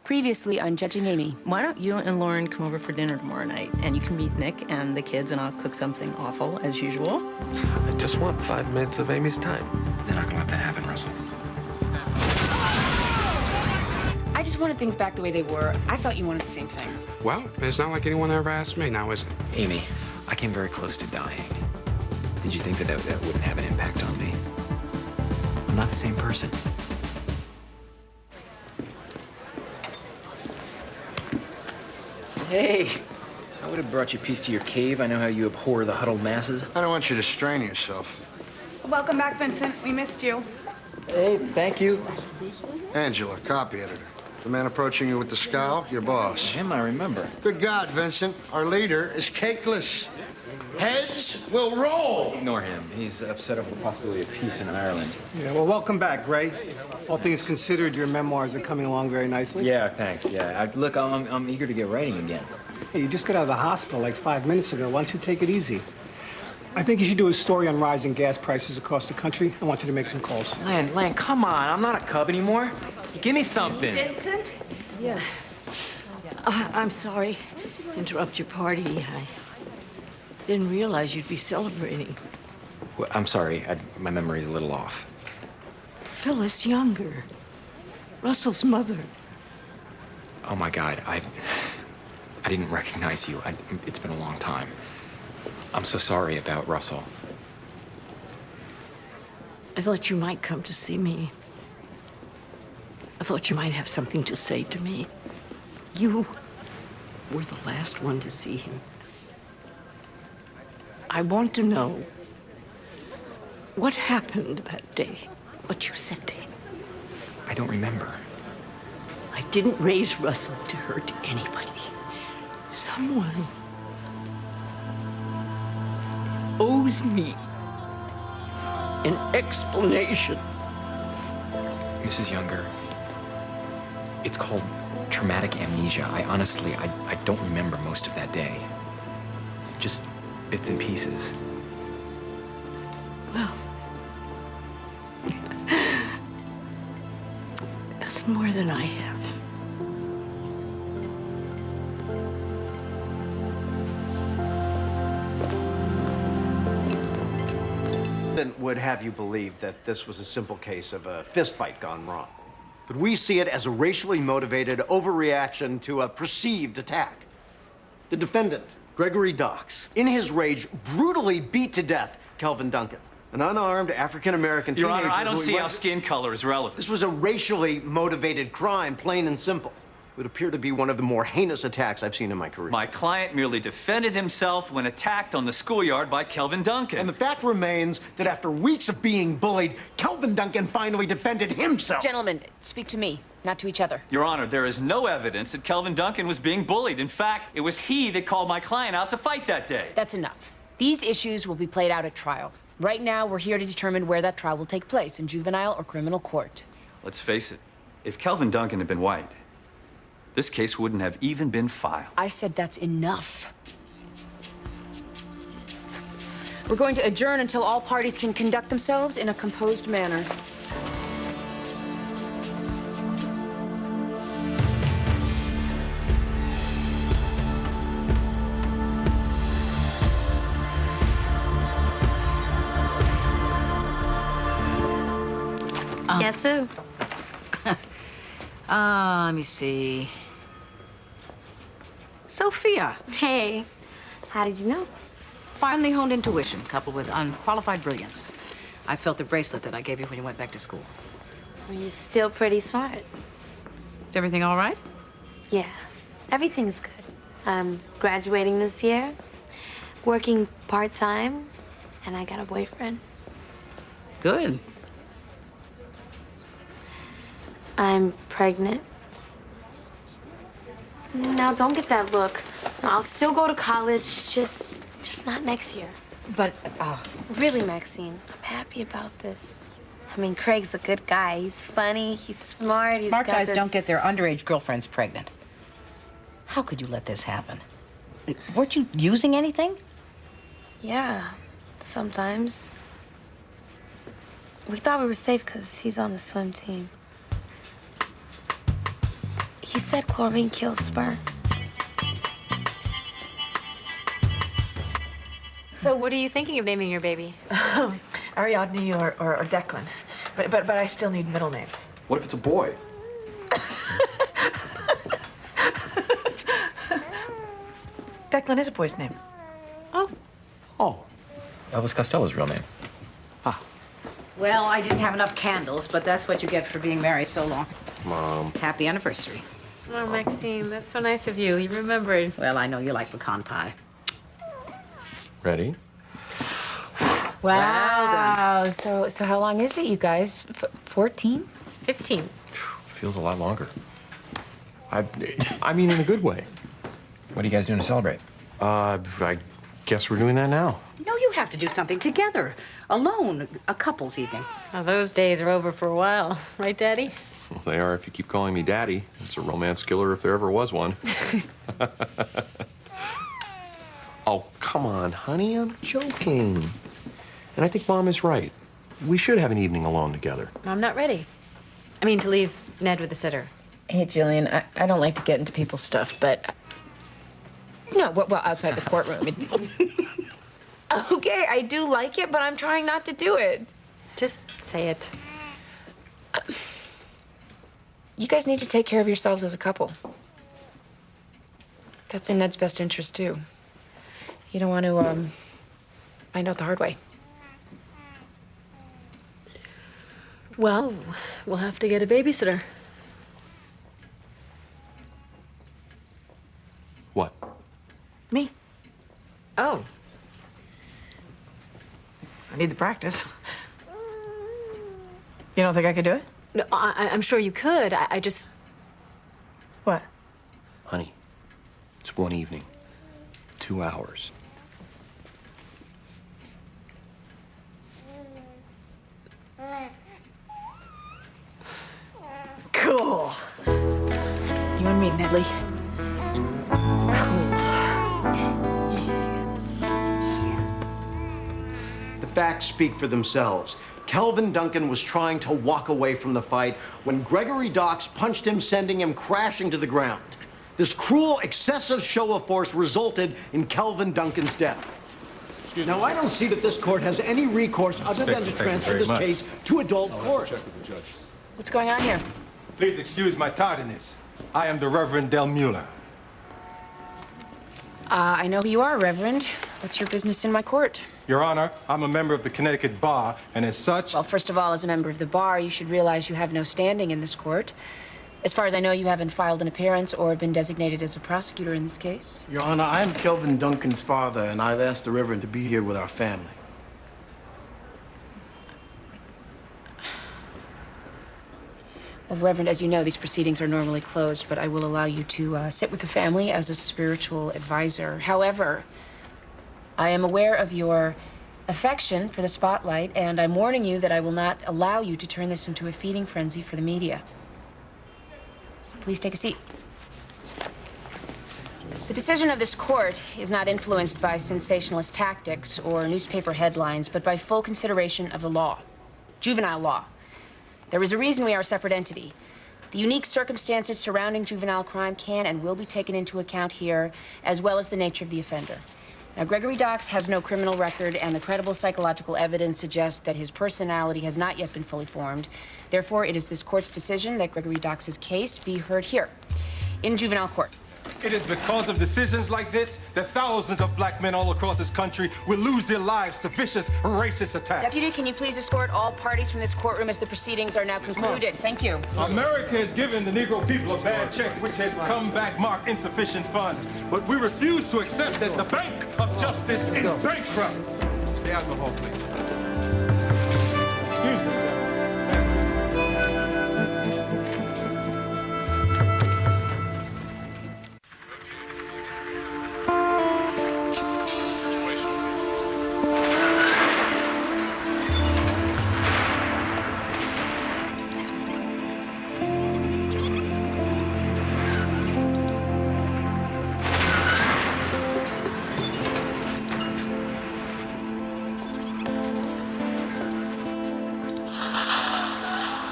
Previously on Judging Amy. Why don't you and Lauren come over for dinner tomorrow night, and you can meet Nick and the kids, and I'll cook something awful, as usual. I just want 5 minutes of Amy's time. They're not gonna let that happen, Russell. I just wanted things back the way they were. I thought you wanted the same thing. Well, it's not like anyone ever asked me now, is it? Amy, I came very close to dying. Did you think that wouldn't have an impact on me? I'm not the same person. Hey, I would have brought you peace to your cave. I know how you abhor the huddled masses. I don't want you to strain yourself. Welcome back, Vincent. We missed you. Hey, thank you. Angela, copy editor. The man approaching you with the scowl, your boss. Him, I remember. Good God, Vincent. Our leader is cakeless. Heads will roll. Ignore him. He's upset over the possibility of peace in Ireland. Yeah, well, welcome back, Gray. All things considered, your memoirs are coming along very nicely. Yeah, thanks. Yeah, look, I'm eager to get writing again. Hey, you just got out of the hospital like 5 minutes ago. Why don't you take it easy? I think you should do a story on rising gas prices across the country. I want you to make some calls. Lan, come on. I'm not a cub anymore. Give me something. Vincent? Yeah. I'm sorry to interrupt your party. I didn't realize you'd be celebrating. Well, I'm sorry. My memory's a little off. Phyllis Younger, Russell's mother. Oh, my God. I didn't recognize you. It's been a long time. I'm so sorry about Russell. I thought you might come to see me. I thought you might have something to say to me. You were the last one to see him. I want to know what happened that day, what you said to him. I don't remember. I didn't raise Russell to hurt anybody. Someone owes me an explanation. Mrs. Younger, it's called traumatic amnesia. I honestly don't remember most of that day. Just bits and pieces. Well, that's more than I have. Would have you believe that this was a simple case of a fistfight gone wrong. But we see it as a racially motivated overreaction to a perceived attack. The defendant, Gregory Docks, in his rage, brutally beat to death Kelvin Duncan, an unarmed African-American teenager. Your Honor, I don't see how skin color is relevant. This was a racially motivated crime, plain and simple. It would appear to be one of the more heinous attacks I've seen in my career. My client merely defended himself when attacked on the schoolyard by Kelvin Duncan. And the fact remains that after weeks of being bullied, Kelvin Duncan finally defended himself. Gentlemen, speak to me, not to each other. Your Honor, there is no evidence that Kelvin Duncan was being bullied. In fact, it was he that called my client out to fight that day. That's enough. These issues will be played out at trial. Right now, we're here to determine where that trial will take place, in juvenile or criminal court. Let's face it, if Kelvin Duncan had been white, this case wouldn't have even been filed. I said that's enough. We're going to adjourn until all parties can conduct themselves in a composed manner. Guess who? Let me see. Sophia. Hey, how did you know? Finely honed intuition coupled with unqualified brilliance. I felt the bracelet that I gave you when you went back to school. Well, you're still pretty smart. Is everything all right? Yeah, everything's good. I'm graduating this year, working part-time, and I got a boyfriend. Good. I'm pregnant. Now, don't get that look. I'll still go to college, just not next year. But, Really, Maxine, I'm happy about this. I mean, Craig's a good guy. He's funny, he's smart, smart guys don't get their underage girlfriends pregnant. How could you let this happen? Weren't you using anything? Yeah, sometimes. We thought we were safe because he's on the swim team. He said chlorine kills sperm. So what are you thinking of naming your baby? Ariadne or Declan. But I still need middle names. What if it's a boy? Declan is a boy's name. Oh. Oh. Elvis Costello's real name. Well, I didn't have enough candles, but that's what you get for being married so long. Mom. Happy anniversary. Oh, Maxine, that's so nice of you. You remembered. Well, I know you like pecan pie. Ready? Wow. So how long is it, you guys? 14? 15. Feels a lot longer. I mean in a good way. What are you guys doing to celebrate? I guess we're doing that now. No, you have to do something together. Alone, a couple's evening. Well, those days are over for a while. Right, Daddy? Well, they are if you keep calling me Daddy. It's a romance killer if there ever was one. Oh, come on, honey. I'm joking. And I think Mom is right. We should have an evening alone together. I'm not ready. I mean, to leave Ned with the sitter. Hey, Jillian, I don't like to get into people's stuff, but... No, well, outside the courtroom. Okay, I do like it, but I'm trying not to do it. Just say it. You guys need to take care of yourselves as a couple. That's in Ned's best interest, too. You don't want to, find out the hard way. Well, we'll have to get a babysitter. What? Me. Oh. I need the practice. You don't think I could do it? No, I'm sure you could. I just... What? Honey, it's one evening. 2 hours. Cool. You and me, Nedley. The facts speak for themselves. Kelvin Duncan was trying to walk away from the fight when Gregory Docks punched him, sending him crashing to the ground. This cruel, excessive show of force resulted in Kelvin Duncan's death. Now, I don't see that this court has any recourse other than to transfer this case to adult court. What's going on here? Please excuse my tardiness. I am the Reverend Del Mueller. I know who you are, Reverend. What's your business in my court? Your Honor, I'm a member of the Connecticut Bar, and as such... Well, first of all, as a member of the bar, you should realize you have no standing in this court. As far as I know, you haven't filed an appearance or been designated as a prosecutor in this case. Your Honor, I am Kelvin Duncan's father, and I've asked the Reverend to be here with our family. Well, Reverend, as you know, these proceedings are normally closed, but I will allow you to sit with the family as a spiritual advisor. However, I am aware of your affection for the spotlight, and I'm warning you that I will not allow you to turn this into a feeding frenzy for the media. So please take a seat. The decision of this court is not influenced by sensationalist tactics or newspaper headlines, but by full consideration of the law, juvenile law. There is a reason we are a separate entity. The unique circumstances surrounding juvenile crime can and will be taken into account here, as well as the nature of the offender. Now, Gregory Docks has no criminal record, and the credible psychological evidence suggests that his personality has not yet been fully formed. Therefore, it is this court's decision that Gregory Docks' case be heard here, in juvenile court. It is because of decisions like this that thousands of black men all across this country will lose their lives to vicious, racist attacks. Deputy, can you please escort all parties from this courtroom as the proceedings are now concluded? Thank you. America has given the Negro people a bad check, which has come back marked insufficient funds. But we refuse to accept that the Bank of Justice is bankrupt. Stay out of the hall, please. Excuse me.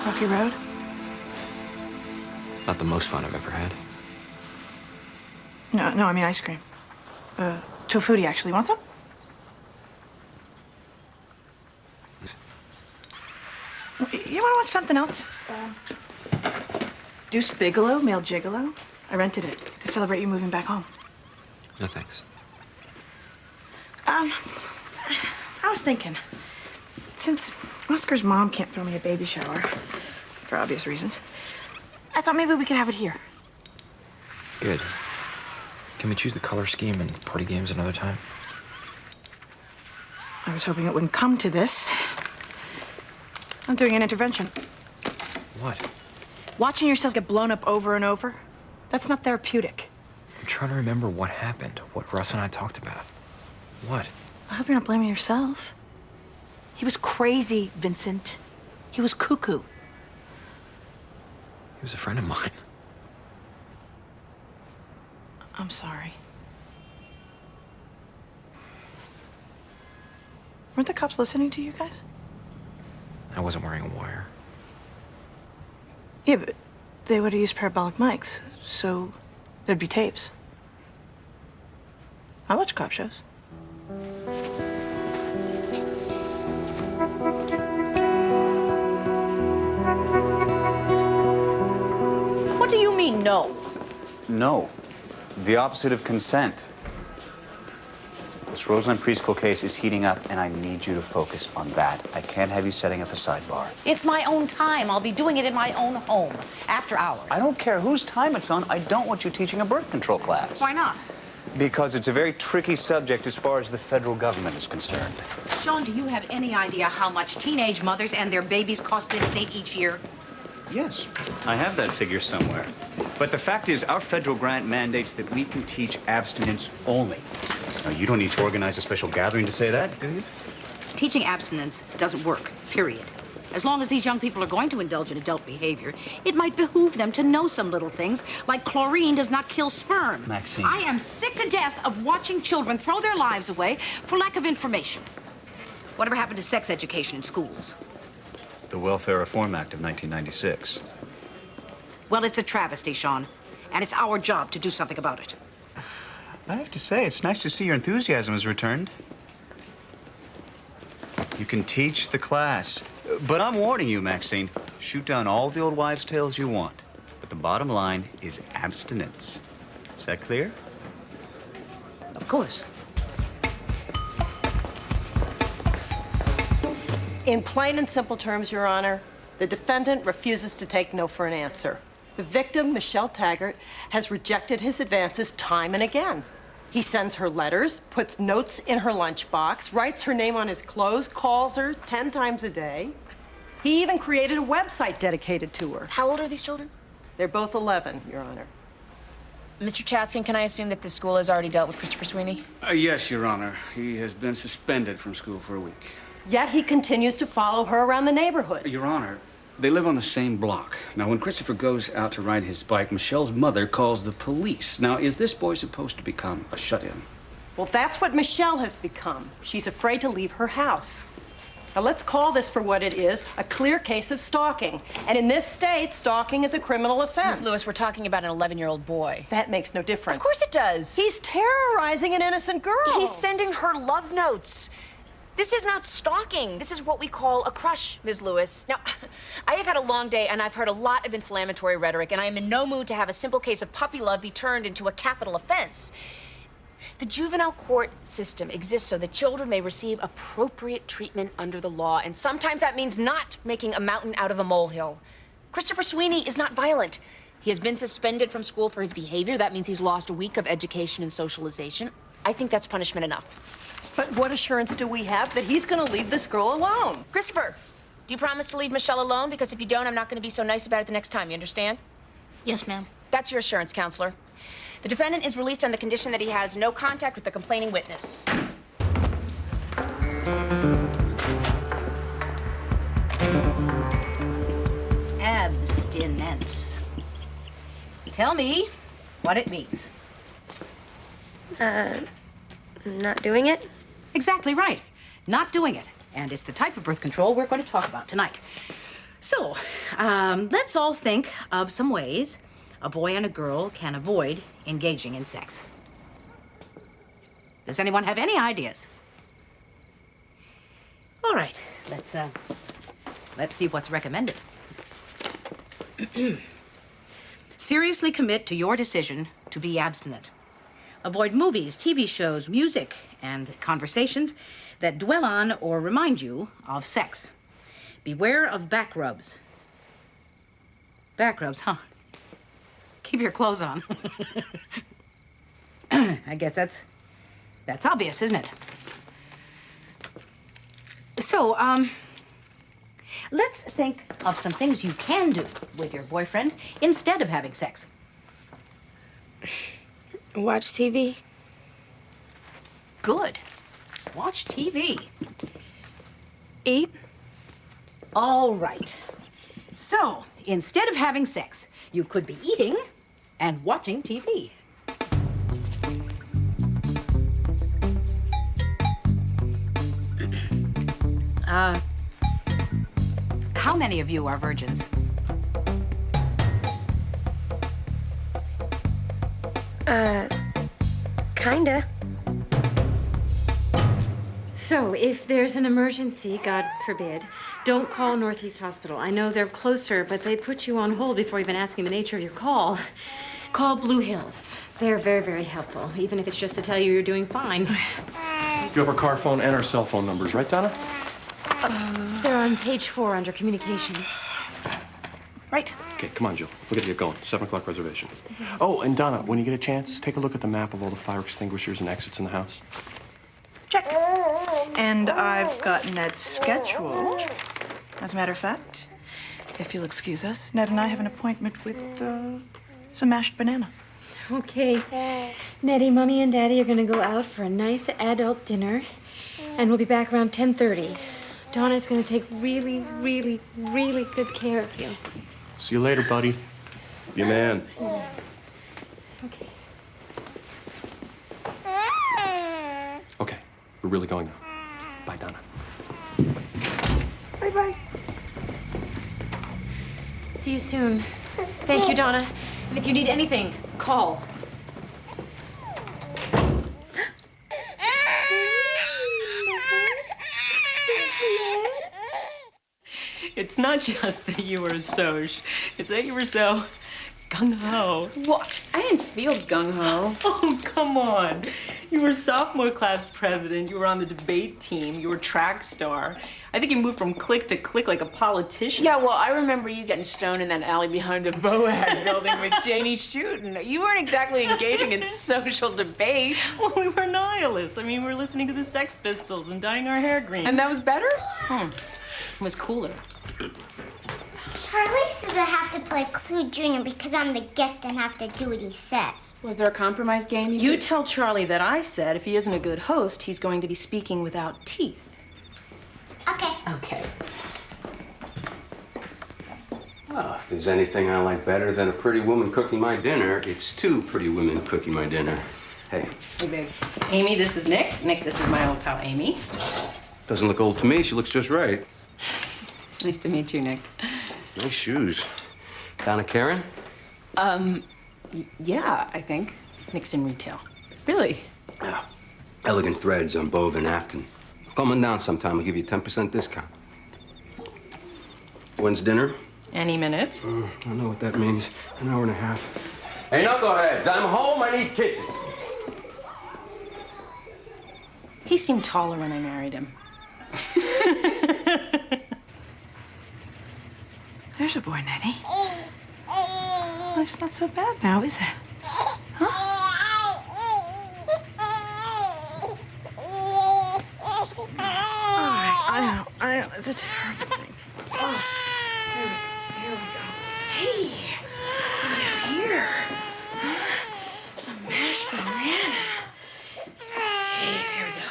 Rocky Road? Not the most fun I've ever had. No, I mean ice cream. Tofuti, actually. Want some? You want to watch something else? Deuce Bigelow, Male Gigolo. I rented it to celebrate you moving back home. No thanks. I was thinking, since Oscar's mom can't throw me a baby shower, for obvious reasons, I thought maybe we could have it here. Good. Can we choose the color scheme and party games another time? I was hoping it wouldn't come to this. I'm doing an intervention. What? Watching yourself get blown up over and over, that's not therapeutic. I'm trying to remember what happened, what Russ and I talked about. What? I hope you're not blaming yourself. He was crazy, Vincent. He was cuckoo. He was a friend of mine. I'm sorry. Weren't the cops listening to you guys? I wasn't wearing a wire. Yeah, but they would have used parabolic mics, so there'd be tapes. I watch cop shows. What do you mean, no? No. The opposite of consent. This Roseland preschool case is heating up, and I need you to focus on that. I can't have you setting up a sidebar. It's my own time. I'll be doing it in my own home, after hours. I don't care whose time it's on. I don't want you teaching a birth control class. Why not? Because it's a very tricky subject as far as the federal government is concerned. Sean, do you have any idea how much teenage mothers and their babies cost this state each year? Yes, I have that figure somewhere. But the fact is, our federal grant mandates that we can teach abstinence only. Now, you don't need to organize a special gathering to say that, do you? Teaching abstinence doesn't work, period. As long as these young people are going to indulge in adult behavior, it might behoove them to know some little things, like chlorine does not kill sperm. Maxine. I am sick to death of watching children throw their lives away for lack of information. Whatever happened to sex education in schools? The Welfare Reform Act of 1996. Well, it's a travesty, Sean, and it's our job to do something about it. I have to say, it's nice to see your enthusiasm has returned. You can teach the class. But I'm warning you, Maxine, shoot down all the old wives' tales you want. But the bottom line is abstinence. Is that clear? Of course. In plain and simple terms, Your Honor, the defendant refuses to take no for an answer. The victim, Michelle Taggart, has rejected his advances time and again. He sends her letters, puts notes in her lunchbox, writes her name on his clothes, calls her 10 times a day. He even created a website dedicated to her. How old are these children? They're both 11, Your Honor. Mr. Chaskin, can I assume that the school has already dealt with Christopher Sweeney? Yes, Your Honor. He has been suspended from school for a week. Yet he continues to follow her around the neighborhood. Your Honor, they live on the same block. Now, when Christopher goes out to ride his bike, Michelle's mother calls the police. Now, is this boy supposed to become a shut-in? Well, that's what Michelle has become. She's afraid to leave her house. Now, let's call this for what it is, a clear case of stalking. And in this state, stalking is a criminal offense. Ms. Lewis, we're talking about an 11-year-old boy. That makes no difference. Of course it does. He's terrorizing an innocent girl. He's sending her love notes. This is not stalking. This is what we call a crush, Ms. Lewis. Now, I have had a long day, and I've heard a lot of inflammatory rhetoric, and I am in no mood to have a simple case of puppy love be turned into a capital offense. The juvenile court system exists so that children may receive appropriate treatment under the law, and sometimes that means not making a mountain out of a molehill. Christopher Sweeney is not violent. He has been suspended from school for his behavior. That means he's lost a week of education and socialization. I think that's punishment enough. But what assurance do we have that he's going to leave this girl alone? Christopher, do you promise to leave Michelle alone? Because if you don't, I'm not going to be so nice about it the next time. You understand? Yes, ma'am. That's your assurance, counselor. The defendant is released on the condition that he has no contact with the complaining witness. Abstinence. Tell me what it means. Not doing it? Exactly right. Not doing it. And it's the type of birth control we're going to talk about tonight. So, let's all think of some ways a boy and a girl can avoid engaging in sex. Does anyone have any ideas? All right, let's see what's recommended. Seriously commit to your decision to be abstinent. Avoid movies, TV shows, music, and conversations that dwell on or remind you of sex. Beware of back rubs. Back rubs, huh? Keep your clothes on. I guess that's obvious, isn't it? So, let's think of some things you can do with your boyfriend instead of having sex. Watch TV. Good. Watch TV. Eat. All right. So, instead of having sex, you could be eating and watching TV. How many of you are virgins? Kinda. So, if there's an emergency, God forbid, don't call Northeast Hospital. I know they're closer, but they put you on hold before even asking the nature of your call. Call Blue Hills. They're very, very helpful, even if it's just to tell you you're doing fine. You have our car phone and our cell phone numbers, right, Donna? They're on page 4 under communications. Right. Okay, come on, Jill. We're gonna get going. 7 o'clock reservation. Oh, and Donna, when you get a chance, take a look at the map of all the fire extinguishers and exits in the house. Check. And I've got Ned's schedule. As a matter of fact, if you'll excuse us, Ned and I have an appointment with some mashed banana. Okay. Nettie, Mommy, and Daddy are gonna go out for a nice adult dinner, and we'll be back around 10:30. Donna's gonna take really, really, really good care of you. See you later, buddy. Be a man. Okay. Okay, we're really going now. Bye, Donna. Bye-bye. See you soon. Thank you, Donna. And if you need anything, call. It's not just that you were it's that you were so gung-ho. Well, I didn't feel gung-ho. Oh, come on. You were sophomore class president. You were on the debate team. You were track star. I think you moved from clique to clique like a politician. Yeah, well, I remember you getting stoned in that alley behind the VOAG building with Janie Shootin'. You weren't exactly engaging in social debate. Well, we were nihilists. I mean, we were listening to the Sex Pistols and dyeing our hair green. And that was better? It was cooler. Charlie says I have to play Clue Junior because I'm the guest and have to do what he says. Was there a compromise game? You tell Charlie that I said if he isn't a good host, he's going to be speaking without teeth. Okay. Okay. Well, if there's anything I like better than a pretty woman cooking my dinner, it's 2 pretty women cooking my dinner. Hey. Hey, babe. Amy, this is Nick. Nick, this is my old pal, Amy. Doesn't look old to me. She looks just right. It's nice to meet you, Nick. Nice shoes. Donna Karen? Yeah, I think. Nick's in retail. Really? Yeah. Elegant Threads on Bove and Afton. Come on down sometime. I'll give you a 10% discount. When's dinner? Any minute. I don't know what that means. An hour and a half. Hey, knuckleheads, I'm home. I need kisses. He seemed taller when I married him. There's a boy, Nettie. Well, it's not so bad now, is it? Huh? All right, I know. It's a terrible thing. Oh, here we go. Hey, what do you have here? Some mashed banana. Hey, here we go.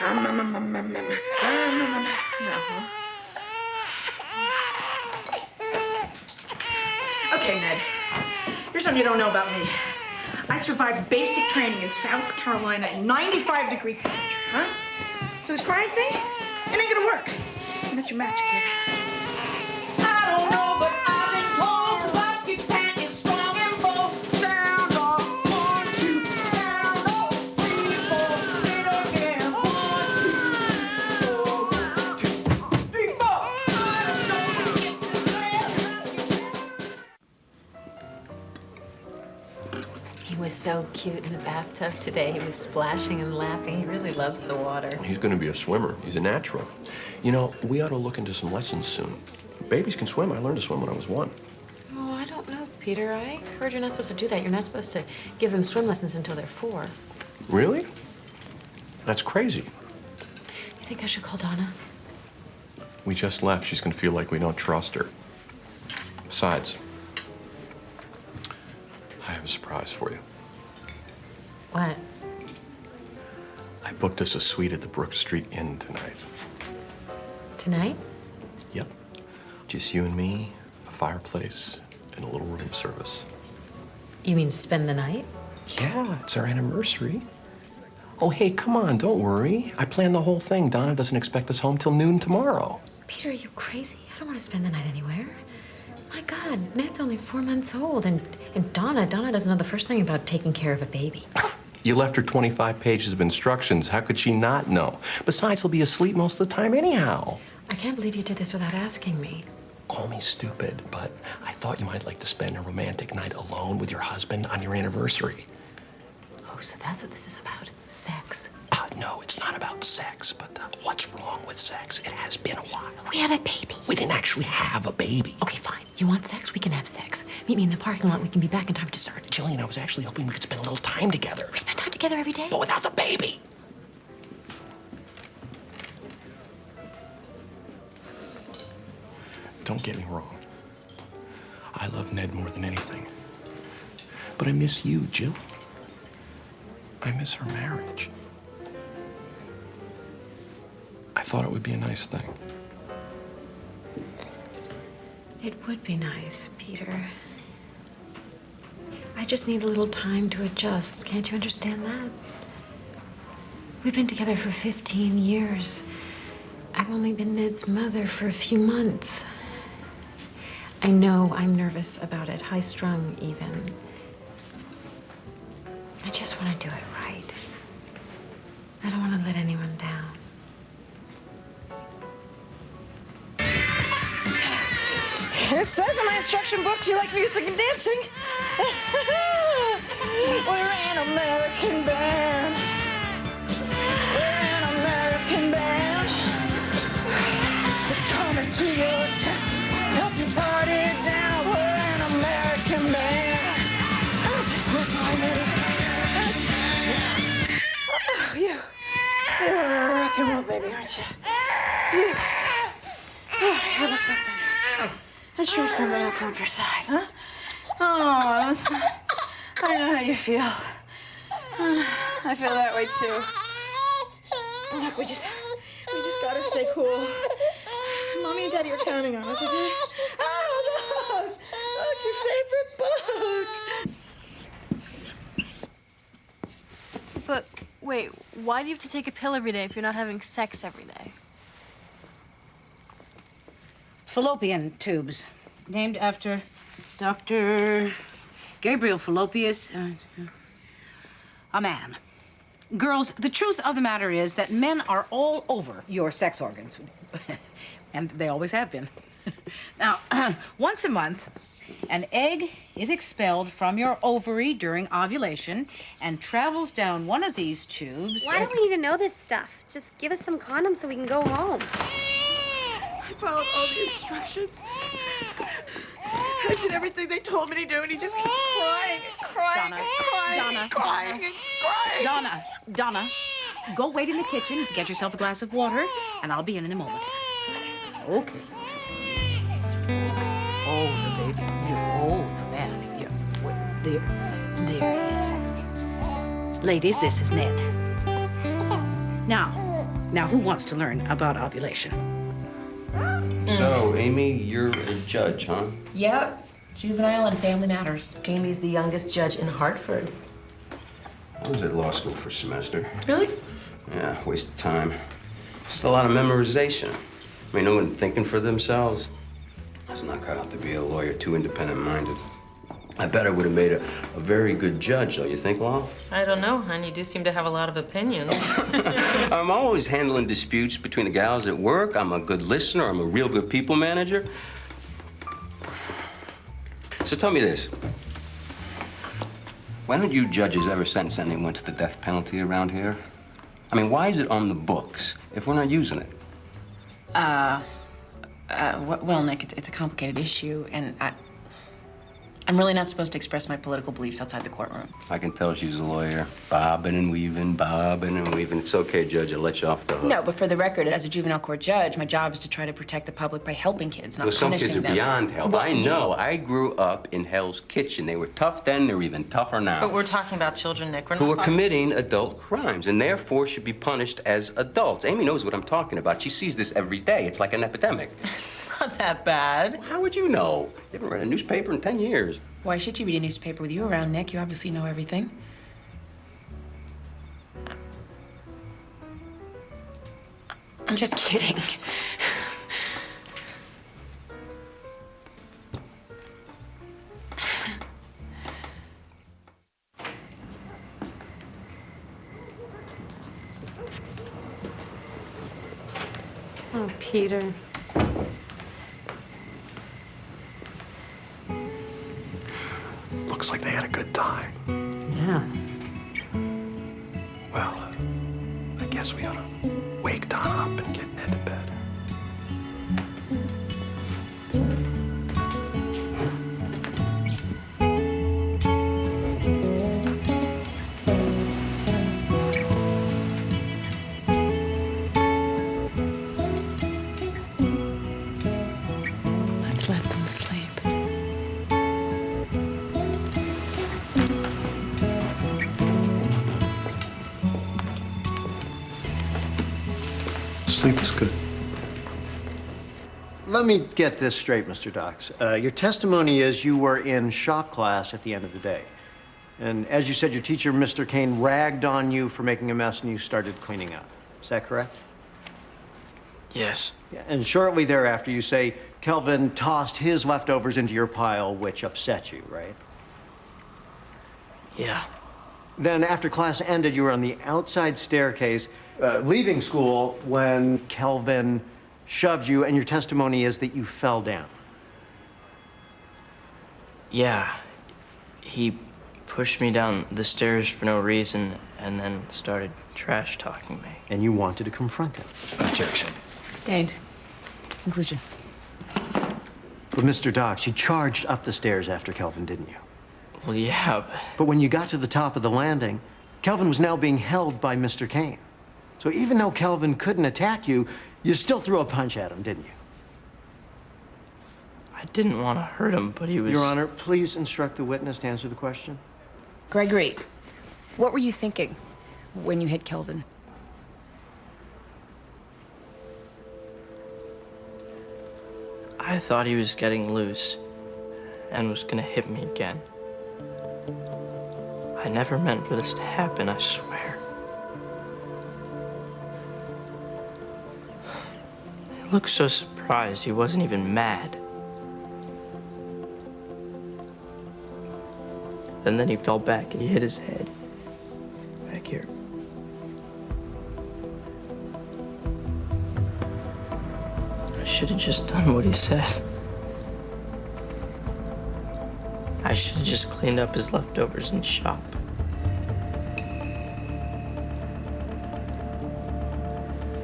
No. Okay, Ned. Here's something you don't know about me. I survived basic training in South Carolina at 95-degree temperature, huh? So this crying thing, it ain't gonna work. I'm not your match, kid. I don't know, but I've been told the box keeps pant is strong and He was so cute in the bathtub today. He was splashing and laughing. He really loves the water. He's going to be a swimmer. He's a natural. You know, we ought to look into some lessons soon. Babies can swim. I learned to swim when I was 1. Oh, I don't know, Peter. I heard you're not supposed to do that. You're not supposed to give them swim lessons until they're 4. Really? That's crazy. You think I should call Donna? We just left. She's going to feel like we don't trust her. Besides, I have a surprise for you. What? I booked us a suite at the Brook Street Inn tonight. Tonight? Yep. Just you and me, a fireplace, and a little room service. You mean spend the night? Yeah, it's our anniversary. Oh, hey, come on, don't worry. I planned the whole thing. Donna doesn't expect us home till noon tomorrow. Peter, are you crazy? I don't want to spend the night anywhere. My God, Ned's only 4 months old, and Donna doesn't know the first thing about taking care of a baby. You left her 25 pages of instructions. How could she not know? Besides, he'll be asleep most of the time anyhow. I can't believe you did this without asking me. Call me stupid, but I thought you might like to spend a romantic night alone with your husband on your anniversary. Oh, so that's what this is about? Sex? No, it's not about sex, but what's wrong with sex? It has been a while. We had a baby. We didn't actually have a baby. Okay, fine. You want sex? We can have sex. Meet me in the parking lot. We can be back in time for dessert. Jillian, I was actually hoping we could spend a little time together. We spend time together every day. But without the baby. Don't get me wrong. I love Ned more than anything. But I miss you, Jill. I miss her marriage. I thought it would be a nice thing. It would be nice, Peter. I just need a little time to adjust. Can't you understand that? We've been together for 15 years. I've only been Ned's mother for a few months. I know I'm nervous about it, high-strung even. I just want to do it right. I don't want to let anyone down. It says in my instruction book you like music and dancing. We're an American band. We're an American band. We're coming to your town, help you party down. We're an American band. You're a rock and roll baby, aren't you? You. How about something else? Let's try something else on for size, huh? Oh, I know how you feel. I feel that way too. Look, we just gotta stay cool. Mommy and Daddy are counting on us, okay? Oh, look, your favorite book. But wait, why do you have to take a pill every day if you're not having sex every day? Fallopian tubes, named after Dr. Gabriel Fallopius, a man. Girls, the truth of the matter is that men are all over your sex organs, and they always have been. Now, once a month, an egg is expelled from your ovary during ovulation and travels down one of these tubes. Why do we need to know this stuff? Just give us some condoms so we can go home. I followed all the instructions. I did everything they told me to do, and he just kept crying and crying Donna, and crying and crying. Donna, go wait in the kitchen, get yourself a glass of water, and I'll be in a moment. Okay. Oh, the baby. Oh, the man. Yeah. There he is. Ladies, this is Ned. Now, who wants to learn about ovulation? So, Amy, you're a judge, huh? Yep. Juvenile and Family Matters. Amy's the youngest judge in Hartford. I was at law school for a semester. Really? Yeah, waste of time. Just a lot of memorization. I mean, no one thinking for themselves. I was not cut out to be a lawyer, too independent-minded. I bet I would have made a very good judge, don't you think, Law? I don't know, hon. You do seem to have a lot of opinions. I'm always handling disputes between the gals at work. I'm a good listener. I'm a real good people manager. So tell me this. Why don't you judges ever sentence anyone to the death penalty around here? I mean, why is it on the books if we're not using it? Well, Nick, it's a complicated issue, and I'm really not supposed to express my political beliefs outside the courtroom. I can tell she's a lawyer. Bobbing and weaving, bobbing and weaving. It's okay, Judge. I'll let you off the hook. No, but for the record, as a juvenile court judge, my job is to try to protect the public by helping kids, not Well, some punishing kids are them. beyond help. Well, I know. I grew up in Hell's Kitchen. They were tough then. They're even tougher now. But we're talking about children, Nick. We're who not are talking- committing adult crimes and therefore should be punished as adults. Amy knows what I'm talking about. She sees this every day. It's like an epidemic. It's not that bad. How would you know? You haven't read a newspaper in 10 years. Why should you read a newspaper with you around, Nick? You obviously know everything. I'm just kidding. Oh, Peter. Looks like they had a good time. Yeah. Well, I guess we ought to wake Don up and get Ned to bed. Let's let them sleep. Sleep is good. Let me get this straight, Mr. Dox. Your testimony is you were in shop class at the end of the day. And as you said, your teacher, Mr. Kane, ragged on you for making a mess and you started cleaning up. Is that correct? Yes. Yeah, and shortly thereafter, you say Kelvin tossed his leftovers into your pile, which upset you, right? Yeah. Then after class ended, you were on the outside staircase, leaving school when Kelvin shoved you, and your testimony is that you fell down. Yeah. He pushed me down the stairs for no reason and then started trash talking me. And you wanted to confront him. Objection. Sustained. Conclusion. But Mr. Dox, you charged up the stairs after Kelvin, didn't you? Well, yeah, but when you got to the top of the landing, Kelvin was now being held by Mr. Kane. So even though Kelvin couldn't attack you, you still threw a punch at him, didn't you? I didn't want to hurt him, but he was... Your Honor, please instruct the witness to answer the question. Gregory, what were you thinking when you hit Kelvin? I thought he was getting loose and was gonna hit me again. I never meant for this to happen, I swear. He looked so surprised, he wasn't even mad. And then he fell back and he hit his head. Back here. I should have just done what he said. I should have just cleaned up his leftovers in shop.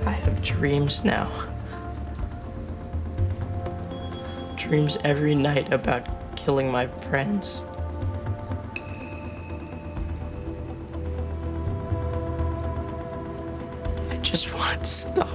I have dreams now. Dreams every night about killing my friends. I just wanted to stop.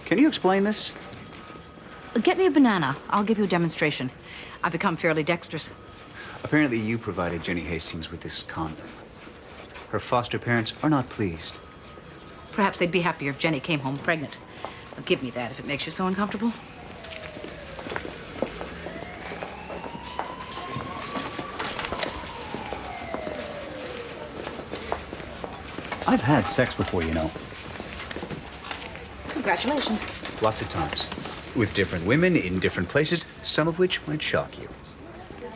Can you explain this? Get me a banana. I'll give you a demonstration. I've become fairly dexterous. Apparently you provided Jenny Hastings with this condom. Her foster parents are not pleased. Perhaps they'd be happier if Jenny came home pregnant. Well, give me that if it makes you so uncomfortable. I've had sex before, you know. Congratulations. Lots of times. With different women in different places, some of which might shock you.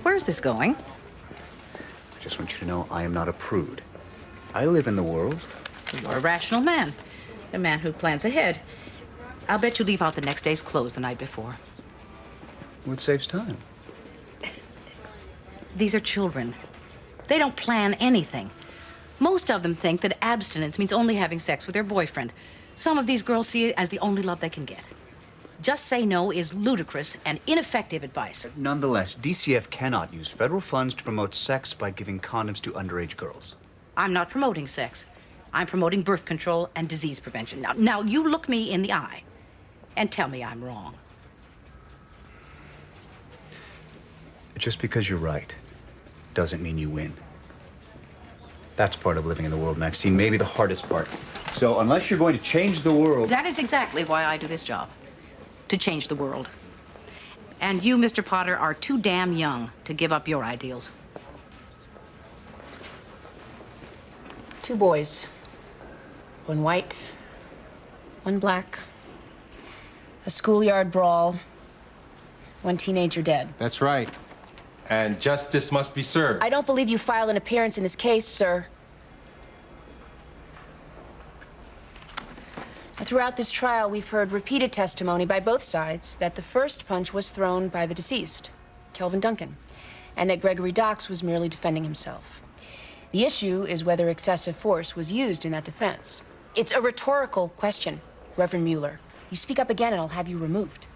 Where's this going? I just want you to know I am not a prude. I live in the world. You're a rational man. A man who plans ahead. I'll bet you leave out the next day's clothes the night before. What saves time? These are children. They don't plan anything. Most of them think that abstinence means only having sex with their boyfriend. Some of these girls see it as the only love they can get. Just say no is ludicrous and ineffective advice. Nonetheless, DCF cannot use federal funds to promote sex by giving condoms to underage girls. I'm not promoting sex. I'm promoting birth control and disease prevention. Now you look me in the eye and tell me I'm wrong. Just because you're right doesn't mean you win. That's part of living in the world, Maxine, maybe the hardest part. So unless you're going to change the world... That is exactly why I do this job. To change the world. And you, Mr. Potter, are too damn young to give up your ideals. 2 boys. 1 white, 1 black. A schoolyard brawl. 1 teenager dead. That's right. And justice must be served. I don't believe you filed an appearance in this case, sir. Throughout this trial, we've heard repeated testimony by both sides that the first punch was thrown by the deceased, Kelvin Duncan, and that Gregory Docks was merely defending himself. The issue is whether excessive force was used in that defense. It's a rhetorical question, Reverend Mueller. You speak up again and I'll have you removed.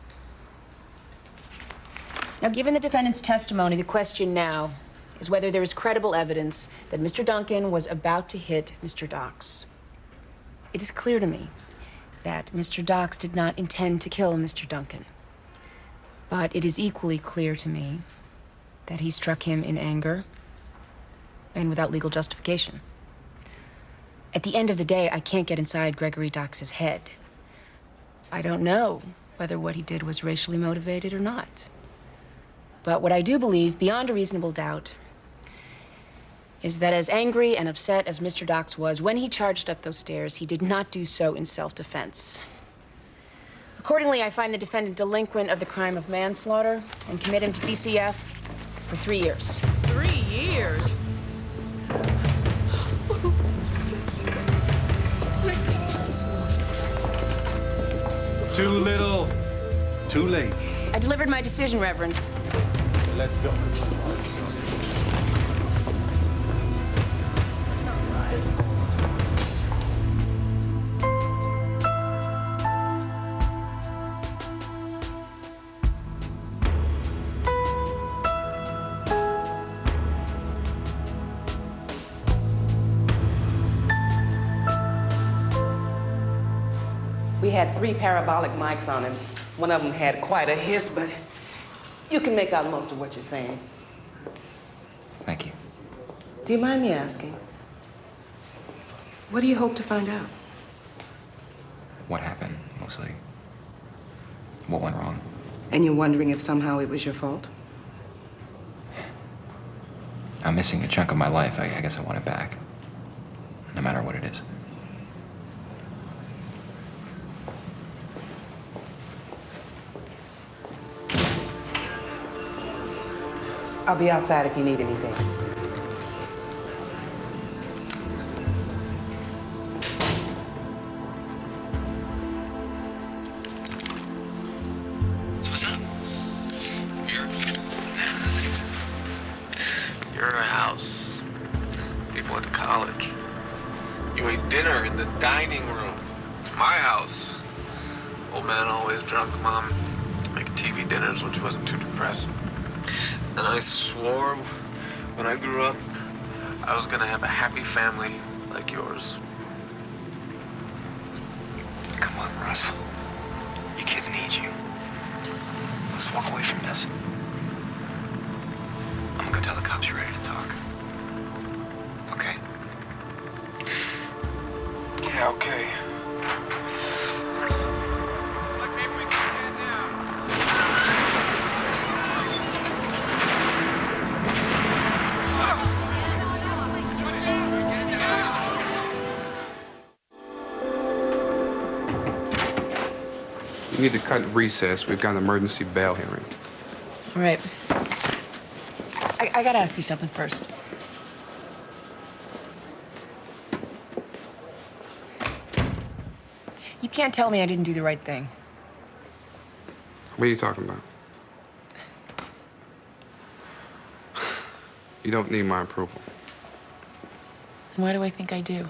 Now, given the defendant's testimony, the question now is whether there is credible evidence that Mr. Duncan was about to hit Mr. Docks. It is clear to me that Mr. Docks did not intend to kill Mr. Duncan. But it is equally clear to me that he struck him in anger and without legal justification. At the end of the day, I can't get inside Gregory Docks' head. I don't know whether what he did was racially motivated or not. But what I do believe, beyond a reasonable doubt, is that as angry and upset as Mr. Docks was when he charged up those stairs, he did not do so in self-defense. Accordingly, I find the defendant delinquent of the crime of manslaughter and commit him to DCF for 3 years. 3 years? Too little, too late. I delivered my decision, Reverend. Let's go. We had 3 parabolic mics on him. One of them had quite a hiss, but you can make out most of what you're saying. Thank you. Do you mind me asking? What do you hope to find out? What happened, mostly? What went wrong? And you're wondering if somehow it was your fault? I'm missing a chunk of my life. I guess I want it back. No matter what it is. I'll be outside if you need anything. What's up? You're a house. People at the college. You ate dinner in the dining room. My house. Old man always drunk, Mom. Making TV dinners when she wasn't too depressed. And I swore when I grew up, I was gonna have a happy family like yours. Come on, Russ. You kids need you. Let's walk away from this. I'm gonna go tell the cops you're ready to talk. Okay? Yeah, okay. You need to cut recess. We've got an emergency bail hearing. All right. I gotta ask you something first. You can't tell me I didn't do the right thing. What are you talking about? You don't need my approval. And why do I think I do?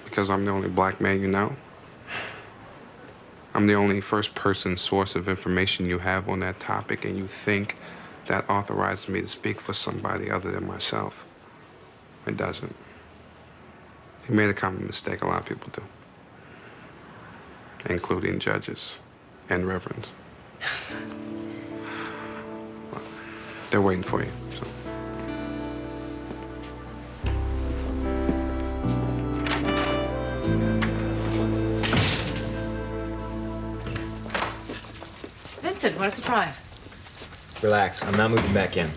Because I'm the only black man you know. I'm the only first-person source of information you have on that topic, and you think that authorizes me to speak for somebody other than myself. It doesn't. You made a common mistake a lot of people do, including judges and reverends. Well, they're waiting for you. So. Vincent, what a surprise. Relax, I'm not moving back in.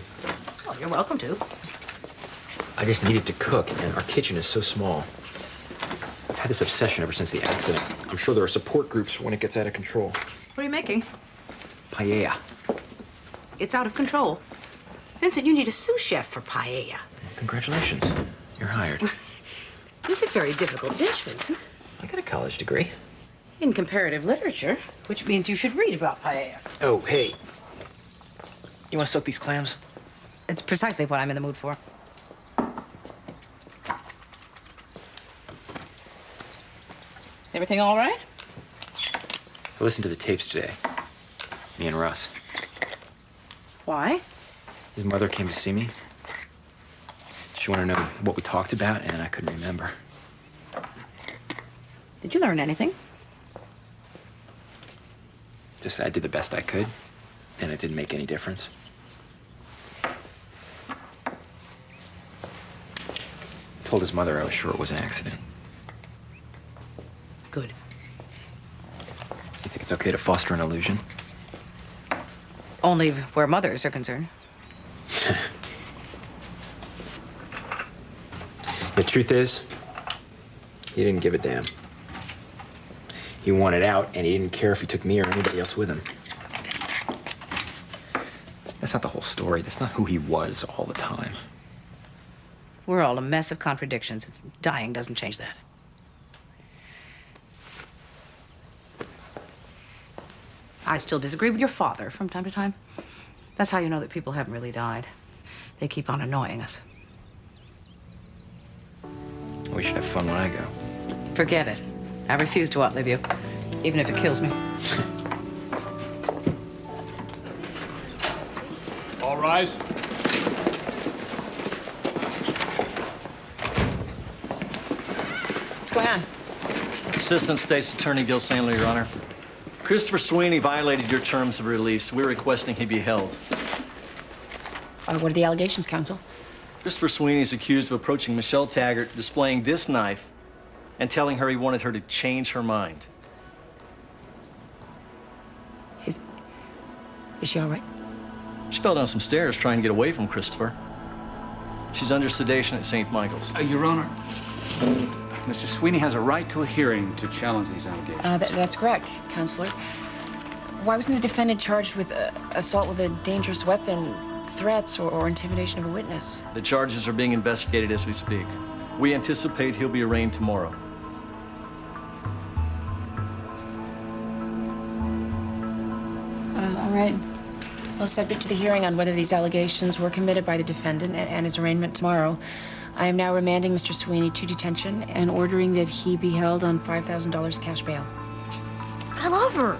Oh, you're welcome to. I just needed to cook, and our kitchen is so small. I've had this obsession ever since the accident. I'm sure there are support groups for when it gets out of control. What are you making? Paella. It's out of control. Vincent, you need a sous chef for paella. Congratulations. You're hired. This is a very difficult dish, Vincent. I got a college degree. In comparative literature, which means you should read about paella. Oh, hey. You want to soak these clams? It's precisely what I'm in the mood for. Everything all right? I listened to the tapes today. Me and Russ. Why? His mother came to see me. She wanted to know what we talked about, and I couldn't remember. Did you learn anything? Just I did the best I could, and it didn't make any difference. Told his mother I was sure it was an accident. Good. You think it's okay to foster an illusion? Only where mothers are concerned. The truth is, he didn't give a damn. He wanted out, and he didn't care if he took me or anybody else with him. That's not the whole story. That's not who he was all the time. We're all a mess of contradictions. Dying doesn't change that. I still disagree with your father from time to time. That's how you know that people haven't really died. They keep on annoying us. We should have fun when I go. Forget it. I refuse to outlive you, even if it kills me. All rise. What's going on? Assistant State's Attorney Gil Sandler, Your Honor. Christopher Sweeney violated your terms of release. We're requesting he be held. What are the allegations, counsel? Christopher Sweeney is accused of approaching Michelle Taggart, displaying this knife, and telling her he wanted her to change her mind. Is she all right? She fell down some stairs trying to get away from Christopher. She's under sedation at St. Michael's. Your Honor, Mr. Sweeney has a right to a hearing to challenge these allegations. That's correct, Counselor. Why wasn't the defendant charged with assault with a dangerous weapon, threats, or intimidation of a witness? The charges are being investigated as we speak. We anticipate he'll be arraigned tomorrow. All right. Well, subject to the hearing on whether these allegations were committed by the defendant and his arraignment tomorrow, I am now remanding Mr. Sweeney to detention and ordering that he be held on $5,000 cash bail. I love her.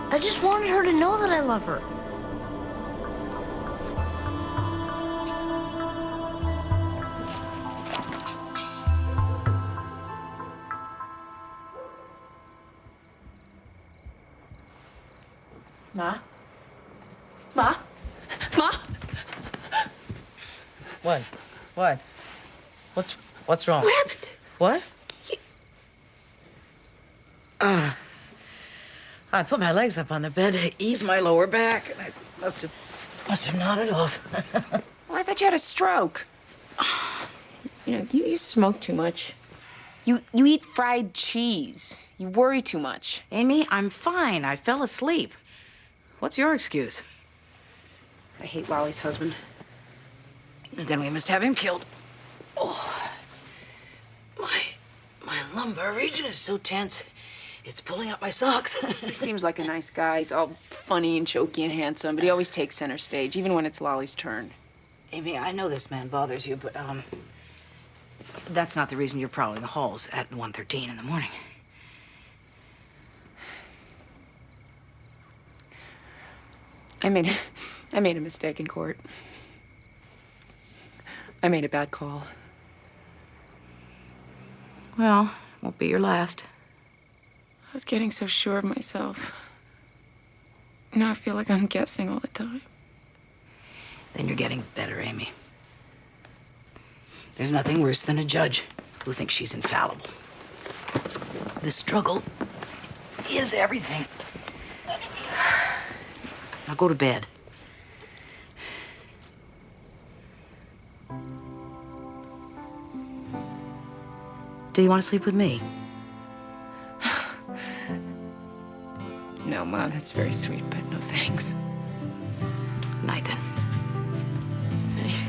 I just wanted her to know that I love her. Ma? Ma? Ma? What? What? What's wrong? What happened? What? I put my legs up on the bed to ease my lower back, and I must have nodded off. Well, I thought you had a stroke. You know, you smoke too much. You eat fried cheese. You worry too much. Amy, I'm fine. I fell asleep. What's your excuse? I hate Lolly's husband. Then we must have him killed. Oh, my lumbar region is so tense. It's pulling up my socks. He seems like a nice guy. He's all funny and choky and handsome, but he always takes center stage, even when it's Lolly's turn. Amy, I know this man bothers you, but, that's not the reason you're prowling the halls at 1:13 in the morning. I made a mistake in court. I made a bad call. Well, won't be your last. I was getting so sure of myself. Now I feel like I'm guessing all the time. Then you're getting better, Amy. There's nothing worse than a judge who thinks she's infallible. The struggle is everything. Now go to bed. Do you want to sleep with me? No, Mom, that's very sweet, but no thanks. Night then. Night.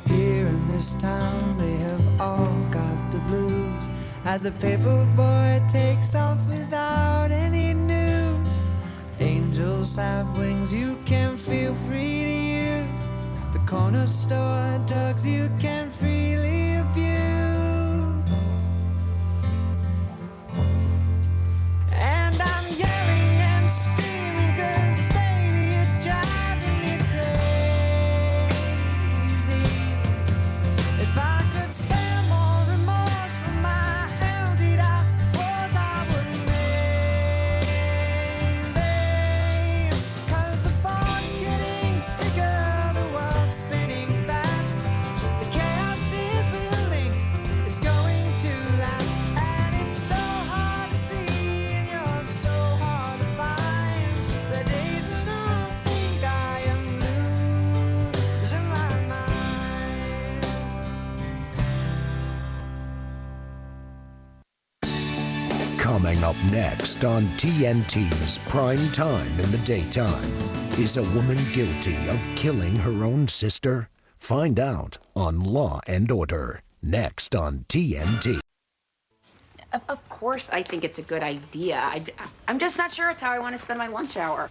Here in this town, they have all got the blues. As the paper boy takes off without any news. Angels have wings you can feel free to use. The corner store drugs you can freely abuse. And I'm yelling and screaming 'cause baby it's driving me crazy. If I could spare more remorse for my emptied out walls, I would maybe. 'Cause the fog's getting bigger, the world's spinning fast. The chaos is building, it's going to last. And it's so hard to see, and you're so hard to find. The days when I think I am losing my mind. Coming up next on TNT's Prime Time in the Daytime, is a woman guilty of killing her own sister? Find out on Law and Order, next on TNT. Of course I think it's a good idea. I'm just not sure it's how I want to spend my lunch hour.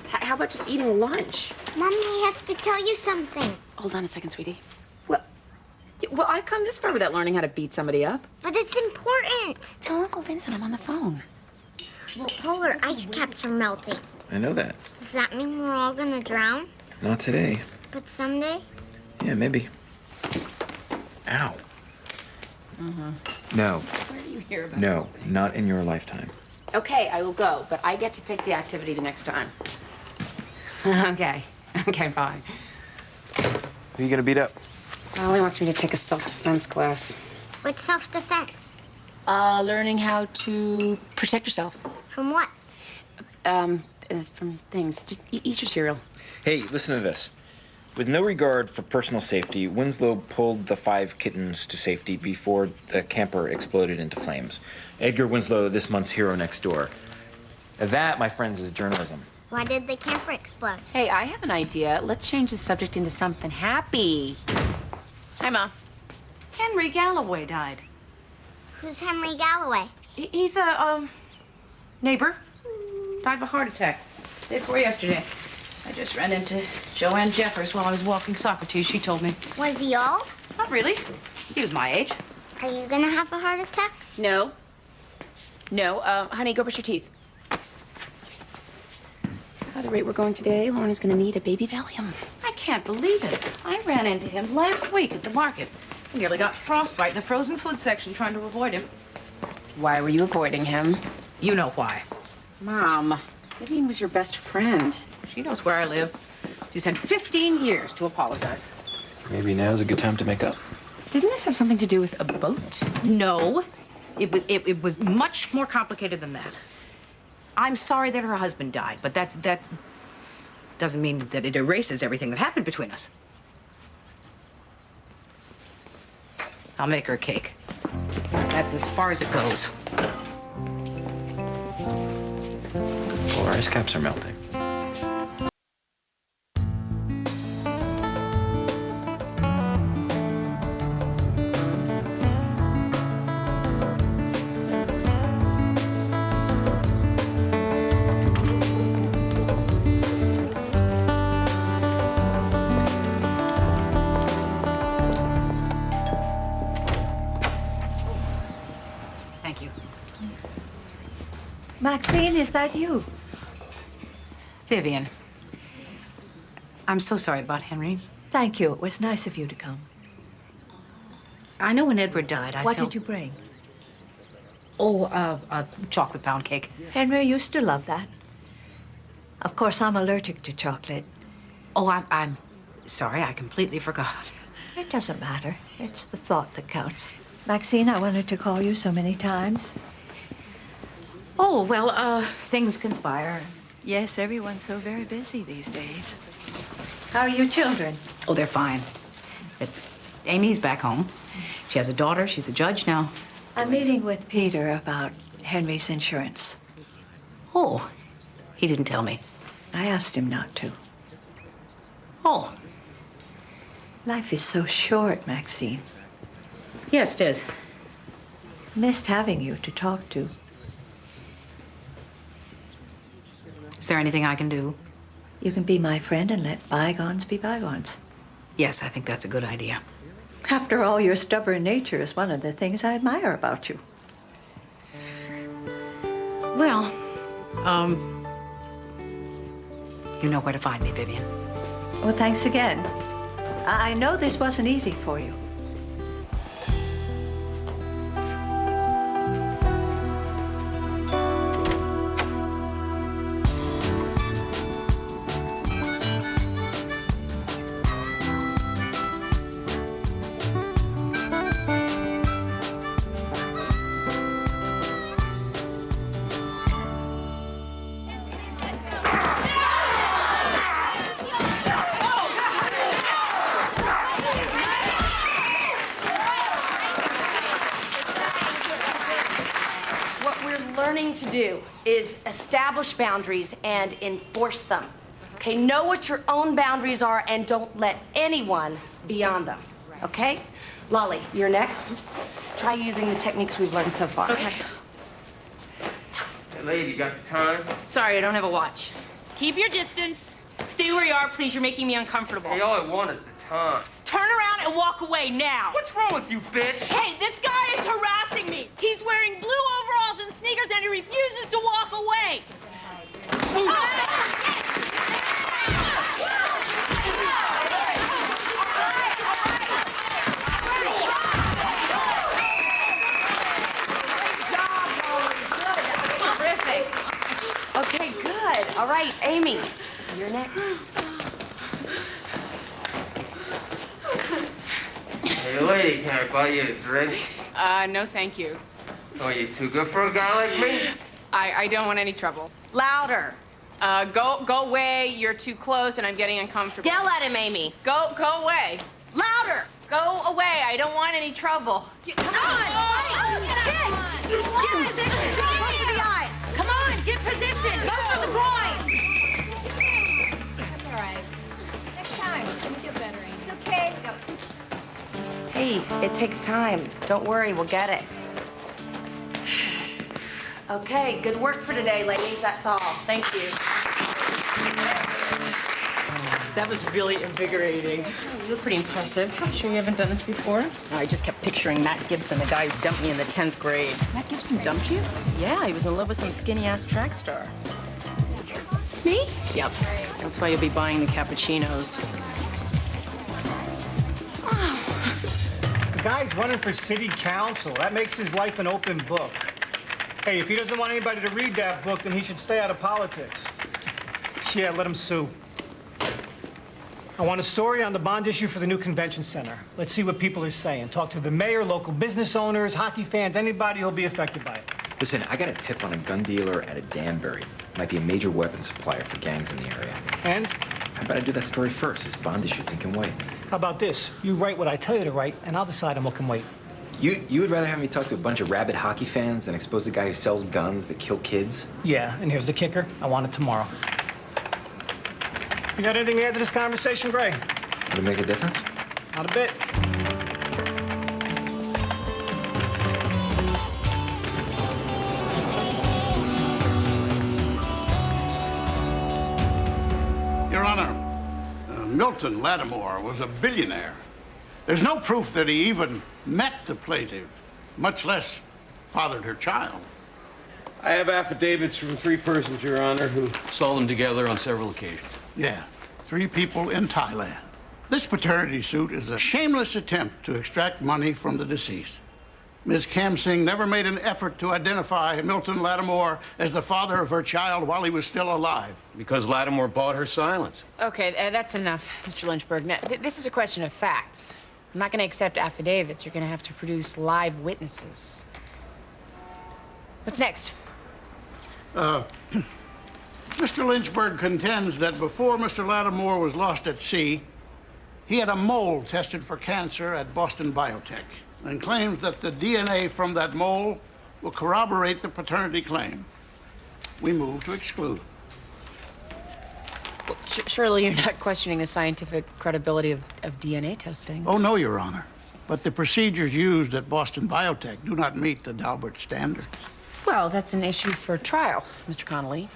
How about just eating lunch? Mommy, I have to tell you something. Hold on a second, sweetie. Well, I've come this far without learning how to beat somebody up. But it's important. Tell Uncle Vincent I'm on the phone. Well, polar ice caps are melting. I know that. Does that mean we're all gonna drown? Not today. But someday? Yeah, maybe. Ow. No. Where do you hear about No, not in your lifetime. Okay, I will go, but I get to pick the activity the next time. Okay. Okay, fine. Who you gonna beat up? Well, he wants me to take a self-defense class. What's self-defense? Learning how to protect yourself. From what? From things. Just eat your cereal. Hey, listen to this. With no regard for personal safety, Winslow pulled the 5 kittens to safety before the camper exploded into flames. Edgar Winslow, this month's hero next door. That, my friends, is journalism. Why did the camper explode? Hey, I have an idea. Let's change the subject into something happy. Hi, Mom. Henry Galloway died. Who's Henry Galloway? He's a, neighbor. Died of a heart attack. Day before yesterday. I just ran into Joanne Jeffers while I was walking Socrates. She told me. Was he old? Not really. He was my age. Are you gonna have a heart attack? No. No. Honey, go brush your teeth. At the rate we're going today, Lauren is going to need a baby Valium. I can't believe it. I ran into him last week at the market. I nearly got frostbite in the frozen food section trying to avoid him. Why were you avoiding him? You know why. Mom, Vivian was your best friend. She knows where I live. She's had 15 years to apologize. Maybe now's a good time to make up. Didn't this have something to do with a boat? No. It was much more complicated than that. I'm sorry that her husband died, but that doesn't mean that it erases everything that happened between us. I'll make her a cake. That's as far as it goes. Well, our ice caps are melting. Thank you. Maxine, is that you? Vivian, I'm so sorry about Henry. Thank you. It was nice of you to come. I know when Edward died, I What felt... did you bring? Oh, a chocolate pound cake. Henry used to love that. Of course, I'm allergic to chocolate. Oh, I'm sorry. I completely forgot. It doesn't matter. It's the thought that counts. Maxine, I wanted to call you so many times. Oh, well, things conspire. Yes, everyone's so very busy these days. How are your children? Oh, they're fine. But Amy's back home. She has a daughter. She's a judge now. I'm meeting with Peter about Henry's insurance. Oh, he didn't tell me. I asked him not to. Oh. Life is so short, Maxine. Yes, it is. Missed having you to talk to. Is there anything I can do? You can be my friend and let bygones be bygones. Yes, I think that's a good idea. After all, your stubborn nature is one of the things I admire about you. Well, you know where to find me, Vivian. Well, thanks again. I know this wasn't easy for you. To do is establish boundaries and enforce them. Okay, know what your own boundaries are and don't let anyone beyond them. Okay? Lolly, you're next. Try using the techniques we've learned so far. Okay. Hey, lady, you got the time? Sorry, I don't have a watch. Keep your distance. Stay where you are, please. You're making me uncomfortable. Hey, all I want is the time. Turn around and walk away now. What's wrong with you, bitch? Hey, this guy is harassing me. He's wearing blue overalls and sneakers and he refuses to walk away. Terrific. Okay, good. All right, Amy, you're next. Hey, lady, can I buy you a drink? No, thank you. Oh, you too good for a guy like me? I don't want any trouble. Louder. Go away. You're too close, and I'm getting uncomfortable. Yell at him, Amy. Go away. Louder. Go away. I don't want any trouble. Come on. Get position. Go for the eyes. Come on, get position. Go for the groin. That's all right. Next time, you'll feel better. It's okay. Go. Hey, it takes time. Don't worry, we'll get it. Okay, good work for today, ladies. That's all. Thank you. That was really invigorating. Oh, you look pretty impressive. I'm sure you haven't done this before. I just kept picturing Matt Gibson, the guy who dumped me in the 10th grade. Matt Gibson dumped you? Yeah, he was in love with some skinny-ass track star. Me? Yep. That's why you'll be buying the cappuccinos. The guy's running for city council. That makes his life an open book. Hey, if he doesn't want anybody to read that book, then he should stay out of politics. Yeah, let him sue. I want a story on the bond issue for the new convention center. Let's see what people are saying. Talk to the mayor, local business owners, hockey fans, anybody who'll be affected by it. Listen, I got a tip on a gun dealer at a Danbury. Might be a major weapon supplier for gangs in the area. And? How about I do that story first? This bond issue thing can wait. How about this? You write what I tell you to write, and I'll decide on what can wait. You would rather have me talk to a bunch of rabid hockey fans than expose a guy who sells guns that kill kids? Yeah, and here's the kicker. I want it tomorrow. You got anything to add to this conversation, Gray? Would it make a difference? Not a bit. Your Honor, Milton Lattimore was a billionaire. There's no proof that he even met the plaintiff, much less fathered her child. I have affidavits from 3 persons, Your Honor, who saw them together on several occasions. Yeah, 3 people in Thailand. This paternity suit is a shameless attempt to extract money from the deceased. Ms. Kam Singh never made an effort to identify Milton Lattimore as the father of her child while he was still alive. Because Lattimore bought her silence. Okay, that's enough, Mr. Lynchburg. Now, this is a question of facts. I'm not going to accept affidavits. You're going to have to produce live witnesses. What's next? Mr. Lynchburg contends that before Mr. Lattimore was lost at sea, he had a mole tested for cancer at Boston Biotech and claims that the DNA from that mole will corroborate the paternity claim. We move to exclude. Well, surely you're not questioning the scientific credibility of DNA testing. Oh, no, Your Honor. But the procedures used at Boston Biotech do not meet the Daubert standards. Well, that's an issue for trial, Mr. Connolly.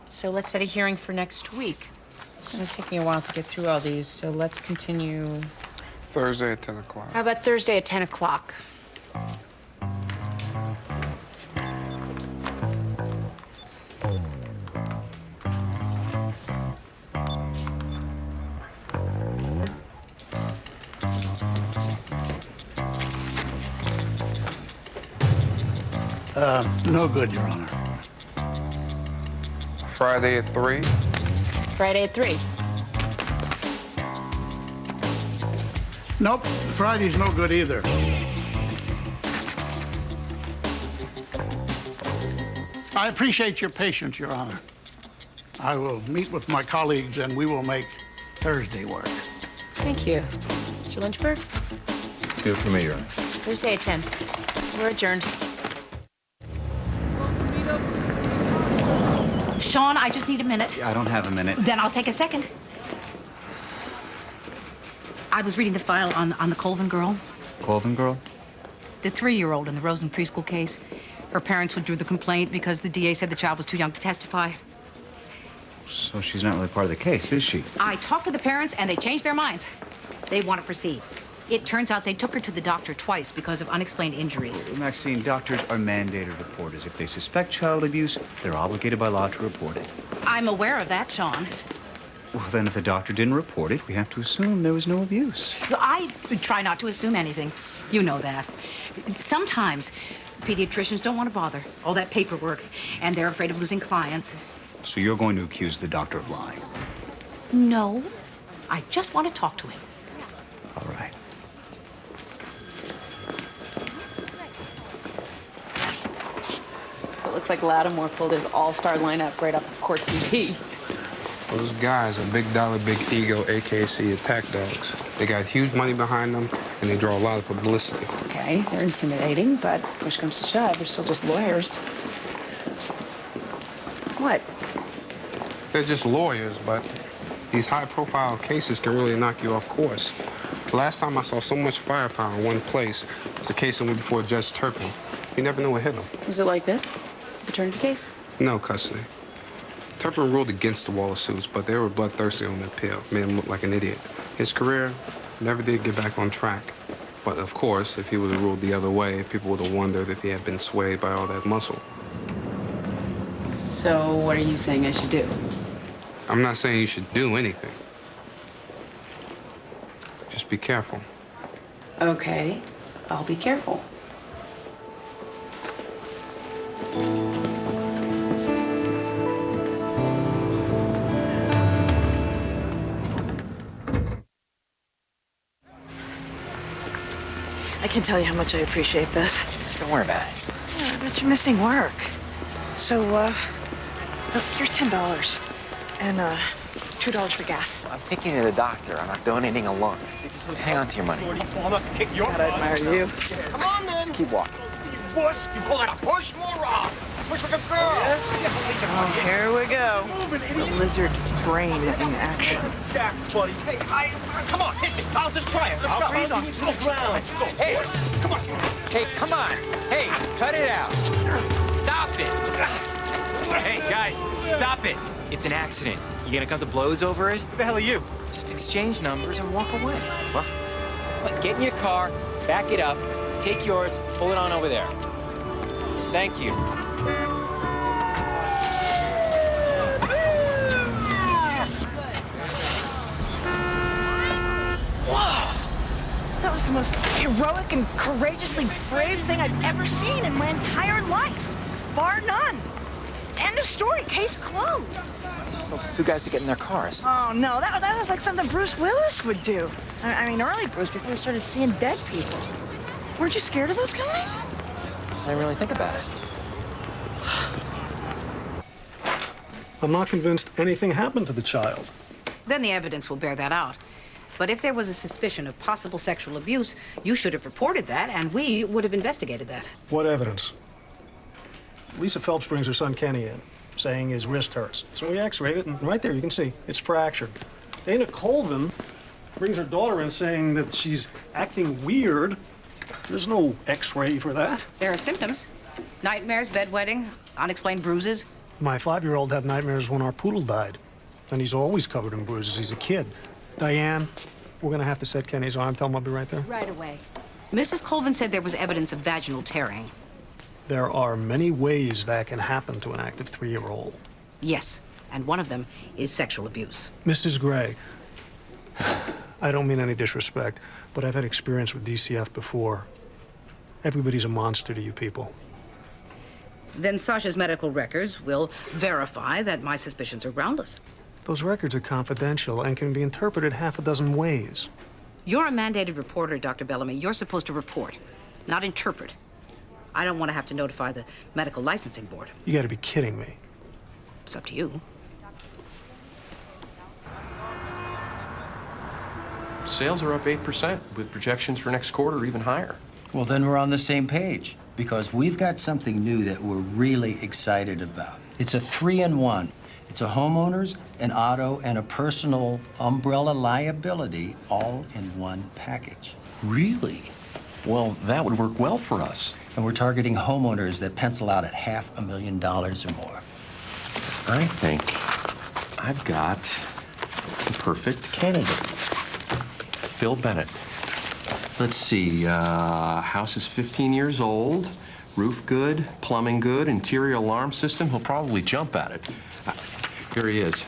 So let's set a hearing for next week. It's going to take me a while to get through all these, so let's continue. Thursday at 10 o'clock. How about Thursday at 10 o'clock? No good, Your Honor. Friday at 3. Friday at 3. Nope, Friday's no good either. I appreciate your patience, Your Honor. I will meet with my colleagues and we will make Thursday work. Thank you. Mr. Lynchburg? Good for me, Your Honor. Thursday at 10. We're adjourned. Sean, I just need a minute. I don't have a minute. Then I'll take a second. I was reading the file on the Colvin girl. Colvin girl? The 3-year-old in the Rosen preschool case. Her parents withdrew the complaint because the DA said the child was too young to testify. So she's not really part of the case, is she? I talked to the parents and they changed their minds. They want to proceed. It turns out they took her to the doctor twice because of unexplained injuries. Maxine, doctors are mandated reporters. If they suspect child abuse, they're obligated by law to report it. I'm aware of that, Sean. Well, then if the doctor didn't report it, we have to assume there was no abuse. I try not to assume anything. You know that. Sometimes pediatricians don't want to bother. All that paperwork, and they're afraid of losing clients. So you're going to accuse the doctor of lying? No. I just want to talk to him. All right. So it looks like Lattimore pulled his all-star lineup right off of Court TV. Those guys are big dollar, big ego, AKC attack dogs. They got huge money behind them, and they draw a lot of publicity. Okay, they're intimidating, but push comes to shove, they're still just lawyers. What? They're just lawyers, but these high-profile cases can really knock you off course. The last time I saw so much firepower in one place was a case that went before Judge Turpin. You never know what hit him. Was it like this? Paternity case? No custody. Turpin ruled against the Waller suits, but they were bloodthirsty on the appeal. Made him look like an idiot. His career never did get back on track. But of course, if he would have ruled the other way, people would have wondered if he had been swayed by all that muscle. So what are you saying I should do? I'm not saying you should do anything. Just be careful. Okay, I'll be careful. I can't tell you how much I appreciate this. Don't worry about it. Yeah, I bet you're missing work. So, look, here's $10 and $2 for gas. I'm taking you to the doctor. I'm not donating a lung. Just hang on to your money. God, I admire you. Come on, then. Just keep walking. Push? You call that a push, moron? Push like a girl. Oh, here we go. The lizard brain in action. Jack, buddy. Hey, come on, hit me. I'll just try it. Let's go. breathe on. To the ground. Let's go. Hey. Come on. Hey, come on. Hey, cut it out. Stop it. Hey, guys, stop it. It's an accident. You gonna come to blows over it? Who the hell are you? Just exchange numbers and walk away. What? Get in your car, back it up, take yours, pull it on over there. Thank you. Whoa! That was the most heroic and courageously brave thing I've ever seen in my entire life. Bar none. End of story. Case closed. Two guys to get in their cars. Oh, no. That was like something Bruce Willis would do. I mean, early Bruce, before he started seeing dead people. Weren't you scared of those guys? I didn't really think about it. I'm not convinced anything happened to the child. Then the evidence will bear that out. But if there was a suspicion of possible sexual abuse, you should have reported that, and we would have investigated that. What evidence? Lisa Phelps brings her son Kenny in, saying his wrist hurts. So we x-rayed it, and right there you can see it's fractured. Dana Colvin brings her daughter in saying that she's acting weird. There's no x-ray for that. There are symptoms. Nightmares, bedwetting, unexplained bruises. My 5-year-old had nightmares when our poodle died. And he's always covered in bruises. He's a kid. Diane, we're gonna have to set Kenny's arm. Tell him I'll be right there. Right away. Mrs. Colvin said there was evidence of vaginal tearing. There are many ways that can happen to an active 3-year-old. Yes, and one of them is sexual abuse. Mrs. Gray, I don't mean any disrespect, but I've had experience with DCF before. Everybody's a monster to you people. Then Sasha's medical records will verify that my suspicions are groundless. Those records are confidential and can be interpreted half a dozen ways. You're a mandated reporter, Dr. Bellamy. You're supposed to report, not interpret. I don't want to have to notify the medical licensing board. You gotta be kidding me. It's up to you. Sales are up 8%, with projections for next quarter even higher. Well, then we're on the same page, because we've got something new that we're really excited about. It's a 3-in-1. It's a homeowner's, an auto, and a personal umbrella liability all in one package. Really? Well, that would work well for us. And we're targeting homeowners that pencil out at $500,000 or more. I think I've got the perfect candidate. Phil Bennett. Let's see, house is 15 years old, roof good, plumbing good, interior alarm system. He'll probably jump at it. Here he is.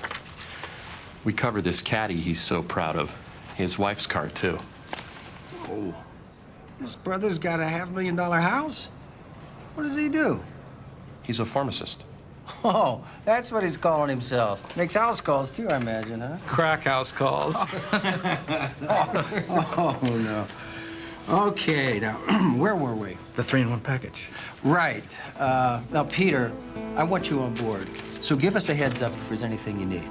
We covered this caddy he's so proud of. His wife's car, too. Oh. This brother's got a $500,000 house? What does he do? He's a pharmacist. Oh, that's what he's calling himself. Makes house calls, too, I imagine, huh? Crack house calls. Oh, no. Okay, now, where were we? The 3-in-1 package. Right. Now, Peter, I want you on board. So give us a heads up if there's anything you need.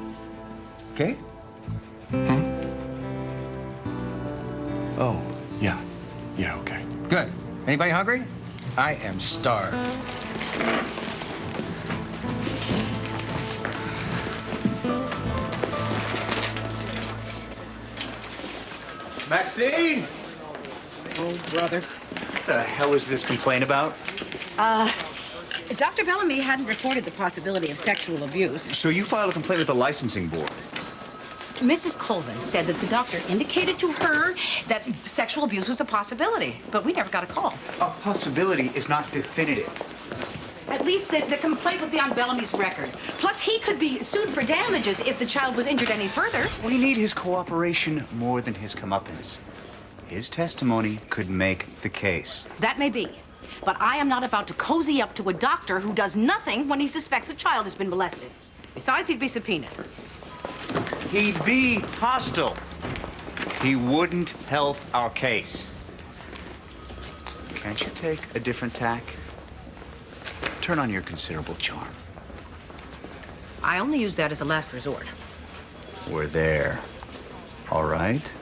Okay? Oh, yeah. Yeah, okay. Good. Anybody hungry? I am starved. Maxine! Oh, brother. What the hell is this complaint about? Dr. Bellamy hadn't reported the possibility of sexual abuse. So you filed a complaint with the licensing board? Mrs. Colvin said that the doctor indicated to her that sexual abuse was a possibility, but we never got a call. A possibility is not definitive. At least the complaint would be on Bellamy's record. Plus, he could be sued for damages if the child was injured any further. We need his cooperation more than his comeuppance. His testimony could make the case. That may be, but I am not about to cozy up to a doctor who does nothing when he suspects a child has been molested. Besides, he'd be subpoenaed. He'd be hostile. He wouldn't help our case. Can't you take a different tack? Turn on your considerable charm. I only use that as a last resort. We're there. All right?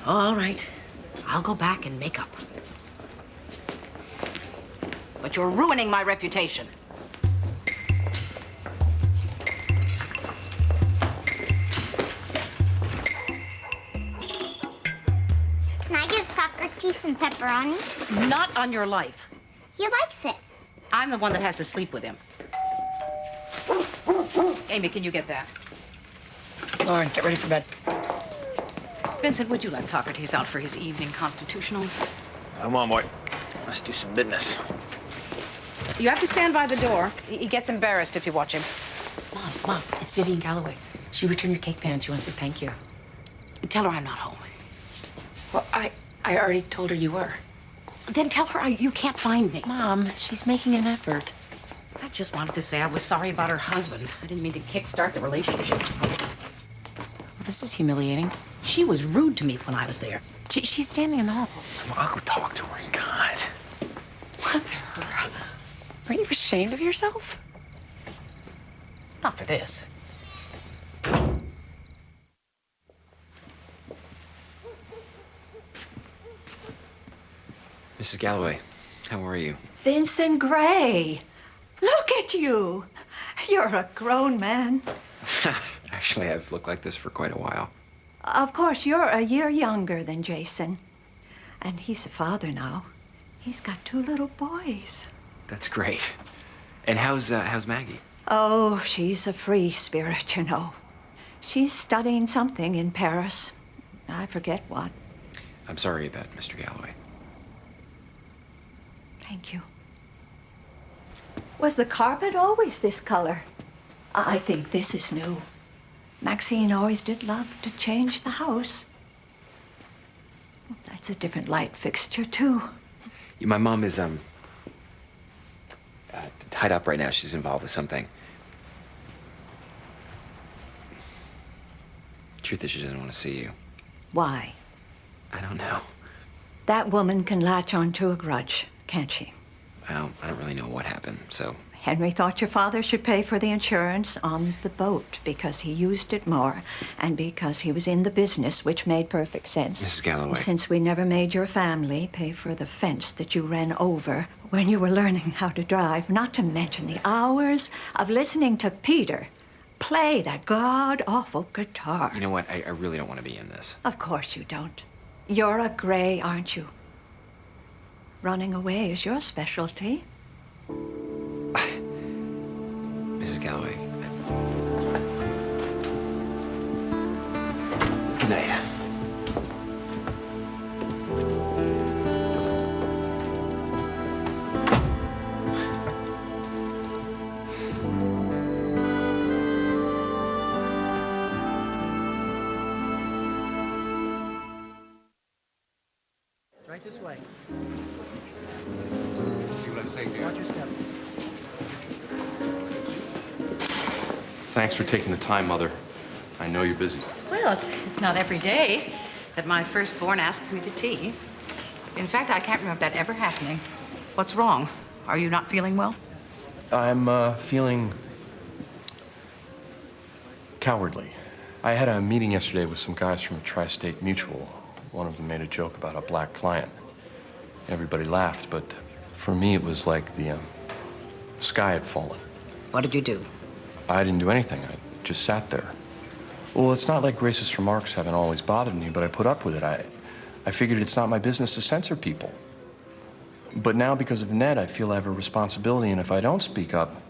All right. I'll go back and make up. But you're ruining my reputation. Can I give Socrates some pepperoni? Not on your life. He likes it. I'm the one that has to sleep with him. Amy, can you get that? Lauren, get ready for bed. Vincent, would you let Socrates out for his evening constitutional? Come on, boy. Let's do some business. You have to stand by the door. He gets embarrassed if you watch him. Mom, it's Vivian Galloway. She returned your cake pan. She wants to thank you. Tell her I'm not home. Well, I already told her you were. Then tell her you can't find me. Mom, she's making an effort. I just wanted to say I was sorry about her husband. I didn't mean to kickstart the relationship. Well, this is humiliating. She was rude to me when I was there. She's standing in the hall. I'll go talk to her. God. Mother, aren't you ashamed of yourself? Not for this. Mrs. Galloway, how are you? Vincent Gray. Look at you. You're a grown man. Actually, I've looked like this for quite a while. Of course, you're a year younger than Jason. And he's a father now. He's got 2 little boys. That's great. And how's Maggie? Oh, she's a free spirit, you know. She's studying something in Paris. I forget what. I'm sorry about Mr. Galloway. Thank you. Was the carpet always this color? I think this is new. Maxine always did love to change the house. That's a different light fixture, too. My mom is, tied up right now. She's involved with something. Truth is, she doesn't want to see you. Why? I don't know. That woman can latch onto a grudge, can't she? Well, I don't really know what happened, so... Henry thought your father should pay for the insurance on the boat because he used it more and because he was in the business, which made perfect sense. Mrs. Galloway. Since we never made your family pay for the fence that you ran over when you were learning how to drive, not to mention the hours of listening to Peter play that god-awful guitar. You know what? I really don't want to be in this. Of course you don't. You're a Gray, aren't you? Running away is your specialty. Mrs. Galloway. Good night. Right this way. See what I'm saying here? Watch your step. Thanks for taking the time, Mother. I know you're busy. Well, it's not every day that my firstborn asks me to tea. In fact, I can't remember that ever happening. What's wrong? Are you not feeling well? I'm feeling cowardly. I had a meeting yesterday with some guys from Tri-State Mutual. One of them made a joke about a black client. Everybody laughed, but for me, it was like the sky had fallen. What did you do? I didn't do anything. I just sat there. Well, it's not like racist remarks haven't always bothered me, but I put up with it. I figured it's not my business to censor people. But now, because of Ned, I feel I have a responsibility, and if I don't speak up,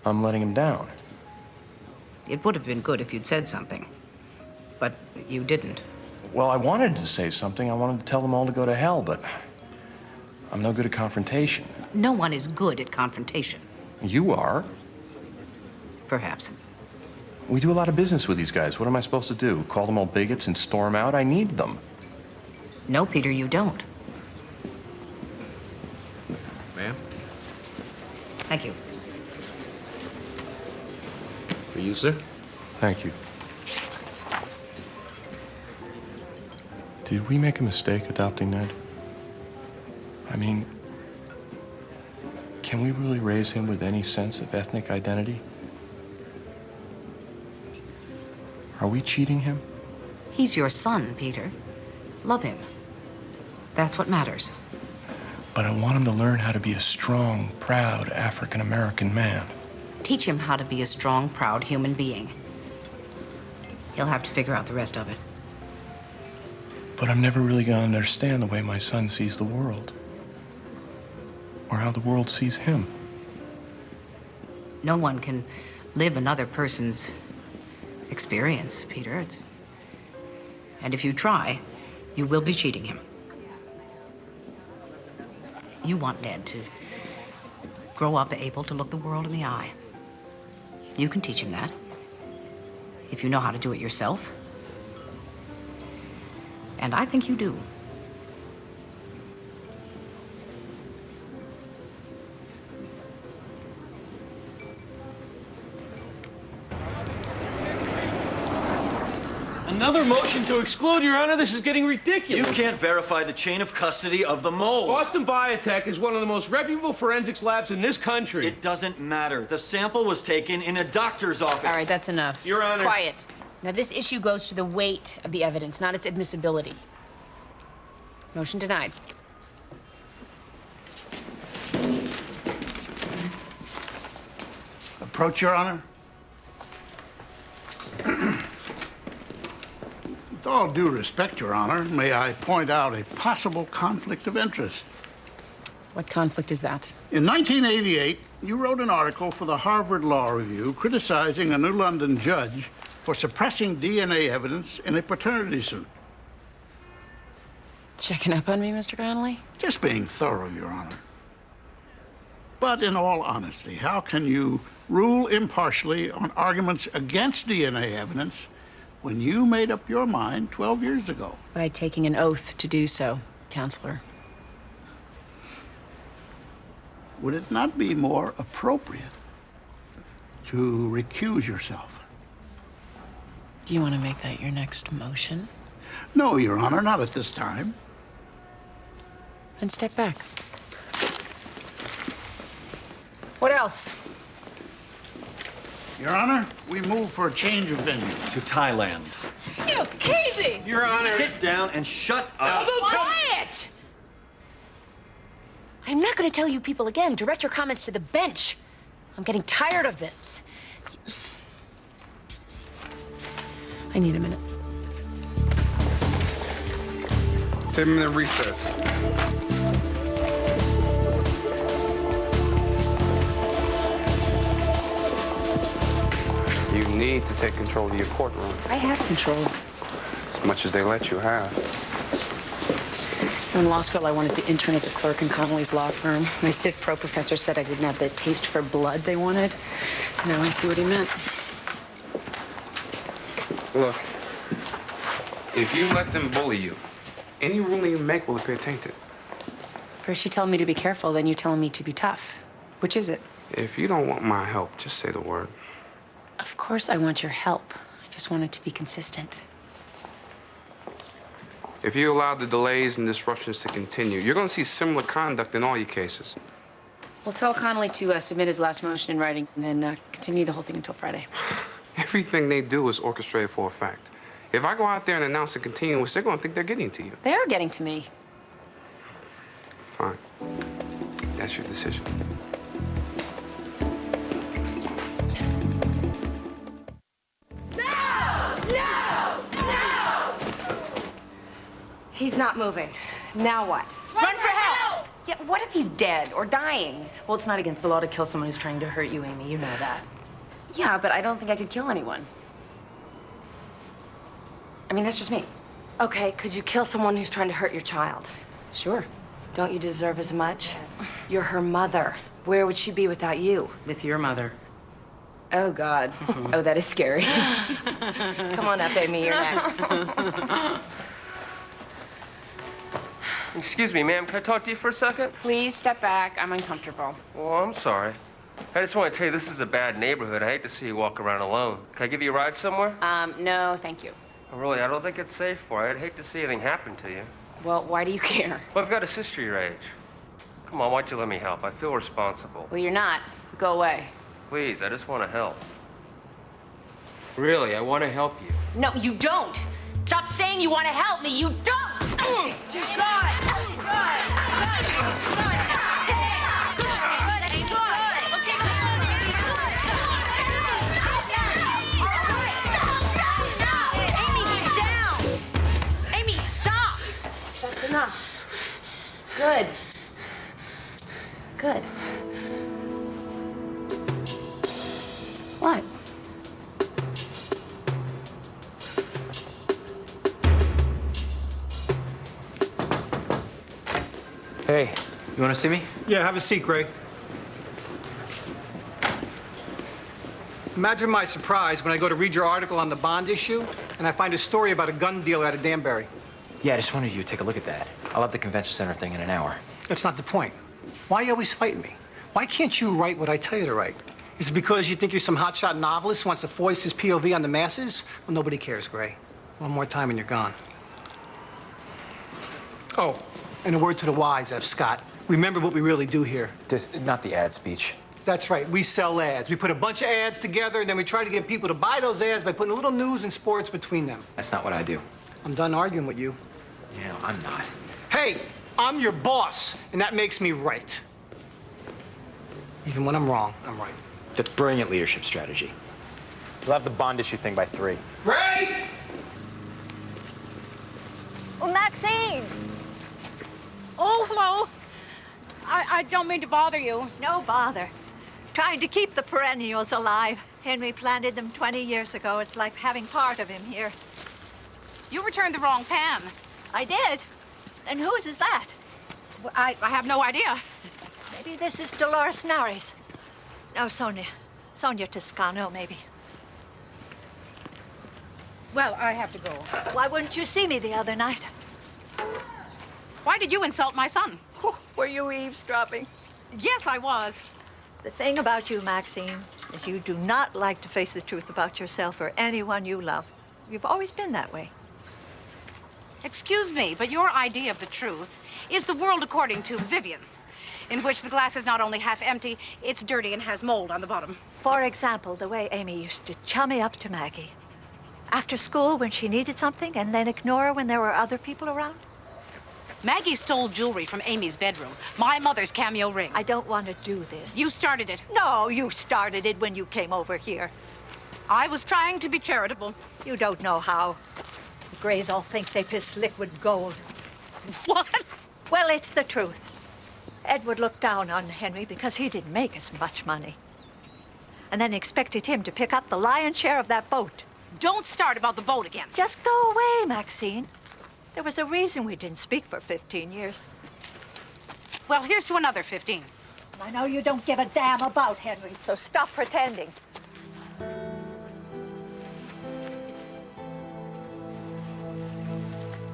I'm letting him down. It would have been good if you'd said something. But you didn't. Well, I wanted to say something. I wanted to tell them all to go to hell, but I'm no good at confrontation. No one is good at confrontation. You are. Perhaps. We do a lot of business with these guys. What am I supposed to do? Call them all bigots and storm out? I need them. No, Peter, you don't. Ma'am? Thank you. For you, sir? Thank you. Did we make a mistake adopting Ned? I mean, can we really raise him with any sense of ethnic identity? Are we cheating him? He's your son, Peter. Love him. That's what matters. But I want him to learn how to be a strong, proud African-American man. Teach him how to be a strong, proud human being. He'll have to figure out the rest of it. But I'm never really going to understand the way my son sees the world. Or how the world sees him. No one can live another person's experience, Peter. And if you try, you will be cheating him. You want Ned to grow up able to look the world in the eye. You can teach him that, if you know how to do it yourself. And I think you do. Another motion to exclude, Your Honor. This is getting ridiculous. You can't verify the chain of custody of the mole. Boston Biotech is one of the most reputable forensics labs in this country. It doesn't matter. The sample was taken in a doctor's office. All right, that's enough. Your Honor. Quiet. Now, this issue goes to the weight of the evidence, not its admissibility. Motion denied. Approach, Your Honor. With all due respect, Your Honor, may I point out a possible conflict of interest? What conflict is that? In 1988, you wrote an article for the Harvard Law Review criticizing a New London judge for suppressing DNA evidence in a paternity suit. Checking up on me, Mr. Connolly? Just being thorough, Your Honor. But in all honesty, how can you rule impartially on arguments against DNA evidence when you made up your mind 12 years ago? By taking an oath to do so, Counselor. Would it not be more appropriate to recuse yourself? Do you want to make that your next motion? No, Your Honor, not at this time. Then step back. What else? Your Honor, we move for a change of venue. To Thailand. You crazy! Your Honor. Sit down and shut up. Quiet! I'm not going to tell you people again. Direct your comments to the bench. I'm getting tired of this. I need a minute. 10-minute recess. You need to take control of your courtroom. I have control. As much as they let you have. In law school, I wanted to intern as a clerk in Connolly's law firm. My Civ Pro professor said I didn't have the taste for blood they wanted. Now I see what he meant. Look, if you let them bully you, any ruling you make will appear tainted. First you tell me to be careful, then you tell me to be tough. Which is it? If you don't want my help, just say the word. Of course I want your help. I just want it to be consistent. If you allow the delays and disruptions to continue, you're going to see similar conduct in all your cases. We'll tell Connolly to submit his last motion in writing and then continue the whole thing until Friday. Everything they do is orchestrated for a fact. If I go out there and announce a continuance, they're going to think they're getting to you. They are getting to me. Fine. That's your decision. He's not moving. Now what? Run for help! Yeah, what if he's dead or dying? Well, it's not against the law to kill someone who's trying to hurt you, Amy. You know that. Yeah, but I don't think I could kill anyone. I mean, that's just me. Okay, could you kill someone who's trying to hurt your child? Sure. Don't you deserve as much? You're her mother. Where would she be without you? With your mother. Oh, God. Oh, that is scary. Come on up, Amy. You're next. Excuse me, ma'am. Can I talk to you for a second? Please step back. I'm uncomfortable. Well, I'm sorry. I just want to tell you this is a bad neighborhood. I hate to see you walk around alone. Can I give you a ride somewhere? No, thank you. Really, I don't think it's safe for you. I'd hate to see anything happen to you. Well, why do you care? Well, I've got a sister your age. Come on, why'd you let me help? I feel responsible. Well, you're not, so go away. Please, I just want to help. Really, I want to help you. No, you don't. Stop saying you want to help me. You don't. Good. Amy, he's down. Amy, stop. That's enough. Good. Good. What? Hey, you want to see me? Yeah, have a seat, Gray. Imagine my surprise when I go to read your article on the bond issue and I find a story about a gun dealer out of Danbury. Yeah, I just wanted you to take a look at that. I'll have the convention center thing in an hour. That's not the point. Why are you always fighting me? Why can't you write what I tell you to write? Is it because you think you're some hotshot novelist who wants to foist his POV on the masses? Well, nobody cares, Gray. One more time and you're gone. Oh, and a word to the wise, F. Scott. Remember what we really do here. Just not the ad speech. That's right, we sell ads. We put a bunch of ads together and then we try to get people to buy those ads by putting a little news and sports between them. That's not what I do. I'm done arguing with you. Yeah, I'm not. Hey, I'm your boss, and that makes me right. Even when I'm wrong, I'm right. That's brilliant leadership strategy. We'll have the bond issue thing by 3. Ray! Oh, Maxine! Oh, hello. I don't mean to bother you. No bother. Trying to keep the perennials alive. Henry planted them 20 years ago. It's like having part of him here. You returned the wrong pan. I did. And whose is that? Well, I have no idea. Maybe this is Dolores Nari's. No, Sonia Toscano, maybe. Well, I have to go. Why wouldn't you see me the other night? Why did you insult my son? Were you eavesdropping? Yes, I was. The thing about you, Maxine, is you do not like to face the truth about yourself or anyone you love. You've always been that way. Excuse me, but your idea of the truth is the world according to Vivian, in which the glass is not only half empty, it's dirty and has mold on the bottom. For example, the way Amy used to chummy up to Maggie. After school when she needed something and then ignore her when there were other people around. Maggie stole jewelry from Amy's bedroom. My mother's cameo ring. I don't want to do this. You started it. No, you started it when you came over here. I was trying to be charitable. You don't know how. The Grays all think they piss liquid gold. What? Well, it's the truth. Edward looked down on Henry because he didn't make as much money. And then expected him to pick up the lion's share of that boat. Don't start about the boat again. Just go away, Maxine. There was a reason we didn't speak for 15 years. Well, here's to another 15. I know you don't give a damn about Henry, so stop pretending.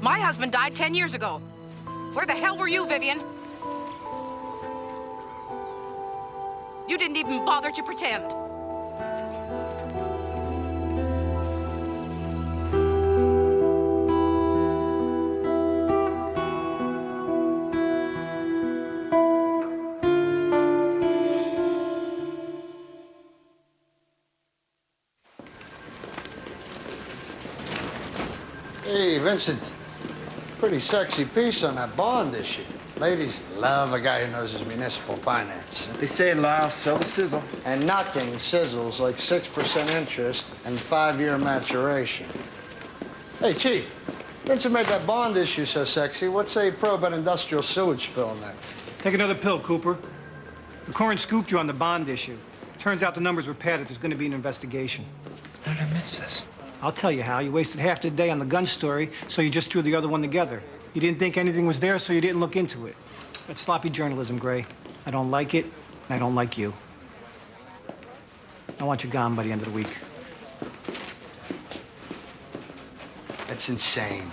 My husband died 10 years ago. Where the hell were you, Vivian? You didn't even bother to pretend. Hey, Vincent. Pretty sexy piece on that bond issue. Ladies love a guy who knows his municipal finance. They say, Lyle, sell the sizzle. And nothing sizzles like 6% interest and 5-year maturation. Hey, Chief, Vincent made that bond issue so sexy. What's a probe an industrial sewage spill in there? Take another pill, Cooper. The coroner scooped you on the bond issue. Turns out the numbers were padded. There's going to be an investigation. How did I miss this? I'll tell you how. You wasted half the day on the gun story, so you just threw the other one together. You didn't think anything was there, so you didn't look into it. That's sloppy journalism, Gray. I don't like it, and I don't like you. I want you gone by the end of the week. That's insane.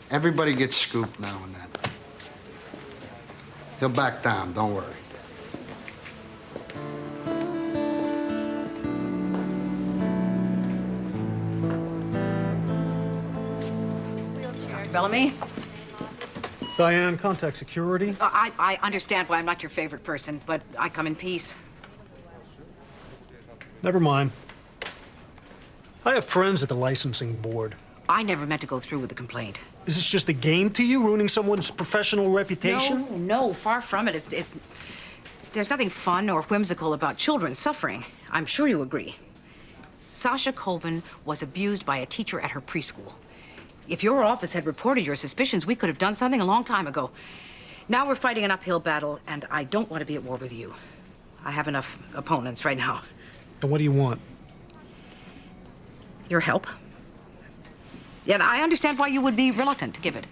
Everybody gets scooped now and then. He'll back down, don't worry. Bellamy? Diane, contact security. I understand why I'm not your favorite person, but I come in peace. Never mind. I have friends at the licensing board. I never meant to go through with the complaint. Is this just a game to you, ruining someone's professional reputation? No, far from it. There's nothing fun or whimsical about children suffering. I'm sure you agree. Sasha Colvin was abused by a teacher at her preschool. If your office had reported your suspicions, we could have done something a long time ago. Now we're fighting an uphill battle, and I don't want to be at war with you. I have enough opponents right now. And what do you want? Your help. And I understand why you would be reluctant to give it.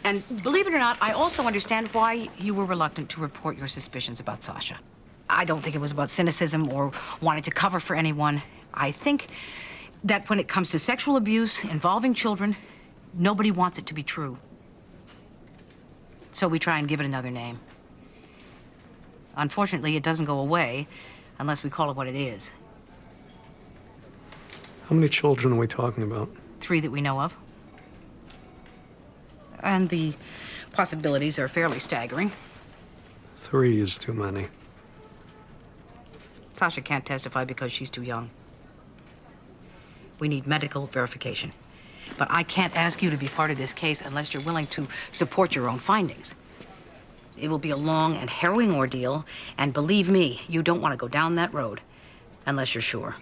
And believe it or not, I also understand why you were reluctant to report your suspicions about Sasha. I don't think it was about cynicism or wanting to cover for anyone. I think that when it comes to sexual abuse involving children, nobody wants it to be true. So we try and give it another name. Unfortunately, it doesn't go away unless we call it what it is. How many children are we talking about? 3 that we know of. And the possibilities are fairly staggering. 3 is too many. Sasha can't testify because she's too young. We need medical verification. But I can't ask you to be part of this case unless you're willing to support your own findings. It will be a long and harrowing ordeal, and believe me, you don't want to go down that road unless you're sure.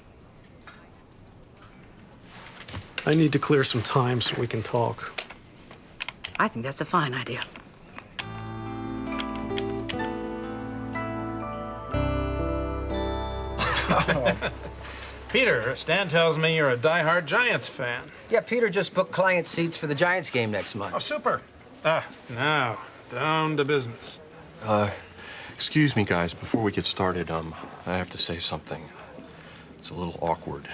I need to clear some time so we can talk. I think that's a fine idea. Peter, Stan tells me you're a die-hard Giants fan. Yeah, Peter just booked client seats for the Giants game next month. Oh, super. Now, down to business. Excuse me, guys, before we get started, I have to say something. It's a little awkward.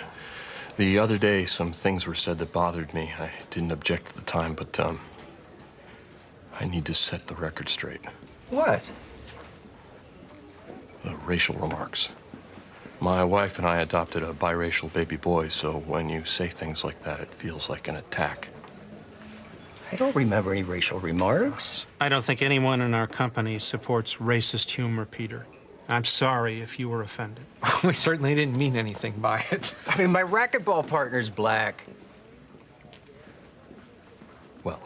The other day, some things were said that bothered me. I didn't object at the time, but, I need to set the record straight. What? The racial remarks. My wife and I adopted a biracial baby boy, so when you say things like that, it feels like an attack. I don't remember any racial remarks. I don't think anyone in our company supports racist humor, Peter. I'm sorry if you were offended. We certainly didn't mean anything by it. I mean, my racquetball partner's black. Well,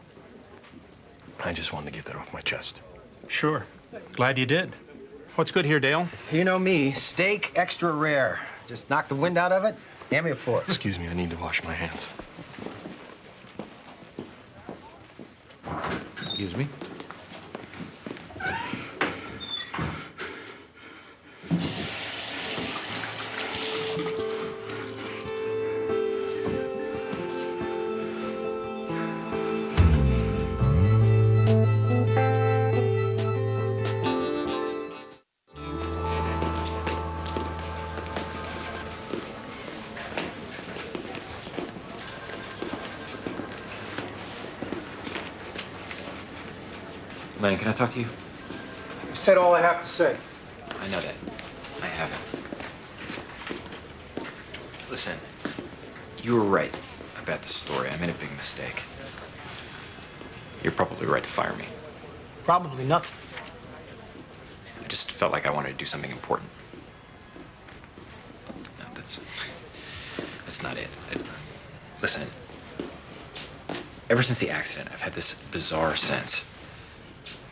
I just wanted to get that off my chest. Sure. Glad you did. What's good here, Dale? You know me, steak extra rare. Just knock the wind out of it, hand me a fork. Excuse me, I need to wash my hands. Excuse me? Len, can I talk to you? You said all I have to say. I know that. I haven't. Listen, you were right about the story. I made a big mistake. You're probably right to fire me. Probably nothing. I just felt like I wanted to do something important. No, that's not it. Listen, ever since the accident, I've had this bizarre sense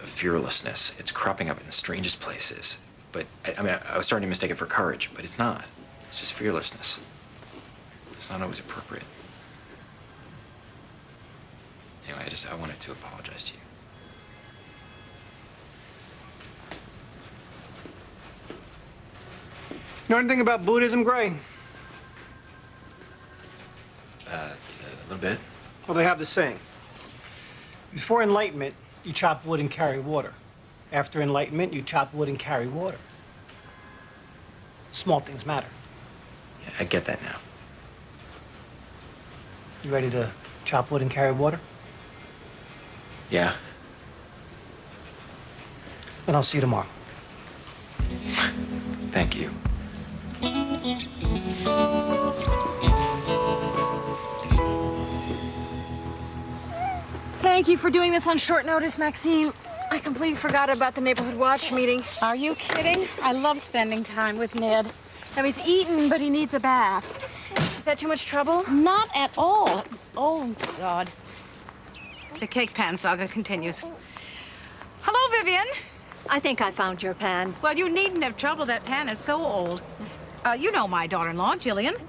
of fearlessness. It's cropping up in the strangest places. But, I was starting to mistake it for courage, but it's not. It's just fearlessness. It's not always appropriate. Anyway, I wanted to apologize to you. You know anything about Buddhism, Gray? A little bit. Well, they have the saying. Before enlightenment, you chop wood and carry water. After enlightenment, you chop wood and carry water. Small things matter. Yeah, I get that now. You ready to chop wood and carry water? Yeah. Then I'll see you tomorrow. Thank you. Thank you for doing this on short notice, Maxine. I completely forgot about the Neighborhood Watch meeting. Are you kidding? I love spending time with Ned. Now, he's eaten, but he needs a bath. Is that too much trouble? Not at all. Oh, God. The cake pan saga continues. Hello, Vivian. I think I found your pan. Well, you needn't have trouble. That pan is so old. You know my daughter-in-law, Jillian.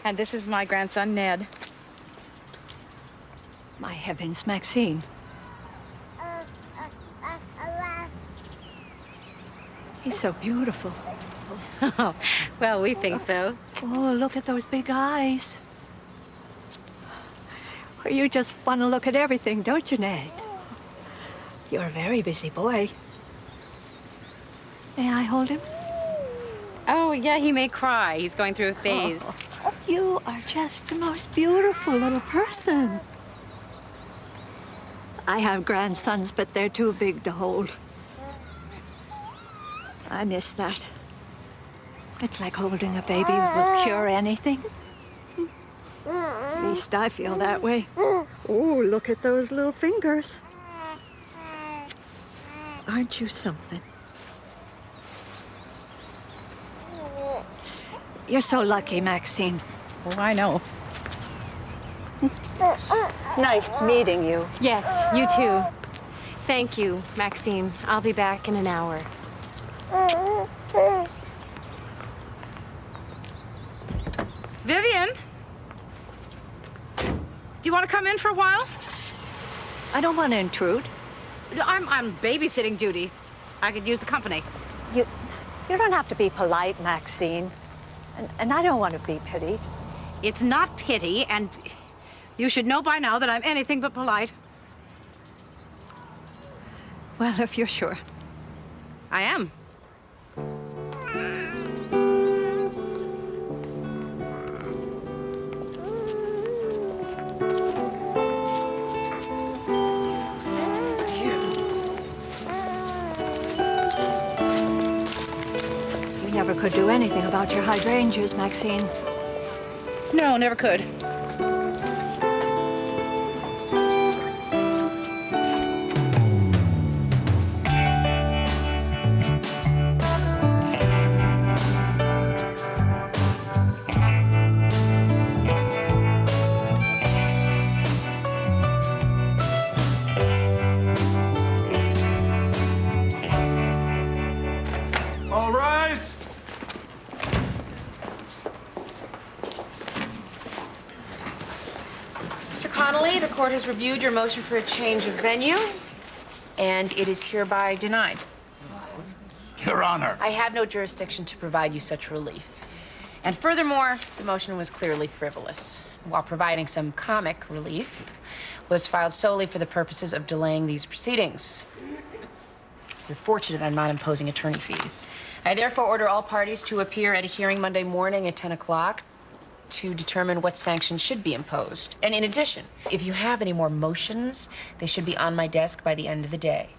And this is my grandson, Ned. My heavens, Maxine. He's so beautiful. Oh, well, we think so. Oh, look at those big eyes. You just want to look at everything, don't you, Ned? You're a very busy boy. May I hold him? Oh, yeah, he may cry. He's going through a phase. Oh, you are just the most beautiful little person. I have grandsons, but they're too big to hold. I miss that. It's like holding a baby will cure anything. At least I feel that way. Oh, look at those little fingers. Aren't you something? You're so lucky, Maxine. Oh, I know. It's nice meeting you. Yes, you too. Thank you, Maxine. I'll be back in an hour. Vivian? Do you want to come in for a while? I don't want to intrude. I'm babysitting duty. I could use the company. You don't have to be polite, Maxine. And I don't want to be pitied. It's not pity, and you should know by now that I'm anything but polite. Well, if you're sure. I am. You never could do anything about your hydrangeas, Maxine. No, never could. All rise. Mr. Connolly, the court has reviewed your motion for a change of venue, and it is hereby denied. Your Honor. I have no jurisdiction to provide you such relief. And furthermore, the motion was clearly frivolous, while providing some comic relief, was filed solely for the purposes of delaying these proceedings. You're fortunate I'm not imposing attorney fees. I therefore order all parties to appear at a hearing Monday morning at 10 o'clock to determine what sanctions should be imposed. And in addition, if you have any more motions, they should be on my desk by the end of the day.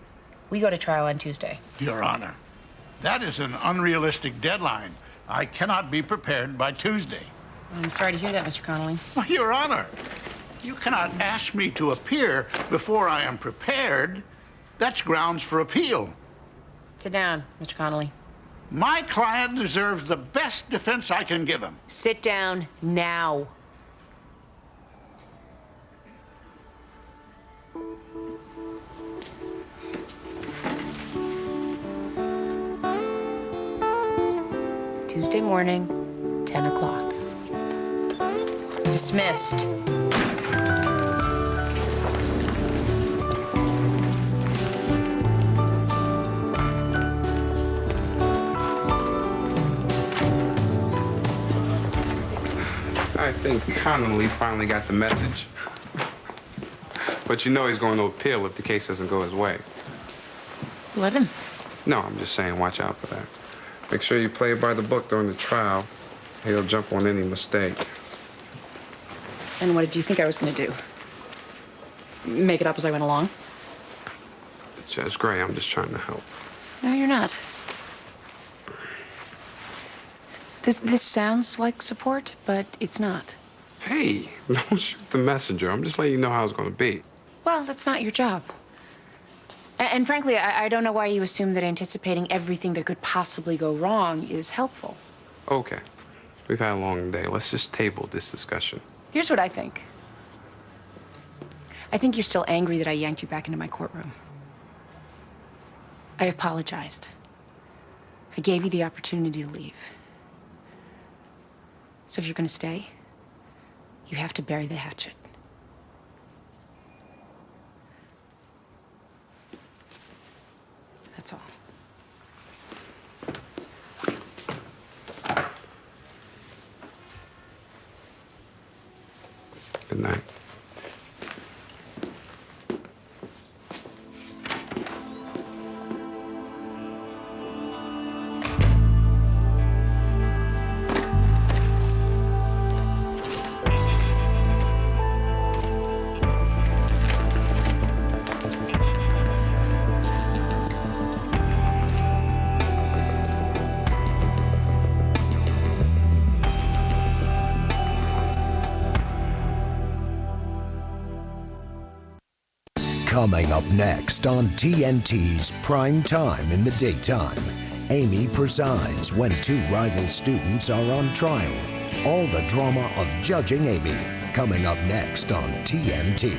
We go to trial on Tuesday. Your Honor, that is an unrealistic deadline. I cannot be prepared by Tuesday. I'm sorry to hear that, Mr. Connolly. Well, Your Honor, you cannot ask me to appear before I am prepared. That's grounds for appeal. Sit down, Mr. Connolly. My client deserves the best defense I can give him. Sit down now. Tuesday morning, 10 o'clock. Dismissed. I think Connolly finally got the message. But you know he's going to appeal if the case doesn't go his way. Let him. No, I'm just saying, watch out for that. Make sure you play by the book during the trial. He'll jump on any mistake. And what did you think I was going to do? Make it up as I went along? Judge Gray, I'm just trying to help. No, you're not. This sounds like support, but it's not. Hey, don't shoot the messenger. I'm just letting you know how it's going to be. Well, that's not your job. And frankly, I don't know why you assume that anticipating everything that could possibly go wrong is helpful. Okay. We've had a long day. Let's just table this discussion. Here's what I think. I think you're still angry that I yanked you back into my courtroom. I apologized. I gave you the opportunity to leave. So if you're gonna stay, you have to bury the hatchet. That's all. Good night. Coming up next on TNT's Prime Time in the Daytime, Amy presides when two rival students are on trial. All the drama of judging Amy, coming up next on TNT.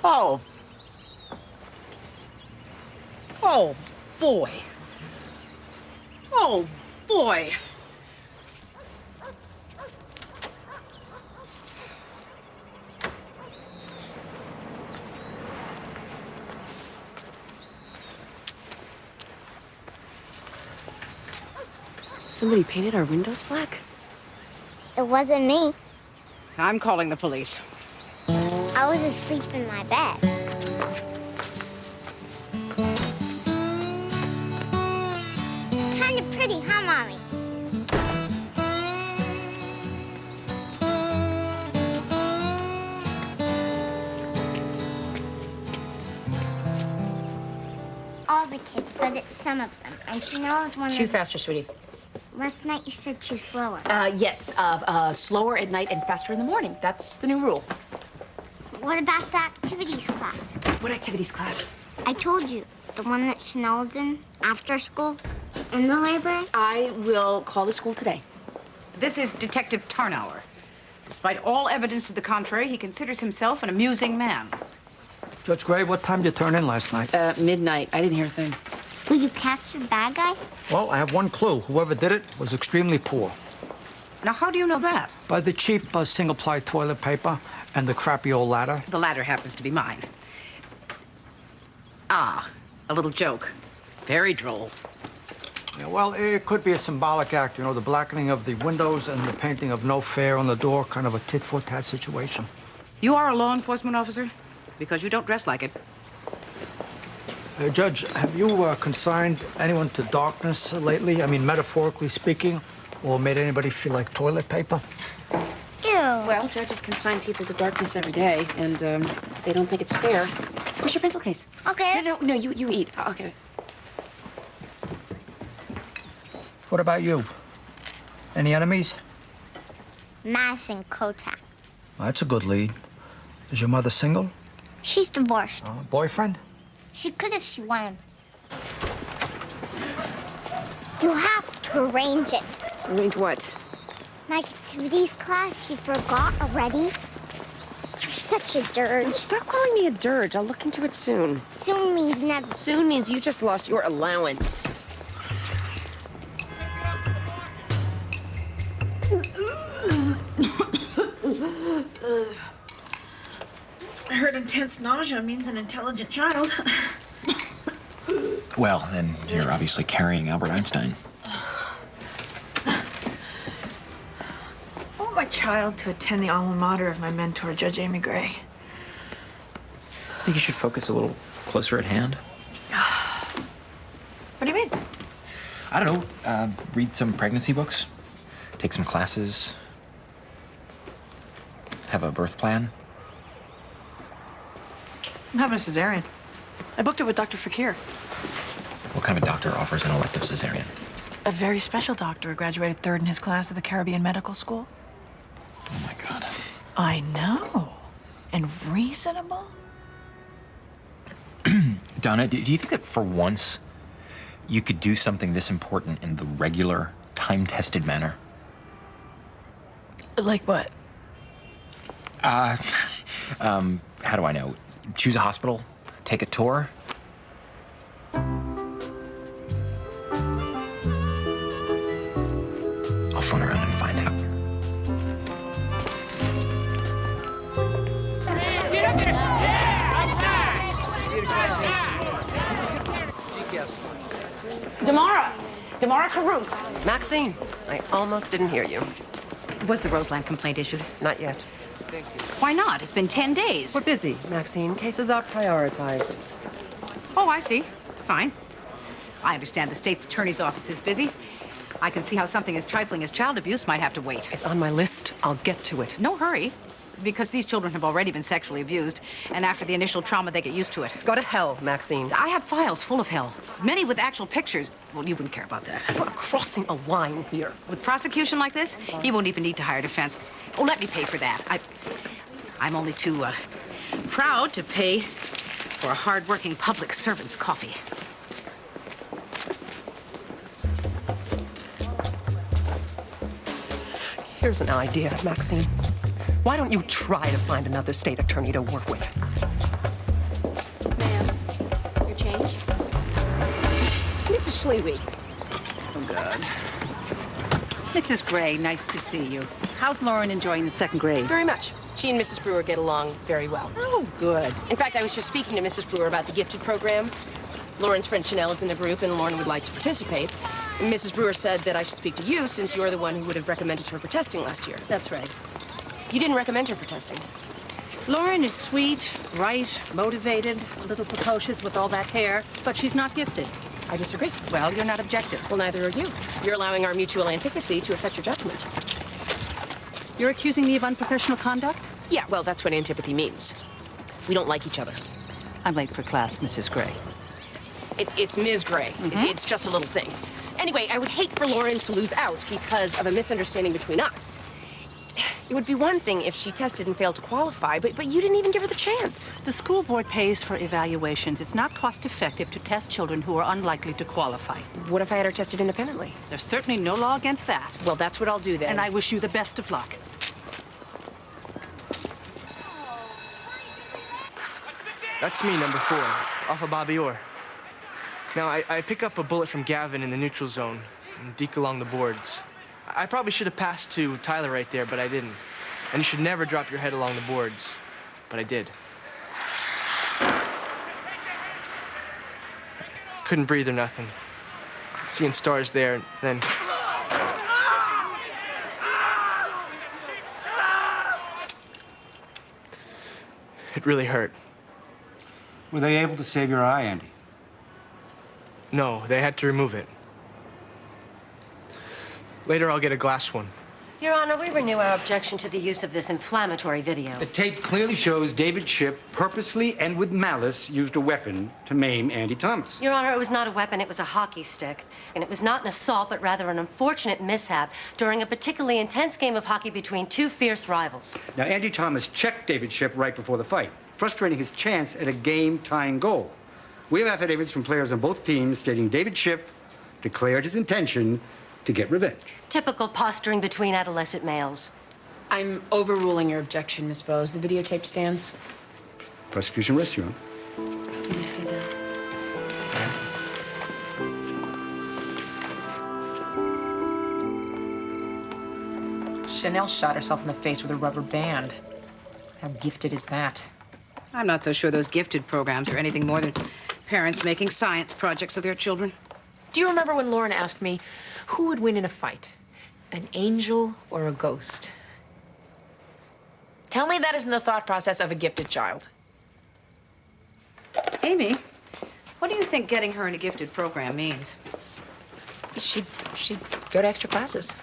Oh. Oh, boy. Oh, boy. Somebody painted our windows black? It wasn't me. I'm calling the police. I was asleep in my bed. Kind of pretty, huh, Mommy? All the kids, but it's some of them. And she knows one Chew of... faster, sweetie. Last night you said chew slower. Yes, slower at night and faster in the morning. That's the new rule. What about the activities class? What activities class? I told you, the one that Chanel's in after school, in the library. I will call the school today. This is Detective Tarnauer. Despite all evidence to the contrary, he considers himself an amusing man. Judge Gray, what time did you turn in last night? Midnight. I didn't hear a thing. Will you catch the bad guy? Well, I have one clue. Whoever did it was extremely poor. Now, how do you know that? By the cheap single-ply toilet paper and the crappy old ladder. The latter happens to be mine. Ah, a little joke. Very droll. Yeah, well, it could be a symbolic act, you know, the blackening of the windows and the painting of no fare on the door, kind of a tit-for-tat situation. You are a law enforcement officer? Because you don't dress like it. Judge, have you consigned anyone to darkness lately? I mean, metaphorically speaking, or made anybody feel like toilet paper? Ew. Well, judges consign people to darkness every day, and they don't think it's fair. Where's your pencil case? Okay. No, you eat. Okay. What about you? Any enemies? Madison Kotak. Well, that's a good lead. Is your mother single? She's divorced. Boyfriend? She could if she wanted. You have to arrange it. Arrange what? My activities class, you forgot already? You're such a dirge. Stop calling me a dirge. I'll look into it soon. Soon means never. Soon means you just lost your allowance. I heard intense nausea means an intelligent child. Well, then you're obviously carrying Albert Einstein. I want my child to attend the alma mater of my mentor, Judge Amy Gray. think you should focus a little closer at hand? What do you mean? I don't know. Read some pregnancy books, take some classes, have a birth plan. I'm having a cesarean. I booked it with Dr. Fakir. What kind of a doctor offers an elective cesarean? A very special doctor who graduated third in his class at the Caribbean Medical School. Oh my God. I know. And reasonable? Donna, do you think that for once you could do something this important in the regular, time-tested manner? Like what? How do I know? Choose a hospital, take a tour. I'll phone around and find out. Damara Caruth. Maxine, I almost didn't hear you. Was the Roseland complaint issued? Not yet. Why not? It's been 10 days. We're busy, Maxine. Cases are prioritized. Oh, I see. Fine. I understand the state's attorney's office is busy. I can see how something as trifling as child abuse might have to wait. It's on my list. I'll get to it. No hurry, because these children have already been sexually abused, and after the initial trauma, they get used to it. Go to hell, Maxine. I have files full of hell, many with actual pictures. Well, you wouldn't care about that. We're crossing a line here. With prosecution like this, he won't even need to hire defense. Oh, let me pay for that. I'm only too proud to pay for a hard-working public servant's coffee. Here's an idea, Maxine. Why don't you try to find another state attorney to work with? Ma'am, your change? Mrs. Schlewy. Oh, God. Mrs. Gray, nice to see you. How's Lauren enjoying the second grade? Very much. She and Mrs. Brewer get along very well. Oh, good. In fact, I was just speaking to Mrs. Brewer about the gifted program. Lauren's friend Chanel is in the group, and Lauren would like to participate. And Mrs. Brewer said that I should speak to you, since you're the one who would have recommended her for testing last year. That's right. You didn't recommend her for testing. Lauren is sweet, bright, motivated, a little precocious with all that hair, but she's not gifted. I disagree. Well, you're not objective. Well, neither are you. You're allowing our mutual antipathy to affect your judgment. You're accusing me of unprofessional conduct? Yeah, well, that's what antipathy means. We don't like each other. I'm late for class, Mrs. Gray. It's Ms. Gray. It's just a little thing. Anyway, I would hate for Lauren to lose out because of a misunderstanding between us. It would be one thing if she tested and failed to qualify, but you didn't even give her the chance. The school board pays for evaluations. It's not cost-effective to test children who are unlikely to qualify. What if I had her tested independently? There's certainly no law against that. Well, that's what I'll do then. And I wish you the best of luck. That's me, number 4, off of Bobby Orr. Now, I pick up a bullet from Gavin in the neutral zone and deke along the boards. I probably should have passed to Tyler right there, but I didn't. And you should never drop your head along the boards, but I did. Couldn't breathe or nothing. Seeing stars there, then... It really hurt. Were they able to save your eye, Andy? No, they had to remove it. Later, I'll get a glass one. Your Honor, we renew our objection to the use of this inflammatory video. The tape clearly shows David Shipp purposely and with malice used a weapon to maim Andy Thomas. Your Honor, it was not a weapon, it was a hockey stick. And it was not an assault, but rather an unfortunate mishap during a particularly intense game of hockey between two fierce rivals. Now, Andy Thomas checked David Shipp right before the fight, frustrating his chance at a game-tying goal. We have affidavits from players on both teams stating David Shipp declared his intention to get revenge. Typical posturing between adolescent males. I'm overruling your objection, Miss Bowes. The videotape stands. Prosecution rests, Your Honor. You may stay down. Chanel shot herself in the face with a rubber band. How gifted is that? I'm not so sure those gifted programs are anything more than parents making science projects of their children. Do you remember when Lauren asked me who would win in a fight, an angel or a ghost? Tell me that isn't the thought process of a gifted child. Amy, what do you think getting her in a gifted program means? She'd go to extra classes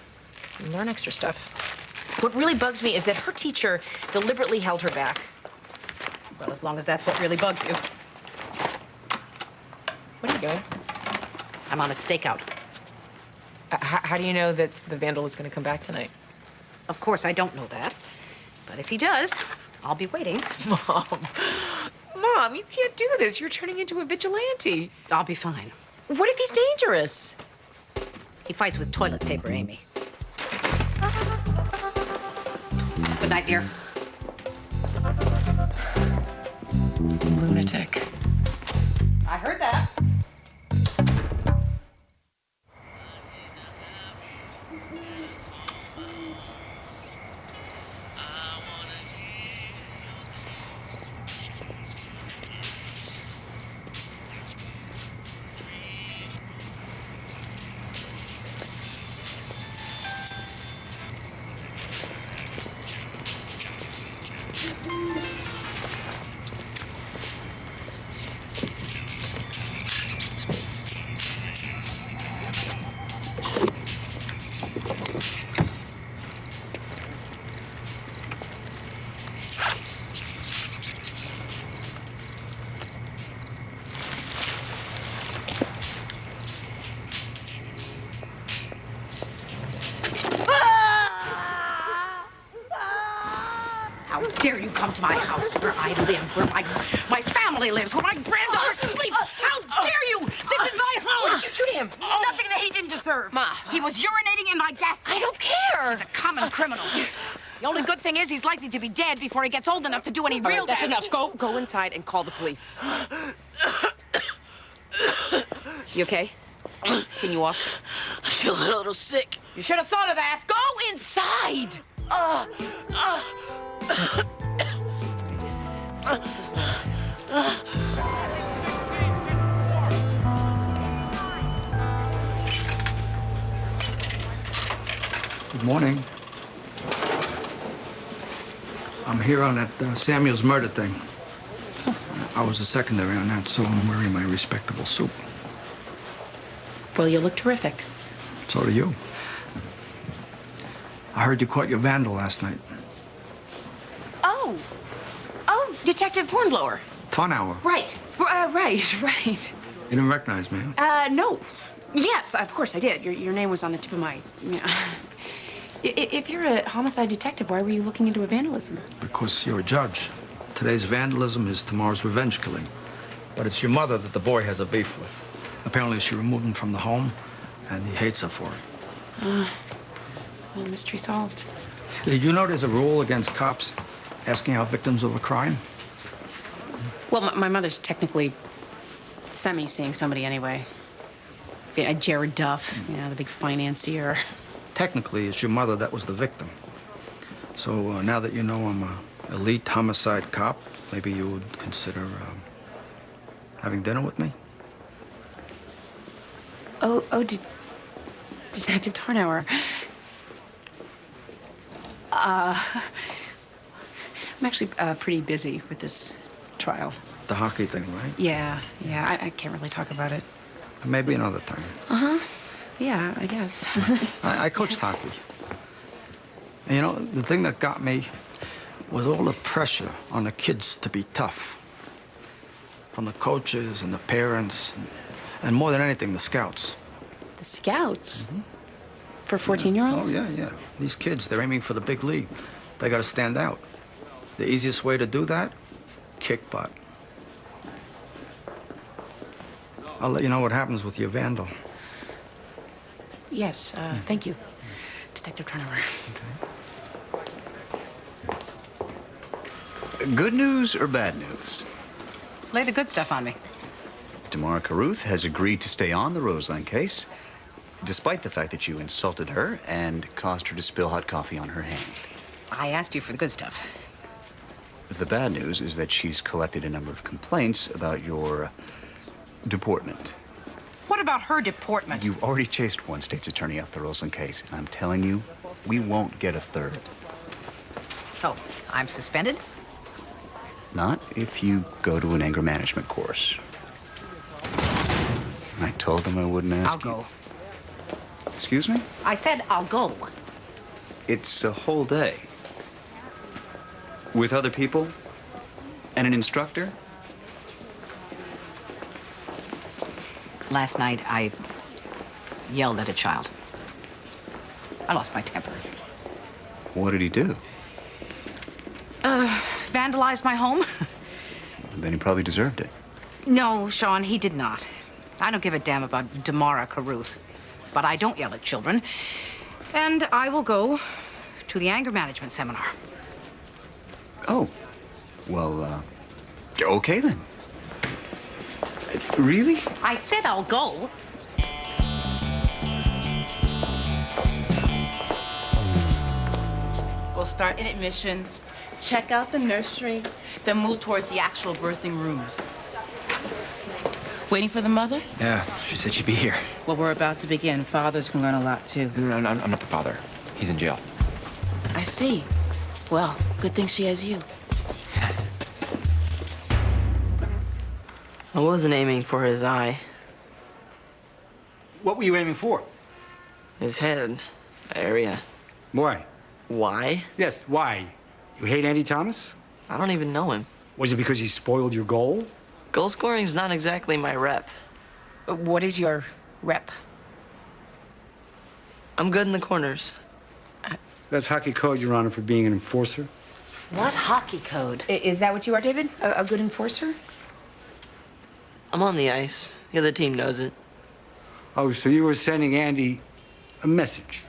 and learn extra stuff. What really bugs me is that her teacher deliberately held her back. Well, as long as that's what really bugs you. What are you doing? I'm on a stakeout. How do you know that the vandal is going to come back tonight? Of course, I don't know that. But if he does, I'll be waiting. Mom, you can't do this. You're turning into a vigilante. I'll be fine. What if he's dangerous? He fights with toilet paper, Amy. Good night, dear. Lunatic. I heard that. How dare you come to my house where I live, where my family lives, where my granddaughter sleeps? How dare you? This is my home. What did you do to him? Nothing that he didn't deserve. Ma. He was urinating in my gas. I don't care. He's a common criminal. The only good thing is he's likely to be dead before he gets old enough to do any real That's damage. enough. Go inside and call the police. You okay? Can you walk? I feel a little sick. You should have thought of that. Go inside. Good morning. I'm here on that Samuel's murder thing. I was the secondary on that, so I'm wearing my respectable suit. Well, you look terrific. So do you. I heard you caught your vandal last night. Oh, Detective Hornblower. Tarnower. Right. Right. You didn't recognize me, huh? No. Yes, of course I did. Your name was on the tip of my... If you're a homicide detective, why were you looking into a vandalism? Because you're a judge. Today's vandalism is tomorrow's revenge killing. But it's your mother that the boy has a beef with. Apparently she removed him from the home, and he hates her for it. Well, mystery solved. Did you know there's a rule against cops asking out victims of a crime? Well, my mother's technically semi-seeing somebody anyway. Jared Duff, the big financier. Technically, it's your mother that was the victim. So now that you know I'm an elite homicide cop, maybe you would consider having dinner with me? Detective Tarnower. I'm actually pretty busy with this trial. The hockey thing, right? Yeah, I can't really talk about it. Maybe another time. Uh-huh. Yeah, I guess. I coached hockey. And the thing that got me was all the pressure on the kids to be tough. From the coaches and the parents, and more than anything, the scouts. The scouts? Mm-hmm. For 14-year-olds? Oh, yeah. These kids, they're aiming for the big league. They gotta stand out. The easiest way to do that, kick butt. I'll let you know what happens with your vandal. Yes, thank you, Detective Turnover. Okay. Good news or bad news? Lay the good stuff on me. Tamara Carruth has agreed to stay on the Roseland case, despite the fact that you insulted her and caused her to spill hot coffee on her hand. I asked you for the good stuff. The bad news is that she's collected a number of complaints about your deportment. What about her deportment? You've already chased one state's attorney off the Roseland case, and I'm telling you, we won't get a third. So, I'm suspended? Not if you go to an anger management course. I told them I wouldn't ask I'll go. Excuse me? I said I'll go. It's a whole day. With other people? And an instructor? Last night, I yelled at a child. I lost my temper. What did he do? Vandalized my home? Then he probably deserved it. No, Sean, he did not. I don't give a damn about Damara Carruth. But I don't yell at children. And I will go to the anger management seminar. Oh. Well, okay then. Really? I said I'll go. We'll start in admissions, check out the nursery, then move towards the actual birthing rooms. Waiting for the mother? Yeah, she said she'd be here. Well, we're about to begin. Fathers can learn a lot, too. No, I'm not the father. He's in jail. I see. Well, good thing she has you. I wasn't aiming for his eye. What were you aiming for? His head area. Why? Why? Yes, why? You hate Andy Thomas? I don't even know him. Was it because he spoiled your goal? Goal scoring's not exactly my rep. What is your rep? I'm good in the corners. That's hockey code, Your Honor, for being an enforcer. What hockey code? Is that what you are, David? A good enforcer? I'm on the ice. The other team knows it. Oh, so you were sending Andy a message?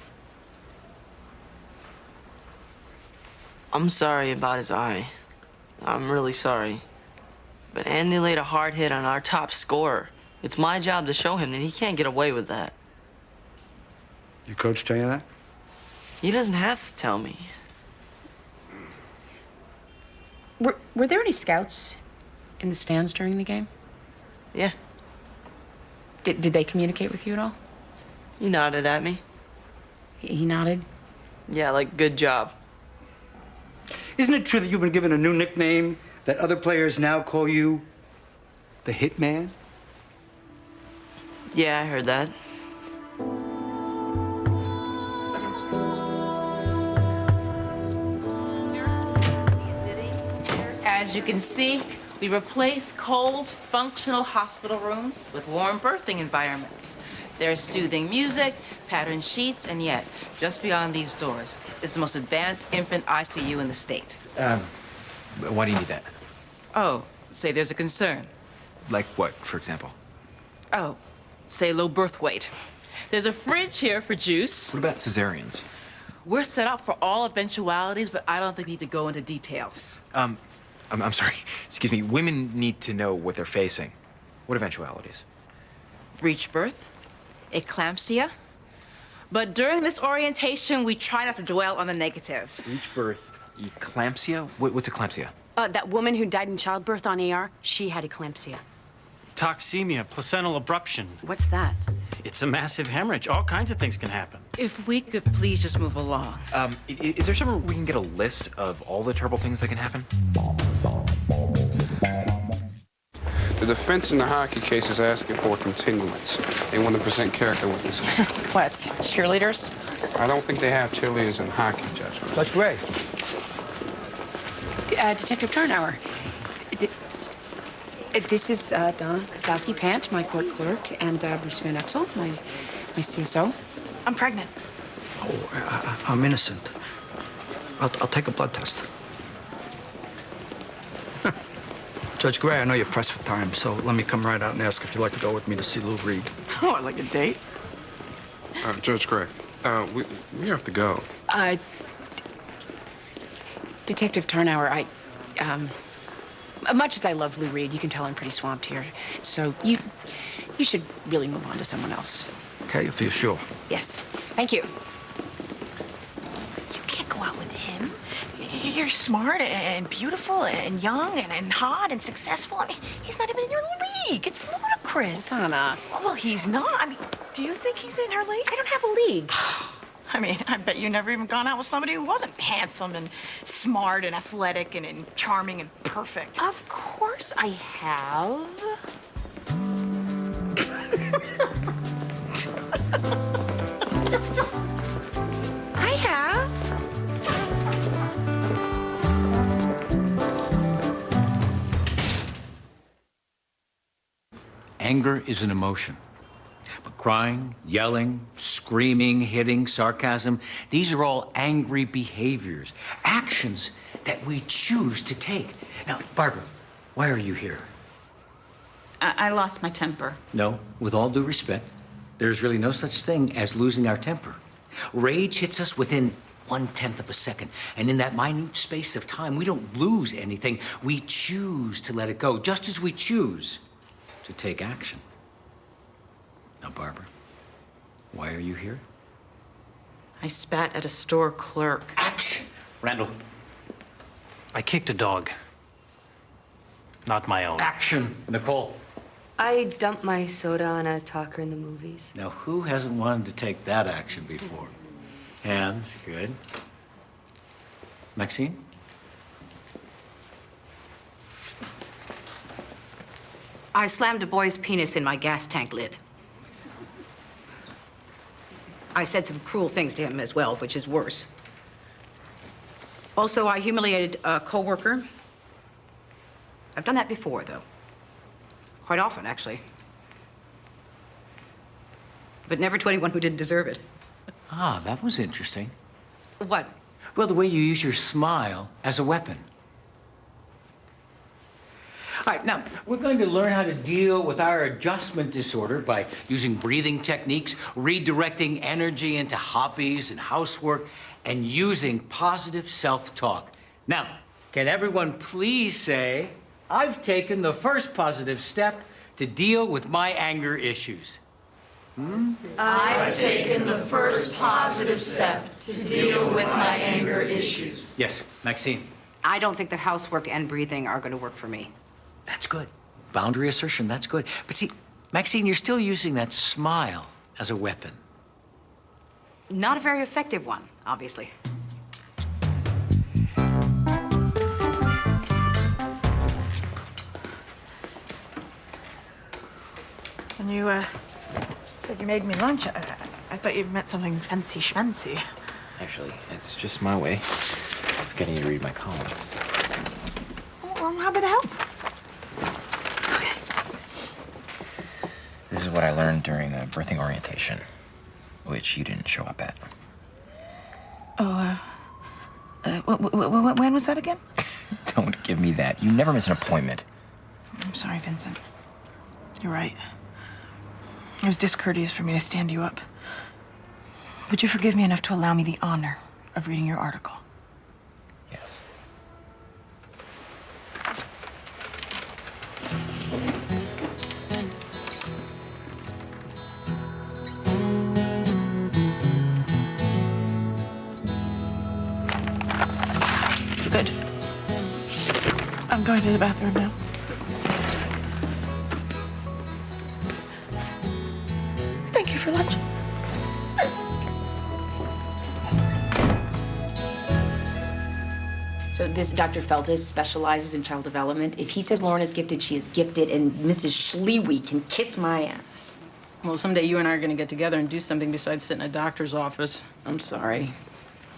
I'm sorry about his eye. I'm really sorry. But Andy laid a hard hit on our top scorer. It's my job to show him that he can't get away with that. Your coach tell you that? He doesn't have to tell me. Were there any scouts in the stands during the game? Yeah. Did they communicate with you at all? He nodded at me. He nodded? Yeah, like, good job. Isn't it true that you've been given a new nickname that other players now call you the Hitman? Yeah, I heard that. As you can see, we replaced cold, functional hospital rooms with warm birthing environments. There's soothing music, patterned sheets, and yet, just beyond these doors, is the most advanced infant ICU in the state. Why do you need that? Oh, say there's a concern. Like what, for example? Oh, say low birth weight. There's a fridge here for juice. What about cesareans? We're set up for all eventualities, but I don't think we need to go into details. I'm sorry. Excuse me. Women need to know what they're facing. What eventualities? Breech birth, eclampsia. But during this orientation, we try not to dwell on the negative. Breech birth, eclampsia? What's eclampsia? That woman who died in childbirth on ER, she had eclampsia. Toxemia, placental abruption. What's that? It's a massive hemorrhage. All kinds of things can happen. If we could please just move along. Is there somewhere we can get a list of all the terrible things that can happen? The defense in the hockey case is asking for a continuance. They want to present character witnesses. What, cheerleaders? I don't think they have cheerleaders in hockey, Judge. Judge Gray. Detective Turnauer. This is Donna Kozlowski-Pant, my court clerk, and Bruce Van Exel, my CSO. I'm pregnant. Oh, I'm innocent. I'll take a blood test. Judge Gray, I know you're pressed for time, so let me come right out and ask if you'd like to go with me to see Lou Reed. Oh, like a date? Judge Gray, we have to go. Detective Turnauer, much as I love Lou Reed, you can tell I'm pretty swamped here. So you should really move on to someone else. Okay, if you're sure. Yes. Thank you. You can't go out with him. You're smart and beautiful and young and hot and successful. I mean, he's not even in your league. It's ludicrous. Donna. Well, he's not. I mean, do you think he's in her league? I don't have a league. I mean, I bet you never even gone out with somebody who wasn't handsome and smart and athletic and charming and perfect. Of course I have. I have. Anger is an emotion. But crying, yelling, screaming, hitting, sarcasm, these are all angry behaviors, actions that we choose to take. Now, Barbara, why are you here? I lost my temper. No, with all due respect, there's really no such thing as losing our temper. Rage hits us within 1/10 of a second, and in that minute space of time, we don't lose anything. We choose to let it go, just as we choose to take action. Now, Barbara, why are you here? I spat at a store clerk. Action! Randall. I kicked a dog. Not my own. Action! Nicole. I dumped my soda on a talker in the movies. Now, who hasn't wanted to take that action before? Hands, good. Maxine? I slammed a boy's penis in my gas tank lid. I said some cruel things to him as well, which is worse. Also, I humiliated a coworker. I've done that before, though. Quite often, actually. But never to anyone who didn't deserve it. Ah, that was interesting. What? Well, the way you use your smile as a weapon. All right, now, we're going to learn how to deal with our adjustment disorder by using breathing techniques, redirecting energy into hobbies and housework, and using positive self-talk. Now, can everyone please say, I've taken the first positive step to deal with my anger issues? I've taken the first positive step to deal with my anger issues. Yes, Maxine. I don't think that housework and breathing are going to work for me. That's good. Boundary assertion, that's good. But see, Maxine, you're still using that smile as a weapon. Not a very effective one, obviously. When you said you made me lunch, I thought you meant something fancy schmancy. Actually, it's just my way of getting you to read my column. Well, I'm happy to help. This is what I learned during the birthing orientation, which you didn't show up at. Oh, when was that again? Don't give me that. You never miss an appointment. I'm sorry, Vincent. You're right. It was discourteous for me to stand you up. Would you forgive me enough to allow me the honor of reading your article? Yes. Good. I'm going to the bathroom now. Thank you for lunch. So this Dr. Feltes specializes in child development. If he says Lauren is gifted, she is gifted, and Mrs. Schlewy can kiss my ass. Well, someday you and I are gonna get together and do something besides sit in a doctor's office. I'm sorry.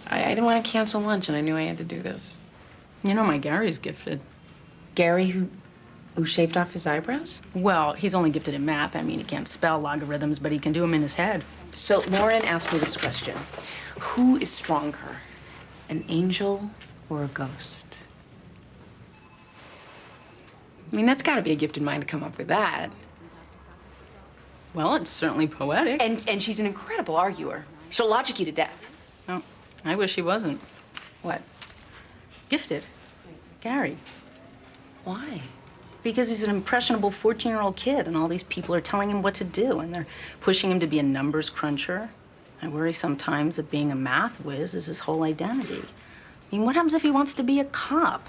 I didn't want to cancel lunch, and I knew I had to do this. You know, my Gary's gifted. Gary, who shaved off his eyebrows? Well, he's only gifted in math. I mean, he can't spell logarithms, but he can do them in his head. So Lauren asked me this question. Who is stronger, an angel or a ghost? I mean, that's got to be a gifted mind to come up with that. Well, it's certainly poetic. And she's an incredible arguer. She'll logic you to death. Oh, I wish he wasn't. What? Gifted. Gary. Why? Because he's an impressionable 14-year-old kid, and all these people are telling him what to do, and they're pushing him to be a numbers cruncher. I worry sometimes that being a math whiz is his whole identity. I mean, what happens if he wants to be a cop?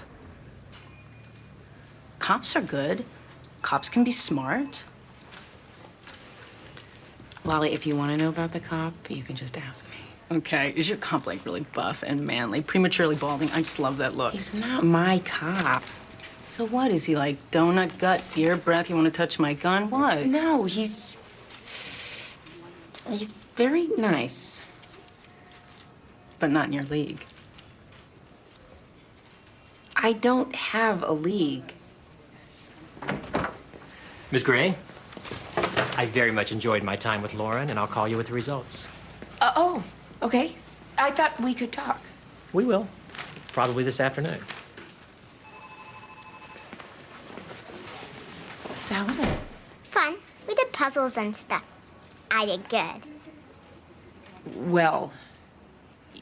Cops are good. Cops can be smart. Lolly, if you want to know about the cop, you can just ask me. Okay, is your cop like really buff and manly, prematurely balding? I just love that look. He's not my cop. So what? Is he like donut gut, beer breath? You want to touch my gun? What? No, he's very nice. But not in your league. I don't have a league. Ms. Gray, I very much enjoyed my time with Lauren, and I'll call you with the results. Oh, okay. I thought we could talk. We will. Probably this afternoon. So how was it? Fun. We did puzzles and stuff. I did good. Well,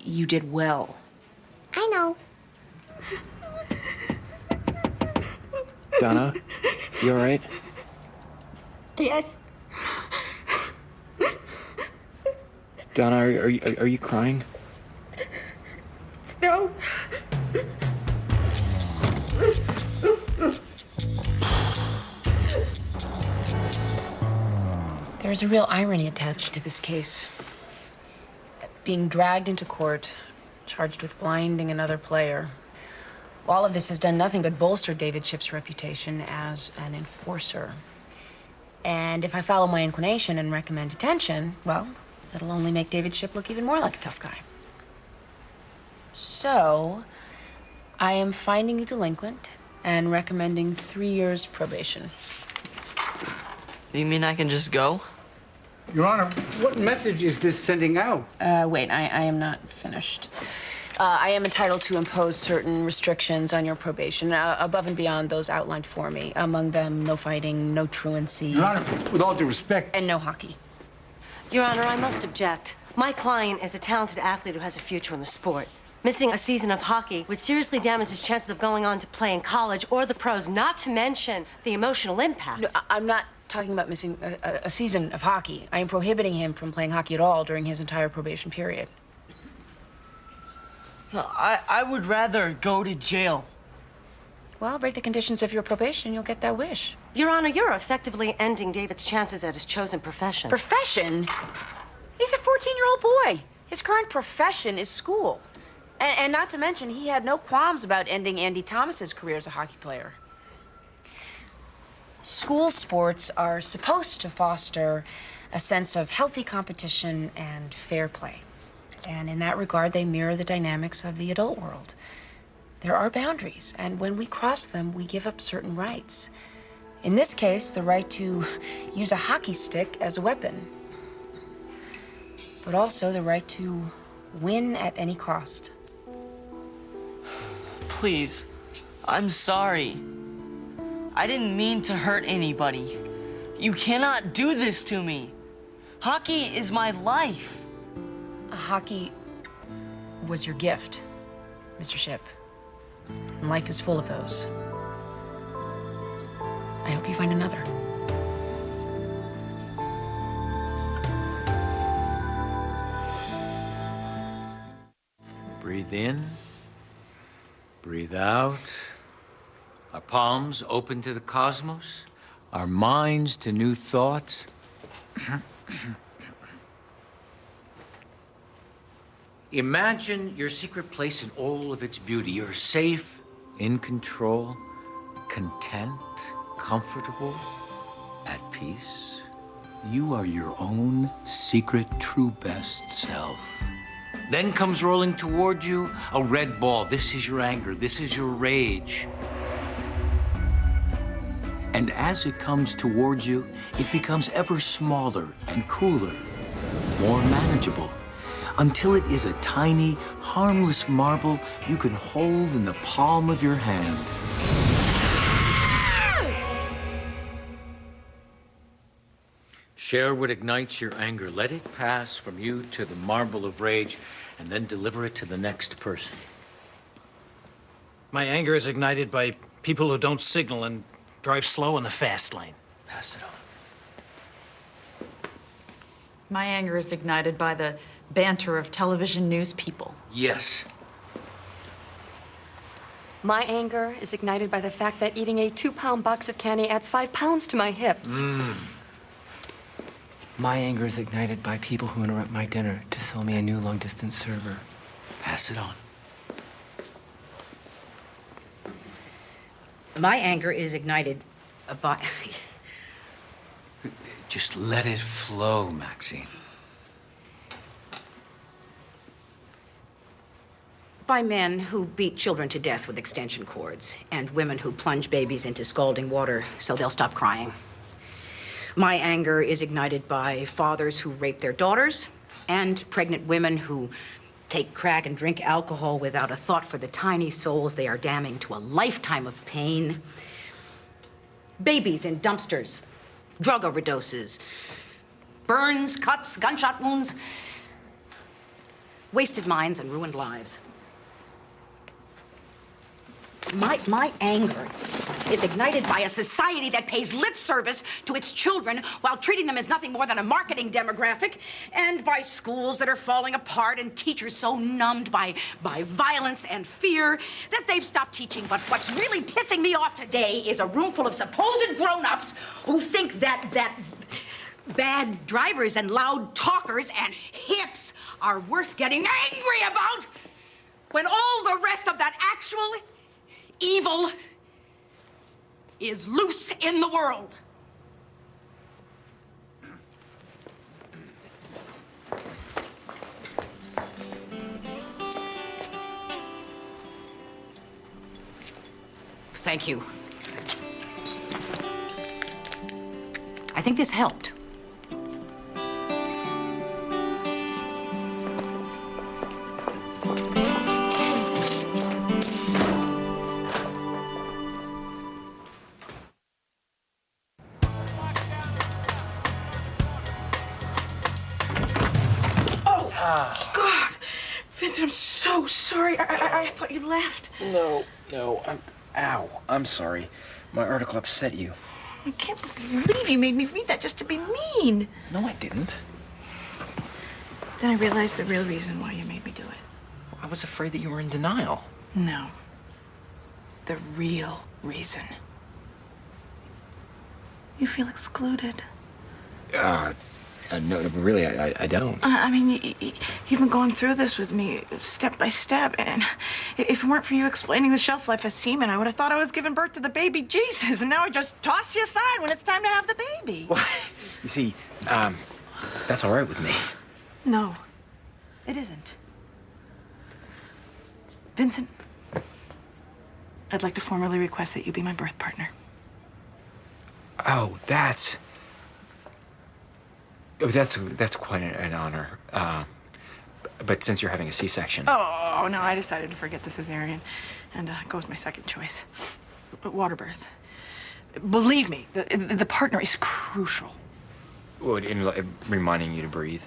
you did well. I know. Donna, you all right? Yes. Donna, are you crying? No. There's a real irony attached to this case. Being dragged into court, charged with blinding another player. All of this has done nothing but bolster David Shipp's reputation as an enforcer. And if I follow my inclination and recommend detention, well, it'll only make David Shipp look even more like a tough guy. So, I am finding you delinquent and recommending 3 years probation. You mean I can just go? Your Honor, what message is this sending out? Wait, I am not finished. I am entitled to impose certain restrictions on your probation, above and beyond those outlined for me. Among them, no fighting, no truancy. Your Honor, with all due respect. And no hockey. Your Honor, I must object. My client is a talented athlete who has a future in the sport. Missing a season of hockey would seriously damage his chances of going on to play in college or the pros, not to mention the emotional impact. No, I'm not talking about missing a season of hockey. I am prohibiting him from playing hockey at all during his entire probation period. No, I would rather go to jail. Well, break the conditions of your probation, you'll get that wish. Your Honor, you're effectively ending David's chances at his chosen profession. Profession? He's a 14-year-old boy. His current profession is school. And not to mention, he had no qualms about ending Andy Thomas's career as a hockey player. School sports are supposed to foster a sense of healthy competition and fair play. And in that regard, they mirror the dynamics of the adult world. There are boundaries, and when we cross them, we give up certain rights. In this case, the right to use a hockey stick as a weapon, but also the right to win at any cost. Please, I'm sorry. I didn't mean to hurt anybody. You cannot do this to me. Hockey is my life. Hockey was your gift, Mr. Shipp. And life is full of those. I hope you find another. Breathe in, breathe out. Our palms open to the cosmos, our minds to new thoughts. Imagine your secret place in all of its beauty. You're safe, in control, content, comfortable, at peace. You are your own secret, true best self. Then comes rolling toward you a red ball. This is your anger. This is your rage. And as it comes towards you, it becomes ever smaller and cooler, more manageable, until it is a tiny, harmless marble you can hold in the palm of your hand. Share what ignites your anger. Let it pass from you to the marble of rage, and then deliver it to the next person. My anger is ignited by people who don't signal and drive slow in the fast lane. Pass it on. My anger is ignited by the banter of television news people. Yes. My anger is ignited by the fact that eating a 2-pound box of candy adds 5 pounds to my hips. My anger is ignited by people who interrupt my dinner to sell me a new long-distance server. Pass it on. My anger is ignited by... Just let it flow, Maxine. by men who beat children to death with extension cords, and women who plunge babies into scalding water so they'll stop crying. My anger is ignited by fathers who rape their daughters, and pregnant women who take crack and drink alcohol without a thought for the tiny souls they are damning to a lifetime of pain. Babies in dumpsters, drug overdoses, burns, cuts, gunshot wounds, wasted minds and ruined lives. My anger is ignited by a society that pays lip service to its children while treating them as nothing more than a marketing demographic, and by schools that are falling apart and teachers so numbed by violence and fear that they've stopped teaching. But what's really pissing me off today is a room full of supposed grown-ups who think that bad drivers and loud talkers and hips are worth getting angry about, when all the rest of that actual evil is loose in the world. Thank you. I think this helped. God! Vincent, I'm so sorry. I thought you left. No, ow, I'm sorry. My article upset you. I can't believe you made me read that just to be mean. No, I didn't. Then I realized the real reason why you made me do it. I was afraid that you were in denial. No. The real reason. You feel excluded. No, really, I don't. I mean, you've been going through this with me step by step, and if it weren't for you explaining the shelf life of semen, I would have thought I was giving birth to the baby Jesus, and now I just toss you aside when it's time to have the baby. Well, you see, that's all right with me. No, it isn't. Vincent, I'd like to formally request that you be my birth partner. Oh, that's quite an honor. But since you're having a C-section. Oh, no, I decided to forget the cesarean and go with my second choice. Water birth. Believe me, the partner is crucial. What, in reminding you to breathe?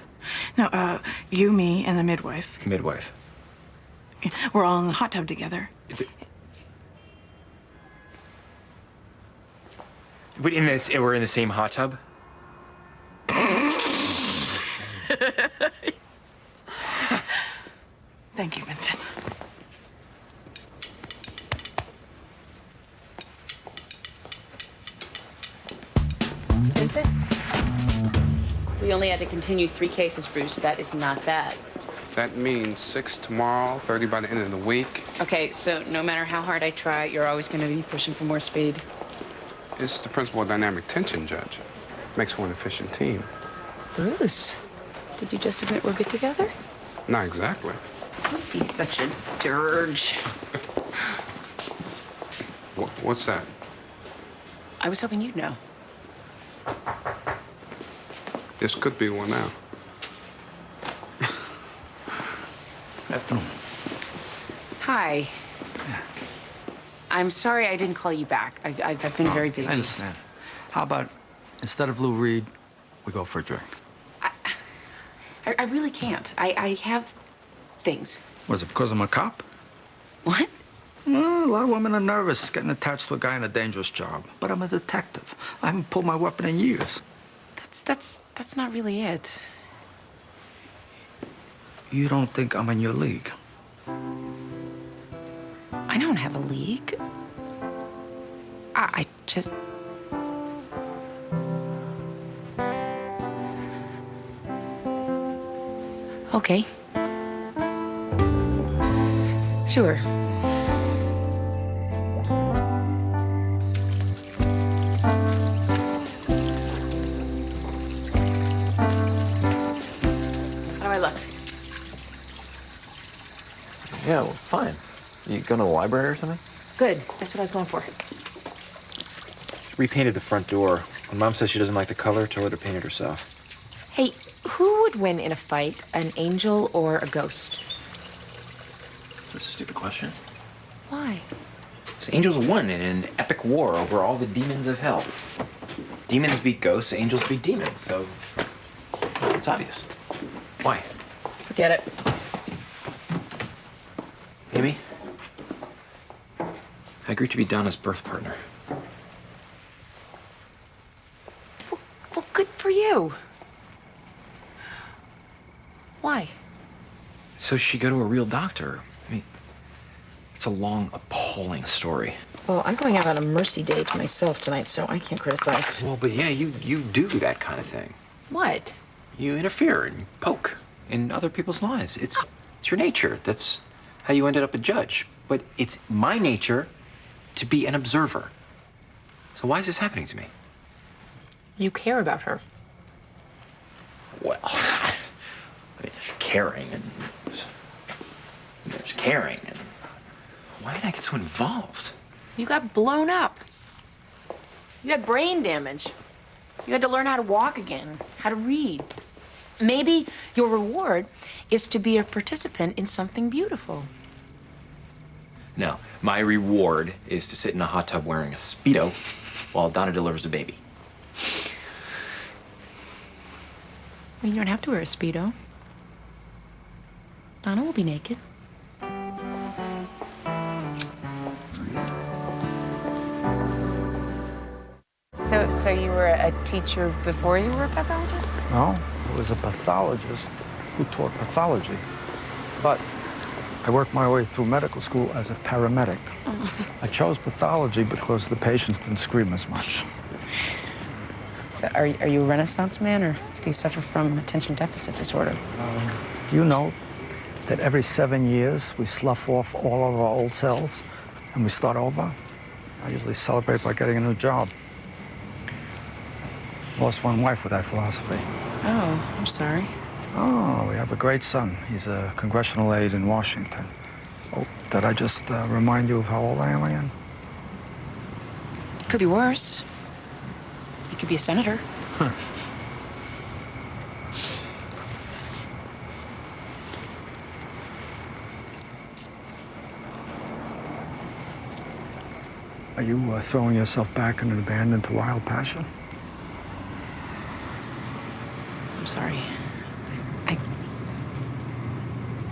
No, you, me, and the midwife. Midwife. We're all in the hot tub together. But we're in the same hot tub? Thank you, Vincent. Vincent? We only had to continue 3 cases, Bruce. That is not bad. That means 6 tomorrow, 30 by the end of the week. Okay, so no matter how hard I try, you're always going to be pushing for more speed. It's the principle of dynamic tension, Judge. Makes for an efficient team. Bruce, did you just admit we're good together? Not exactly. Don't be such a dirge. What's that? I was hoping you'd know. This could be one now. Afternoon. Hi. I'm sorry I didn't call you back. I've been very busy. I understand. How about, instead of Lou Reed, we go for a drink? I really can't. I have things. Was it because I'm a cop? What? A lot of women are nervous getting attached to a guy in a dangerous job. But I'm a detective. I haven't pulled my weapon in years. That's not really it. You don't think I'm in your league? I don't have a league. I just... Okay. Sure. How do I look? Yeah, well, fine. You going to the library or something? Good. That's what I was going for. Repainted the front door. When Mom says she doesn't like the color, tell her to paint it herself. Hey, who would win in a fight, an angel or a ghost? That's a stupid question. Why? Because angels won in an epic war over all the demons of hell. Demons beat ghosts, angels beat demons, so it's obvious. Why? Forget it. Amy? I agreed to be Donna's birth partner. Well, good for you. Why? So she go to a real doctor. I mean, it's a long, appalling story. Well, I'm going out on a mercy date myself tonight, so I can't criticize. Well, but yeah, you do that kind of thing. What? You interfere and poke in other people's lives. It's your nature. That's how you ended up a judge. But it's my nature to be an observer. So why is this happening to me? You care about her. Well, I mean, there's caring and there's caring. And why did I get so involved? You got blown up. You had brain damage. You had to learn how to walk again, how to read. Maybe your reward is to be a participant in something beautiful. No, my reward is to sit in a hot tub wearing a Speedo while Donna delivers a baby. Well, you don't have to wear a Speedo. Donna will be naked. So you were a teacher before you were a pathologist? No, I was a pathologist who taught pathology. But I worked my way through medical school as a paramedic. I chose pathology because the patients didn't scream as much. So are you a Renaissance man, or do you suffer from attention deficit disorder? Do you know that every 7 years we slough off all of our old cells and we start over? I usually celebrate by getting a new job. Lost one wife with that philosophy. Oh, I'm sorry. Oh, we have a great son. He's a congressional aide in Washington. Oh, did I just remind you of how old I am again? Could be worse. You could be a senator. Huh. Are you throwing yourself back in an abandon to wild passion? I'm sorry.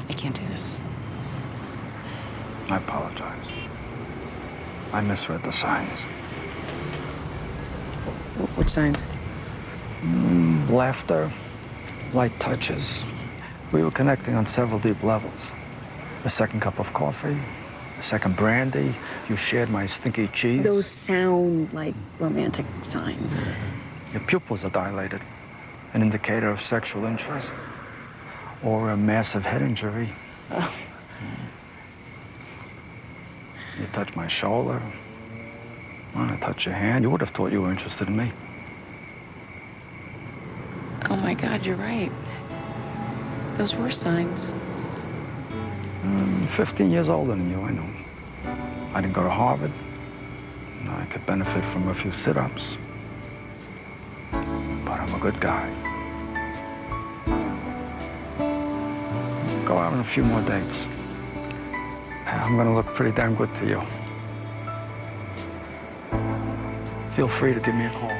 I can't do this. I apologize. I misread the signs. Which signs? Laughter, light touches. We were connecting on several deep levels. A second cup of coffee, a second brandy. You shared my stinky cheese. Those sound like romantic signs. Your pupils are dilated, an indicator of sexual interest or a massive head injury. Oh. You touch my shoulder. When I touch your hand, you would have thought you were interested in me. Oh my God, you're right. Those were signs. 15 years older than you, I know. I didn't go to Harvard. I could benefit from a few sit-ups. But I'm a good guy. Go out on a few more dates. I'm gonna look pretty damn good to you. Feel free to give me a call.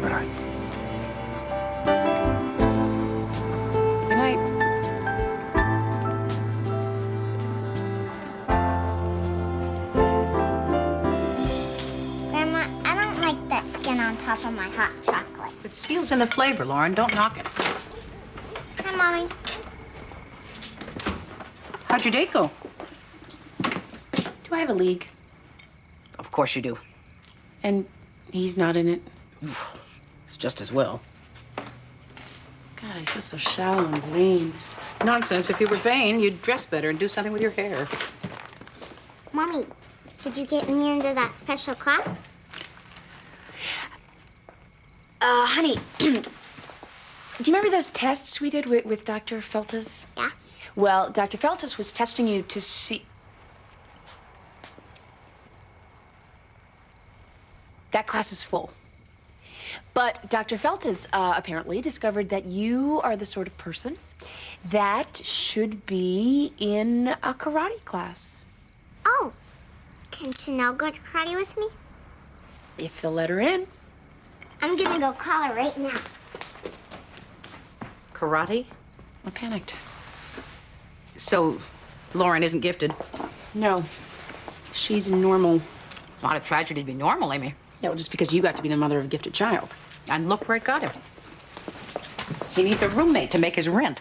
Good night. Good night. Grandma, I don't like that skin on top of my hot chocolate. It seals in the flavor, Lauren. Don't knock it. Hi, Mommy. How'd your date go? Do I have a league? Of course you do. And He's not in it. It's just as well. God, I feel so shallow and vain. Nonsense. If you were vain, you'd dress better and do something with your hair. Mommy, did you get me into that special class? Honey, do you remember those tests we did with Dr. Feltus? Yeah. Well, Dr. Feltus was testing you to see... That class is full. But Dr. Feltus apparently discovered that you are the sort of person that should be in a karate class. Oh, can Chanel go to karate with me? If they'll let her in. I'm gonna go call her right now. Karate? I panicked. So, Lauren isn't gifted? No. She's normal. Not a tragedy to be normal, Amy. Yeah, well, just because you got to be the mother of a gifted child. And look where it got him. He needs a roommate to make his rent.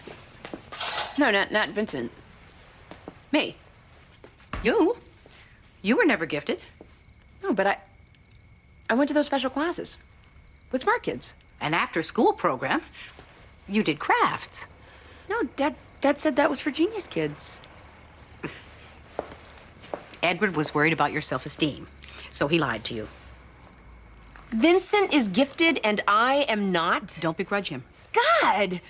No, not Vincent. Me. You? You were never gifted. No, but I went to those special classes with smart kids. An after-school program? You did crafts. No, Dad said that was for genius kids. Edward was worried about your self-esteem, so he lied to you. Vincent is gifted and I am not? Don't begrudge him. God!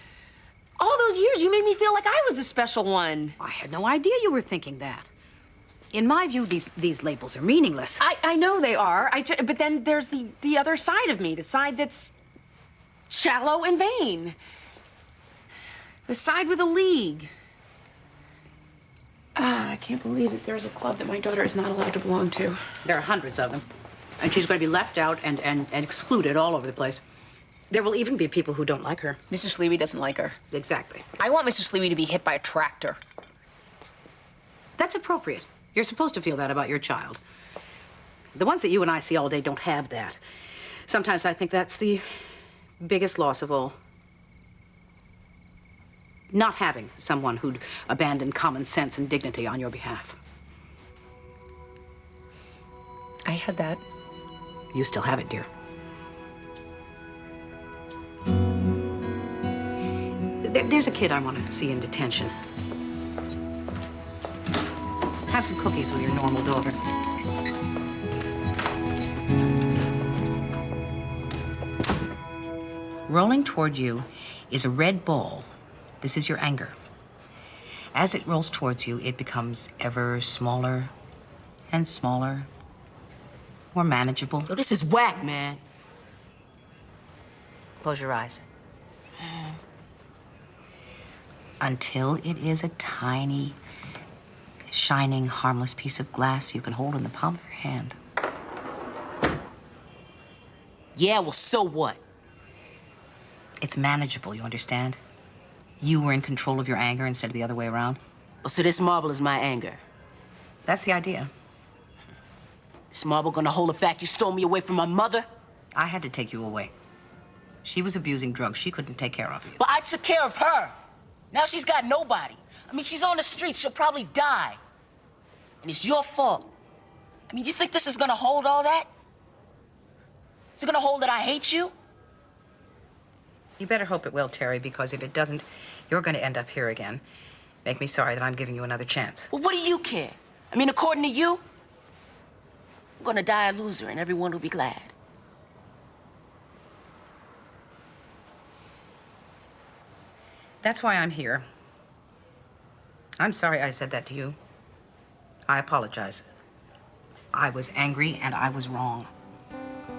All those years you made me feel like I was the special one. I had no idea you were thinking that. In my view, these labels are meaningless. I know they are, but then there's the other side of me, the side that's shallow and vain. The side with a league. I can't believe it. There's a club that my daughter is not allowed to belong to. There are hundreds of them. And she's going to be left out and excluded all over the place. There will even be people who don't like her. Mr. Sleevey doesn't like her. Exactly. I want Mr. Sleevey to be hit by a tractor. That's appropriate. You're supposed to feel that about your child. The ones that you and I see all day don't have that. Sometimes I think that's the biggest loss of all. Not having someone who'd abandon common sense and dignity on your behalf. I had that. You still have it, dear. There's a kid I want to see in detention. Have some cookies with your normal daughter. Rolling toward you is a red ball. This is your anger. As it rolls towards you, it becomes ever smaller and smaller, more manageable. Yo, this is whack, man. Close your eyes. Until it is a tiny, shining, harmless piece of glass you can hold in the palm of your hand. Yeah, well, so what? It's manageable, you understand? You were in control of your anger instead of the other way around. Oh, so this marble is my anger. That's the idea. This marble gonna hold the fact you stole me away from my mother? I had to take you away. She was abusing drugs. She couldn't take care of you. But I took care of her. Now she's got nobody. I mean, she's on the streets. She'll probably die. And it's your fault. I mean, you think this is gonna hold all that? Is it gonna hold that I hate you? You better hope it will, Terry, because if it doesn't, you're going to end up here again. Make me sorry that I'm giving you another chance. Well, what do you care? I mean, according to you, I'm gonna die a loser and everyone will be glad. That's why I'm here. I'm sorry I said that to you. I apologize. I was angry and I was wrong.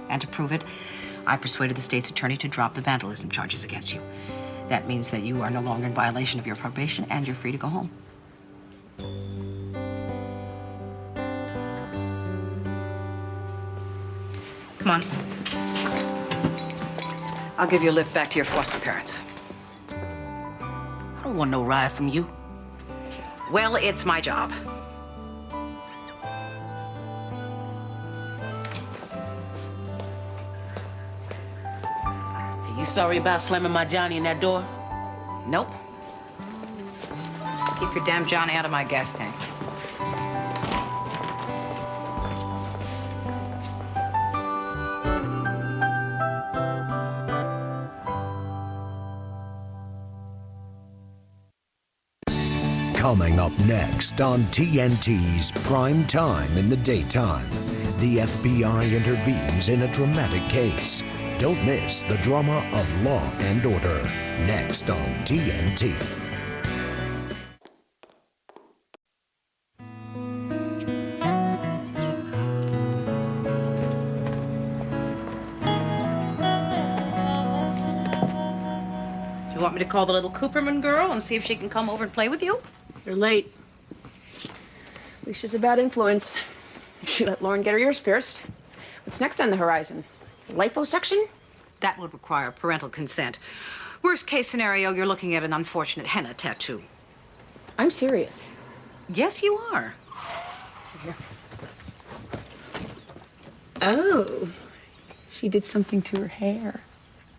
And to prove it, I persuaded the state's attorney to drop the vandalism charges against you. That means that you are no longer in violation of your probation and you're free to go home. Come on. I'll give you a lift back to your foster parents. I don't want no ride from you. Well, it's my job. You sorry about slamming my Johnny in that door? Nope. Keep your damn Johnny out of my gas tank. Coming up next on TNT's Prime Time in the Daytime, the FBI intervenes in a dramatic case. Don't miss the drama of Law and Order, next on TNT. You want me to call the little Cooperman girl and see if she can come over and play with you? You're late. Alicia's a bad influence. She let Lauren get her ears pierced. What's next on the horizon? Liposuction? That would require parental consent. Worst case scenario, you're looking at an unfortunate henna tattoo. I'm serious. Yes, you are. Here. Oh, she did something to her hair.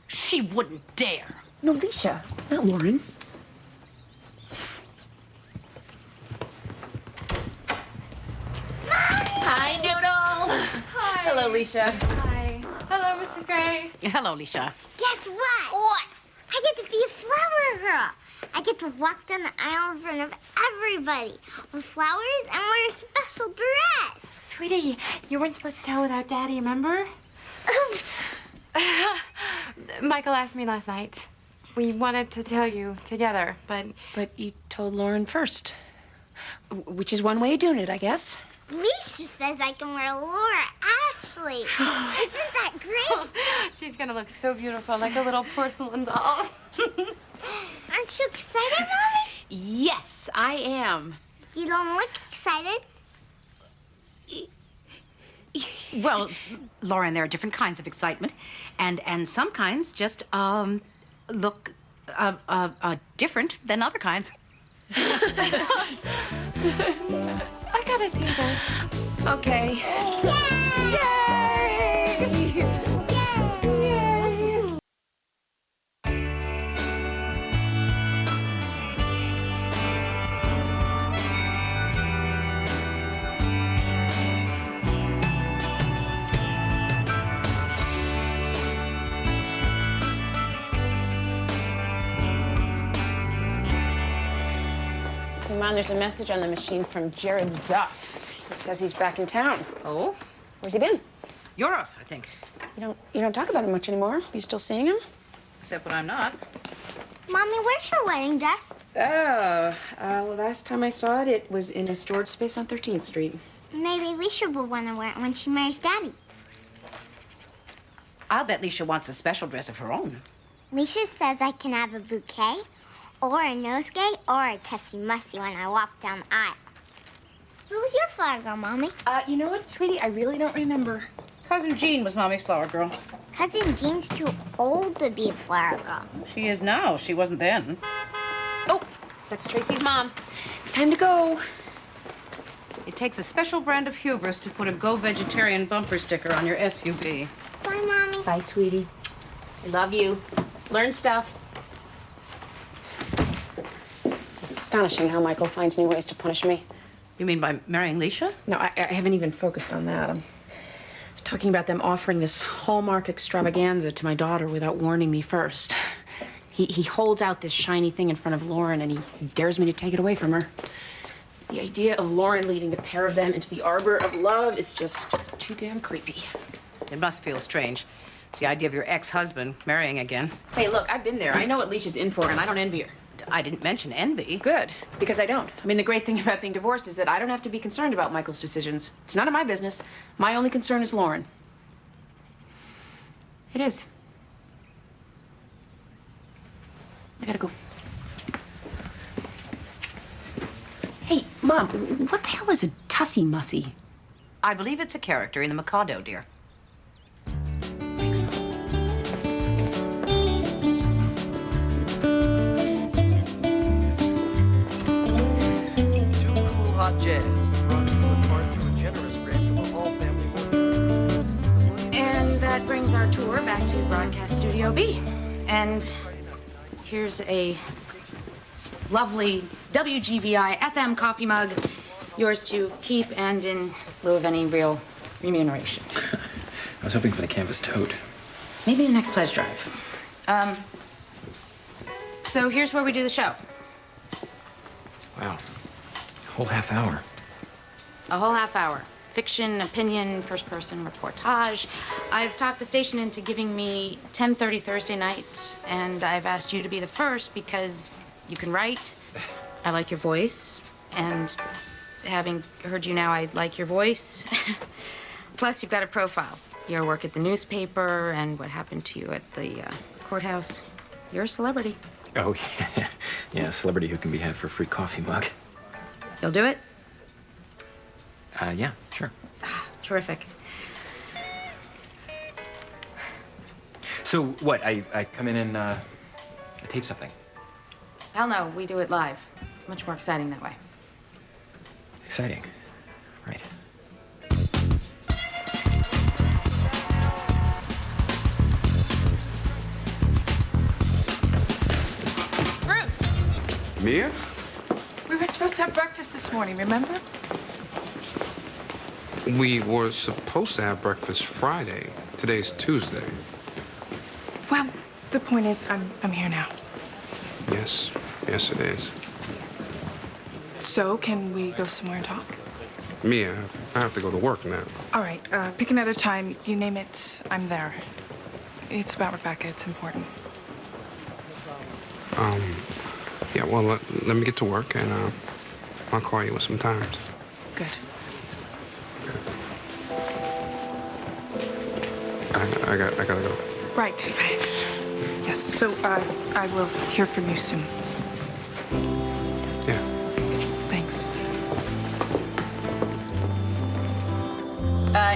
She wouldn't dare. No, Alicia, not Lauren. Hi, Doodle. Hi. Hello, Alicia. Hi. Hello, Mrs. Gray. Hello, Alicia. Guess what? What? I get to be a flower girl. I get to walk down the aisle in front of everybody with flowers and wear a special dress. Sweetie, you weren't supposed to tell without Daddy, remember? Oops. Michael asked me last night. We wanted to tell you together, but... But you told Lauren first. Which is one way of doing it, I guess. Alicia says I can wear Laura Ashley. Isn't that great? She's gonna look so beautiful, like a little porcelain doll. Aren't you excited, Mommy? Yes, I am. You don't look excited. Well, Lauren, there are different kinds of excitement, and some kinds just look different than other kinds. I gotta do this. Okay. Yay! Yay! Hey, Mom, there's a message on the machine from Jared Duff. He says he's back in town. Oh? Where's he been? Europe, I think. You don't talk about him much anymore. You still seeing him? Except when I'm not. Mommy, where's your wedding dress? Well, last time I saw it, it was in a storage space on 13th Street. Maybe Alicia will want to wear it when she marries Daddy. I'll bet Alicia wants a special dress of her own. Alicia says I can have a bouquet, or a nosegay, or a tussie-mussy when I walk down the aisle. Who was your flower girl, Mommy? You know what, sweetie? I really don't remember. Cousin Jean was Mommy's flower girl. Cousin Jean's too old to be a flower girl. She is now. She wasn't then. Oh, that's Tracy's mom. It's time to go. It takes a special brand of hubris to put a Go Vegetarian bumper sticker on your SUV. Bye, Mommy. Bye, sweetie. I love you. Learn stuff. It's astonishing how Michael finds new ways to punish me. You mean by marrying Alicia? No, I haven't even focused on that. I'm talking about them offering this Hallmark extravaganza to my daughter without warning me first. He holds out this shiny thing in front of Lauren, and he dares me to take it away from her. The idea of Lauren leading the pair of them into the arbor of love is just too damn creepy. It must feel strange. The idea of your ex-husband marrying again. Hey, look, I've been there. I know what Leisha's in for, and I don't envy her. I didn't mention envy. Good, because I don't. I mean, the great thing about being divorced is that I don't have to be concerned about Michael's decisions. It's none of my business. My only concern is Lauren. It is. I gotta go. Hey, Mom, what the hell is a tussie-mussy? I believe it's a character in the Mikado, dear. Hot Jazz is brought to you in part through a generous grant from the Hall family. And that brings our tour back to Broadcast Studio B. And here's a lovely WGVI FM coffee mug, yours to keep and in lieu of any real remuneration. I was hoping for the canvas tote. Maybe the next pledge drive. So here's where we do the show. Wow. Whole half hour. A whole half hour. Fiction, opinion, first-person reportage. I've talked the station into giving me 10:30 Thursday nights, and I've asked you to be the first because you can write. I like your voice, and having heard you now, I like your voice. Plus, you've got a profile. Your work at the newspaper and what happened to you at the courthouse. You're a celebrity. Oh, yeah. Yeah, a celebrity who can be had for a free coffee mug. You'll do it? Yeah, sure. Terrific. So what, I come in and I tape something? Hell no, we do it live. Much more exciting that way. Exciting. Right. Bruce, Mia? we were supposed to have breakfast this morning, remember? We were supposed to have breakfast Friday. Today's Tuesday. Well, the point is, I'm here now. Yes. Yes, it is. So, can we go somewhere and talk? Mia, I have to go to work now. All right, pick another time. You name it, I'm there. It's about Rebecca. It's important. Yeah, well, let me get to work, and I'll call you with some times. Good. I gotta go. Right. Yes, so I will hear from you soon. Yeah. Thanks.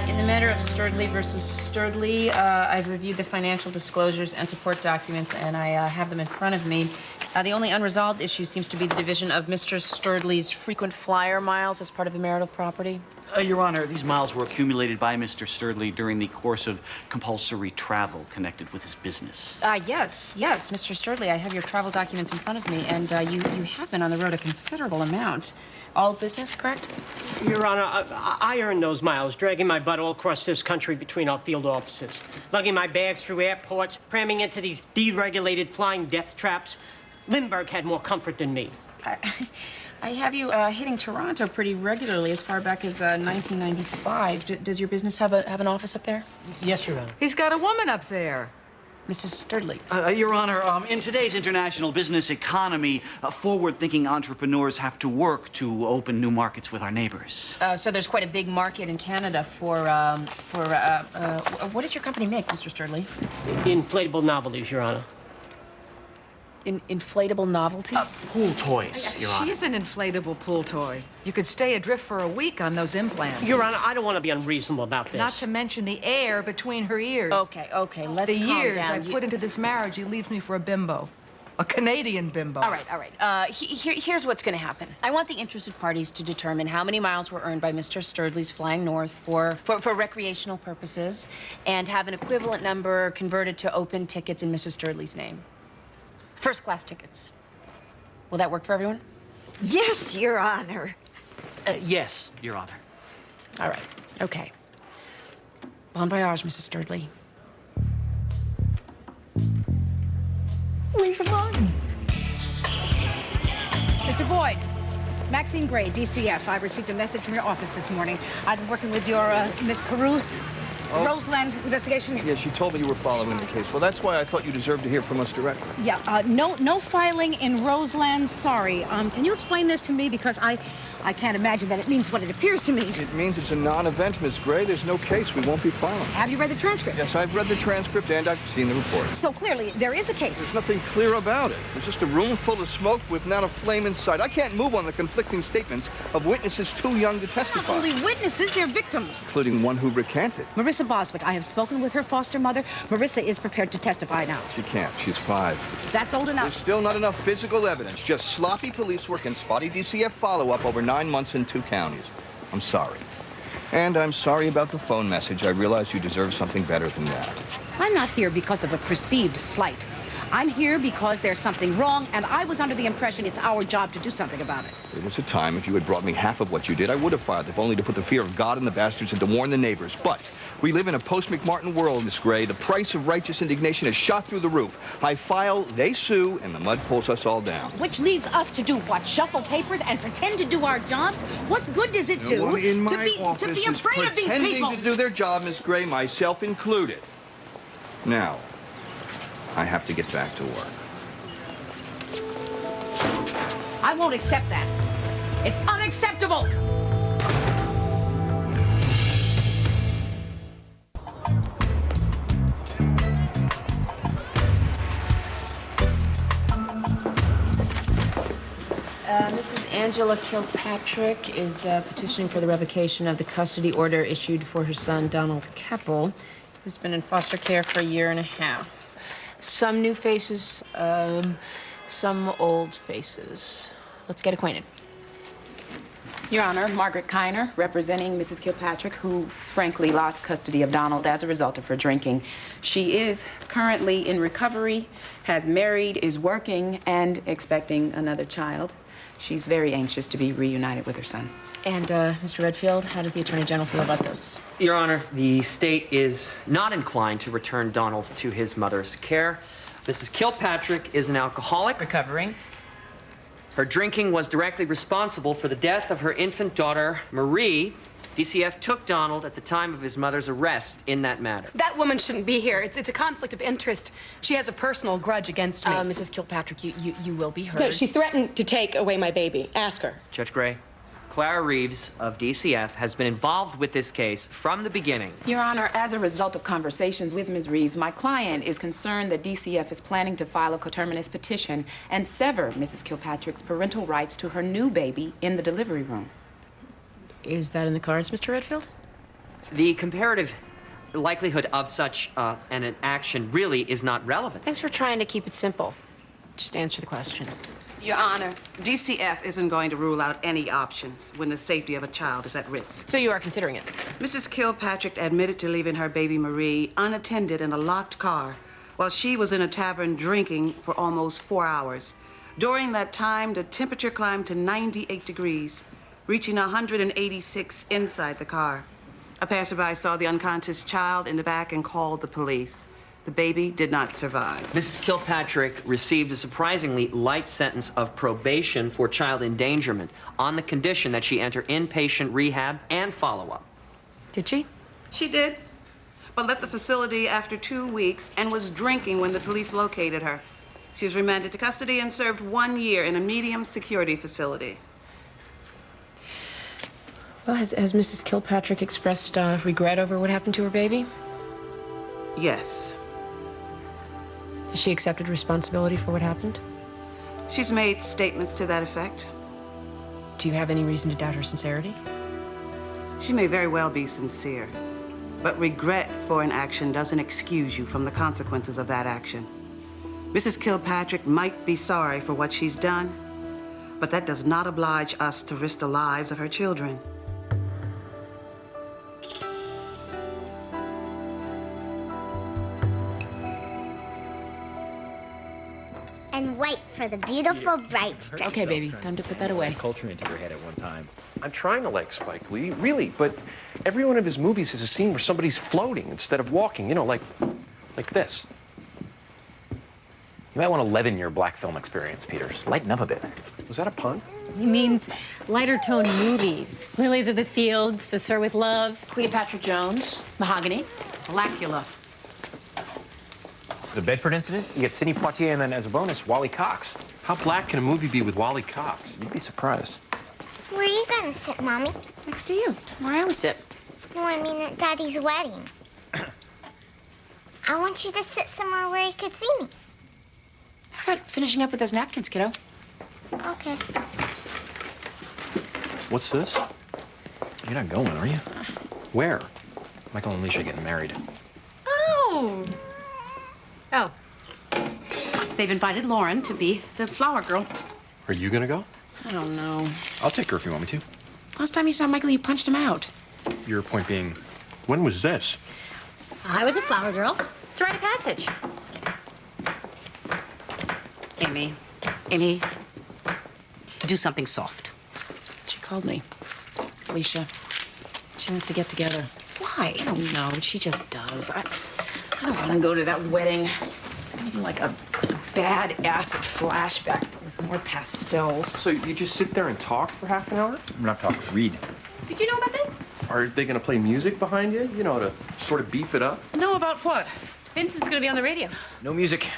In the matter of Sturdley versus Sturdley, I've reviewed the financial disclosures and support documents, and I have them in front of me. The only unresolved issue seems to be the division of Mr. Sturdley's frequent flyer miles as part of the marital property. Your Honor, these miles were accumulated by Mr. Sturdley during the course of compulsory travel connected with his business. Yes, Mr. Sturdley, I have your travel documents in front of me, and you have been on the road a considerable amount. All business, correct? Your Honor, I earned those miles, dragging my butt all across this country between our field offices, lugging my bags through airports, cramming into these deregulated flying death traps. Lindbergh had more comfort than me. I have you hitting Toronto pretty regularly as far back as 1995. Does your business have an office up there? Yes, Your Honor. He's got a woman up there. Mrs. Sturdley. Your Honor, in today's international business economy, forward-thinking entrepreneurs have to work to open new markets with our neighbors. So there's quite a big market in Canada for what does your company make, Mr. Sturdley? Inflatable novelties, Your Honor. Inflatable novelties? Pool toys, Your Honor. She's an inflatable pool toy. You could stay adrift for a week on those implants. Your Honor, I don't want to be unreasonable about this. Not to mention the air between her ears. Okay, let's the calm years down. I put into this marriage, he leaves me for a bimbo. A Canadian bimbo. All right. Here's what's going to happen. I want the interested parties to determine how many miles were earned by Mr. Sturdley's flying north for recreational purposes, and have an equivalent number converted to open tickets in Mrs. Sturdley's name. First-class tickets. Will that work for everyone? Yes, Your Honor. Yes, Your Honor. All right. Okay. Bon voyage, Mrs. Sturdley. Leave him on. Mr. Boyd, Maxine Gray, DCF. I received a message from your office this morning. I've been working with your Miss Caruth. Roseland investigation. Yeah, she told me you were following the case. Well, that's why I thought you deserved to hear from us directly. Yeah, no filing in Roseland. Sorry. Can you explain this to me? Because I can't imagine that it means what it appears to me. It means it's a non-event, Miss Gray. There's no case. We won't be filing. Have you read the transcript? Yes, I've read the transcript and I've seen the report. So clearly, there is a case. There's nothing clear about it. There's just a room full of smoke with not a flame in sight. I can't move on the conflicting statements of witnesses too young to testify. Not only witnesses, they're victims. Including one who recanted. Marissa Boswick. I have spoken with her foster mother. Marissa is prepared to testify now. She can't. She's 5. That's old enough. There's still not enough physical evidence. Just sloppy police work and spotty DCF follow-up over 9 months in 2 counties. I'm sorry. And I'm sorry about the phone message. I realize you deserve something better than that. I'm not here because of a perceived slight. I'm here because there's something wrong, and I was under the impression it's our job to do something about it. There was a time, if you had brought me half of what you did, I would have filed, if only to put the fear of God in the bastards and to warn the neighbors. But we live in a post-McMartin world, Miss Gray. The price of righteous indignation is shot through the roof. I file, they sue, and the mud pulls us all down. Which leads us to do what? Shuffle papers and pretend to do our jobs? What good does it do No one in my to office be is afraid of these people? pretending to do their job, Miss Gray, myself included. Now, I have to get back to work. I won't accept that. It's unacceptable! Mrs. Angela Kilpatrick is petitioning for the revocation of the custody order issued for her son, Donald Keppel, who's been in foster care for a year and a half. Some new faces, some old faces. Let's get acquainted. Your Honor, Margaret Kiner, representing Mrs. Kilpatrick, who frankly lost custody of Donald as a result of her drinking. She is currently in recovery, has married, is working, and expecting another child. She's very anxious to be reunited with her son. And, Mr. Redfield, how does the Attorney General feel about this? Your Honor, the state is not inclined to return Donald to his mother's care. Mrs. Kilpatrick is an alcoholic. Recovering. Her drinking was directly responsible for the death of her infant daughter, Marie. DCF took Donald at the time of his mother's arrest in that matter. That woman shouldn't be here. It's a conflict of interest. She has a personal grudge against me. Mrs. Kilpatrick, you will be heard. No, she threatened to take away my baby. Ask her. Judge Gray, Clara Reeves of DCF has been involved with this case from the beginning. Your Honor, as a result of conversations with Ms. Reeves, my client is concerned that DCF is planning to file a coterminous petition and sever Mrs. Kilpatrick's parental rights to her new baby in the delivery room. Is that in the cards, Mr. Redfield? The comparative likelihood of such an action really is not relevant. Thanks for trying to keep it simple. Just answer the question. Your Honor, DCF isn't going to rule out any options when the safety of a child is at risk. So you are considering it? Mrs. Kilpatrick admitted to leaving her baby Marie unattended in a locked car while she was in a tavern drinking for almost 4 hours. During that time, the temperature climbed to 98 degrees, reaching 186 inside the car. A passerby saw the unconscious child in the back and called the police. The baby did not survive. Mrs. Kilpatrick received a surprisingly light sentence of probation for child endangerment on the condition that she enter inpatient rehab and follow-up. Did she? She did, but left the facility after 2 weeks and was drinking when the police located her. She was remanded to custody and served 1 year in a medium security facility. Well, has Mrs. Kilpatrick expressed regret over what happened to her baby? Yes. Has she accepted responsibility for what happened? She's made statements to that effect. Do you have any reason to doubt her sincerity? She may very well be sincere, but regret for an action doesn't excuse you from the consequences of that action. Mrs. Kilpatrick might be sorry for what she's done, but that does not oblige us to risk the lives of her children. And wait for the beautiful bright strips. Okay, baby, time to put that away. Culture into your head at one time. I'm trying to like Spike Lee, really, but every one of his movies has a scene where somebody's floating instead of walking, you know, like this. You might want to leaven your black film experience, Peter. Just lighten up a bit. Was that a pun? He means lighter tone movies. Lilies of the Fields, To Sir with Love. Cleopatra Jones, Mahogany. Blackula. The Bedford incident? You get Sidney Poitier and then as a bonus, Wally Cox. How black can a movie be with Wally Cox? You'd be surprised. Where are you gonna sit, Mommy? Next to you, where I always sit. No, I mean at Daddy's wedding. I want you to sit somewhere where he could see me. How about finishing up with those napkins, kiddo? Okay. What's this? You're not going, are you? Where? Michael and Alicia are getting married. Oh. Oh. They've invited Lauren to be the flower girl. Are you gonna go? I don't know. I'll take her if you want me to. Last time you saw Michael, you punched him out. Your point being, when was this? I was a flower girl. It's a rite of passage. Amy, do something soft. She called me. Alicia. She wants to get together. Why? I don't know. She just does. I don't want to go to that wedding. It's going to be like a bad acid flashback with more pastels. So you just sit there and talk for half an hour? I'm not talking, read. Did you know about this? Are they going to play music behind you? You know, to sort of beef it up? No, about what? Vincent's gonna be on the radio. No music,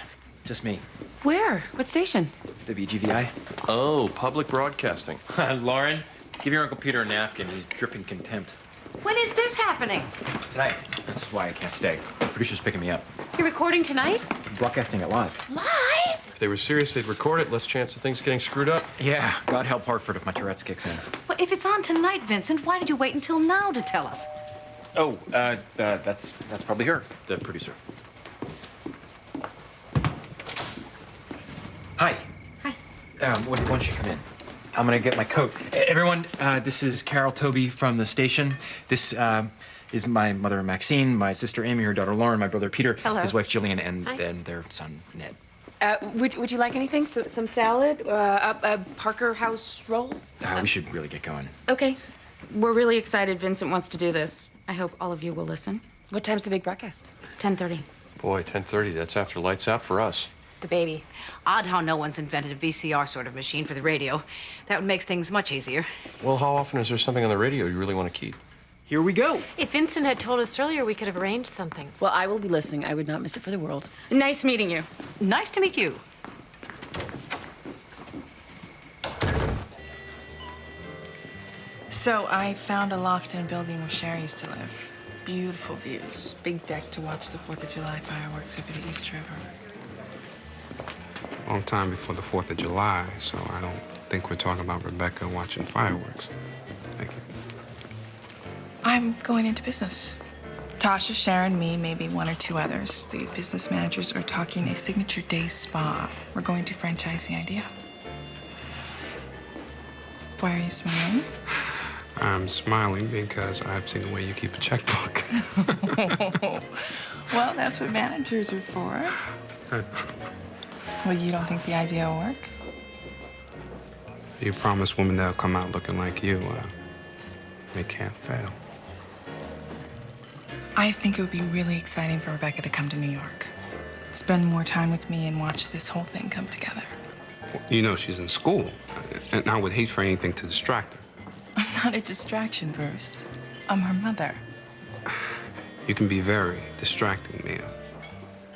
just me. Where? What station? WGVI. Oh, public broadcasting. Lauren, give your Uncle Peter a napkin. He's dripping contempt. When is this happening? Tonight. That's why I can't stay. The producer's picking me up. You're recording tonight? I'm broadcasting it live. Live? If they were serious, they'd record it. Less chance of things getting screwed up. Yeah, God help Hartford if my Tourette's kicks in. Well, if it's on tonight, Vincent, why did you wait until now to tell us? Oh, that's probably her, the producer. Hi. Hi. Why don't you come in? I'm gonna get my coat. Everyone, this is Carol Toby from the station. This is my mother Maxine, my sister Amy, her daughter Lauren, my brother Peter, Hello. his wife Jillian, and Hi. then their son Ned. Would you like anything? Some salad? A Parker House roll? We should really get going. Okay. We're really excited Vincent wants to do this. I hope all of you will listen. What time's the big broadcast? 10:30. Boy, 10:30, that's after lights out for us. The baby. Odd how no one's invented a VCR sort of machine for the radio. That would make things much easier. Well, how often is there something on the radio you really want to keep? Here we go. If Vincent had told us earlier, we could have arranged something. Well, I will be listening. I would not miss it for the world. Nice meeting you. Nice to meet you. So I found a loft in a building where Sherry used to live. Beautiful views. Big deck to watch the 4th of July fireworks over the East River. Long time before the 4th of July, so I don't think we're talking about Rebecca watching fireworks. Thank you. I'm going into business. Tasha, Sharon, me, maybe one or two others. The business managers are talking a signature day spa. We're going to franchise the idea. Why are you smiling? I'm smiling because I've seen the way you keep a checkbook. Well, that's what managers are for. Well, you don't think the idea will work? You promise women that'll come out looking like you, they can't fail. I think it would be really exciting for Rebecca to come to New York. Spend more time with me and watch this whole thing come together. You know she's in school, and I would hate for anything to distract her. I'm not a distraction, Bruce. I'm her mother. You can be very distracting, Mia.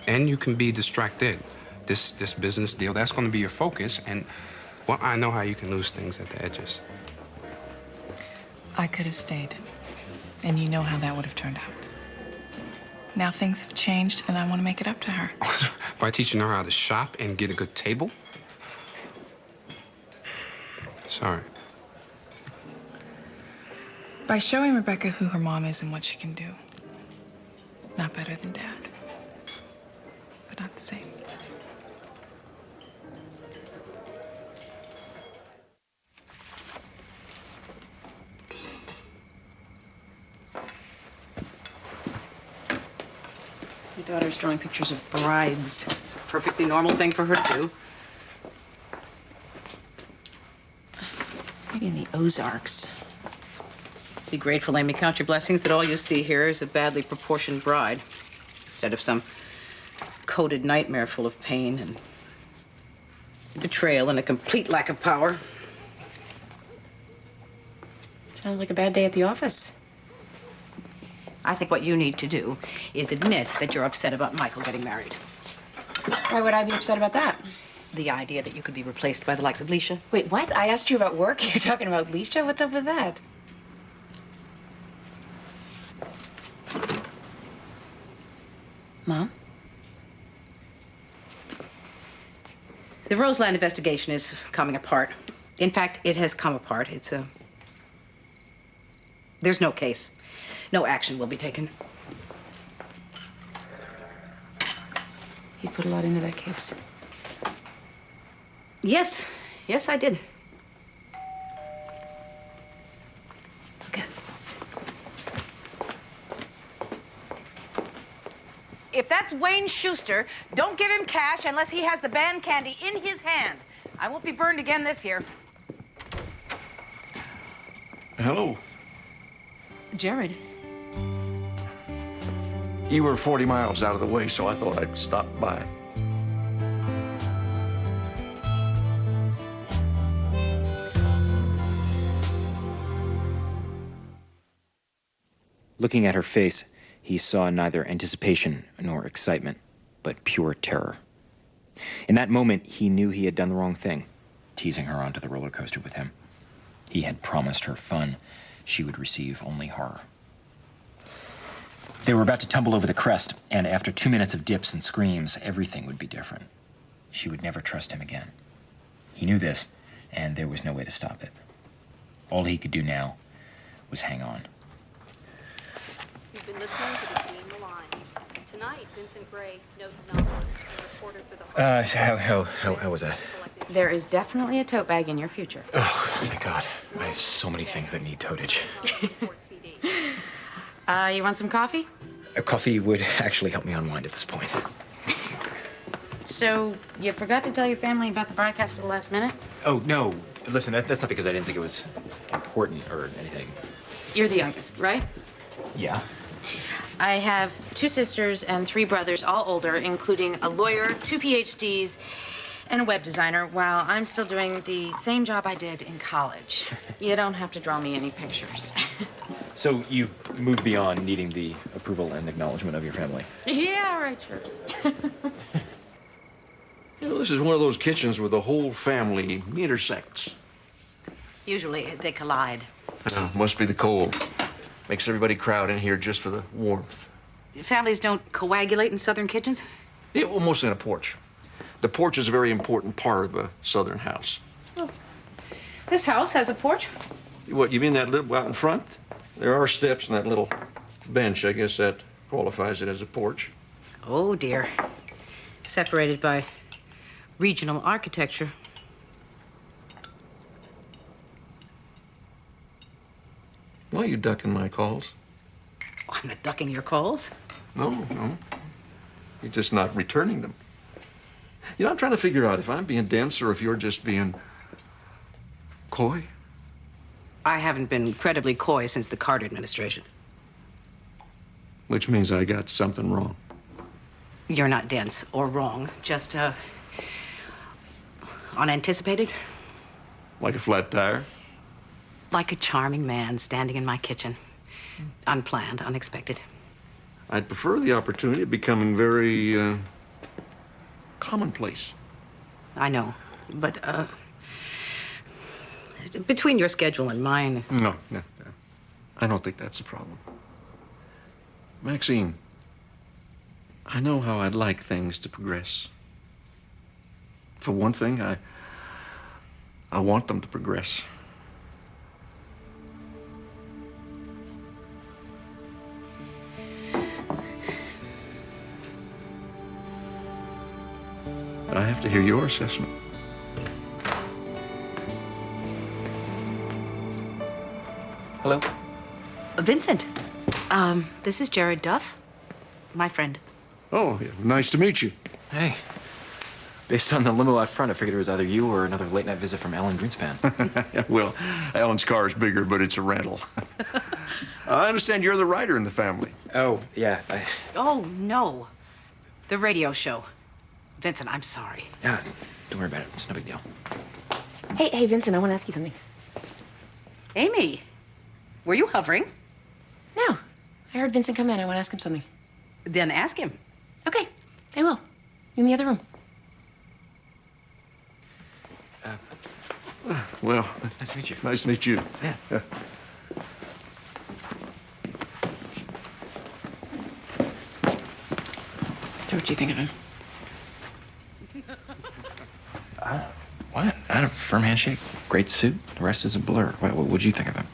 And you can be distracted. This business deal, that's going to be your focus, and, well, I know how you can lose things at the edges. I could have stayed, and you know how that would have turned out. Now things have changed, and I want to make it up to her. By teaching her how to shop and get a good table? Sorry. By showing Rebecca who her mom is and what she can do. Not better than Dad, but not the same. My daughter's drawing pictures of brides. Perfectly normal thing for her to do. Maybe in the Ozarks. Be grateful, Amy. Count your blessings that all you see here is a badly proportioned bride, instead of some coded nightmare full of pain and betrayal and a complete lack of power. Sounds like a bad day at the office. I think what you need to do is admit that you're upset about Michael getting married. Why would I be upset about that? The idea that you could be replaced by the likes of Leisha. Wait, what? I asked you about work. You're talking about Leisha? What's up with that? Mom? The Roseland investigation is coming apart. In fact, it has come apart. There's no case. No action will be taken. You put a lot into that case. Yes. Yes, I did. if that's Wayne Schuster, don't give him cash unless he has the band candy in his hand. I won't be burned again this year. Hello. Jared. You were 40 miles out of the way, so I thought I'd stop by. Looking at her face, he saw neither anticipation nor excitement, but pure terror. In that moment, he knew he had done the wrong thing, teasing her onto the roller coaster with him. He had promised her fun. She would receive only horror. They were about to tumble over the crest, and after 2 minutes of dips and screams, everything would be different. She would never trust him again. He knew this, and there was no way to stop it. All he could do now was hang on. You've been listening to Between the Lines. Tonight, Vincent Gray, noted novelist and reporter for the... How was that? There is definitely a tote bag in your future. Oh, thank God. I have so many things that need totage. You want some coffee? A coffee would actually help me unwind at this point. So, you forgot to tell your family about the broadcast at the last minute? Oh, no. Listen, that's not because I didn't think it was important or anything. You're the youngest, right? Yeah. I have 2 sisters and 3 brothers, all older, including a lawyer, 2 PhDs, and a web designer, while I'm still doing the same job I did in college. You don't have to draw me any pictures. So you've moved beyond needing the approval and acknowledgement of your family? Yeah, right, sure. You know, this is one of those kitchens where the whole family intersects. Usually they collide. Must be the cold. Makes everybody crowd in here just for the warmth. Families don't coagulate in southern kitchens? Yeah, well, mostly on a porch. The porch is a very important part of a southern house. Oh. This house has a porch? What, you mean that little out in front? There are steps and that little bench. I guess that qualifies it as a porch. Oh, dear. Separated by regional architecture. Why are you ducking my calls? Oh, I'm not ducking your calls. No. You're just not returning them. You know, I'm trying to figure out if I'm being dense or if you're just being coy. I haven't been incredibly coy since the Carter administration. Which means I got something wrong. You're not dense or wrong, just, unanticipated. Like a flat tire? Like a charming man standing in my kitchen. Unplanned, unexpected. I'd prefer the opportunity of becoming very, commonplace. I know, but, between your schedule and mine... No. I don't think that's a problem. Maxine, I know how I'd like things to progress. For one thing, I want them to progress. But I have to hear your assessment. Hello? Vincent, this is Jared Duff, my friend. Oh, yeah, nice to meet you. Hey. Based on the limo out front, I figured it was either you or another late-night visit from Alan Greenspan. Well, Alan's car is bigger, but it's a rental. I understand you're the writer in the family. Oh, yeah. Oh, no. The radio show. Vincent, I'm sorry. Yeah, don't worry about it. It's no big deal. Hey, Vincent, I want to ask you something. Amy, were you hovering? No. I heard Vincent come in. I want to ask him something. Then ask him. Okay, I will. In the other room. Well, nice to meet you. Nice to meet you. Yeah. So what do you think of him? What? I had a firm handshake, great suit. The rest is a blur. What would you think of him?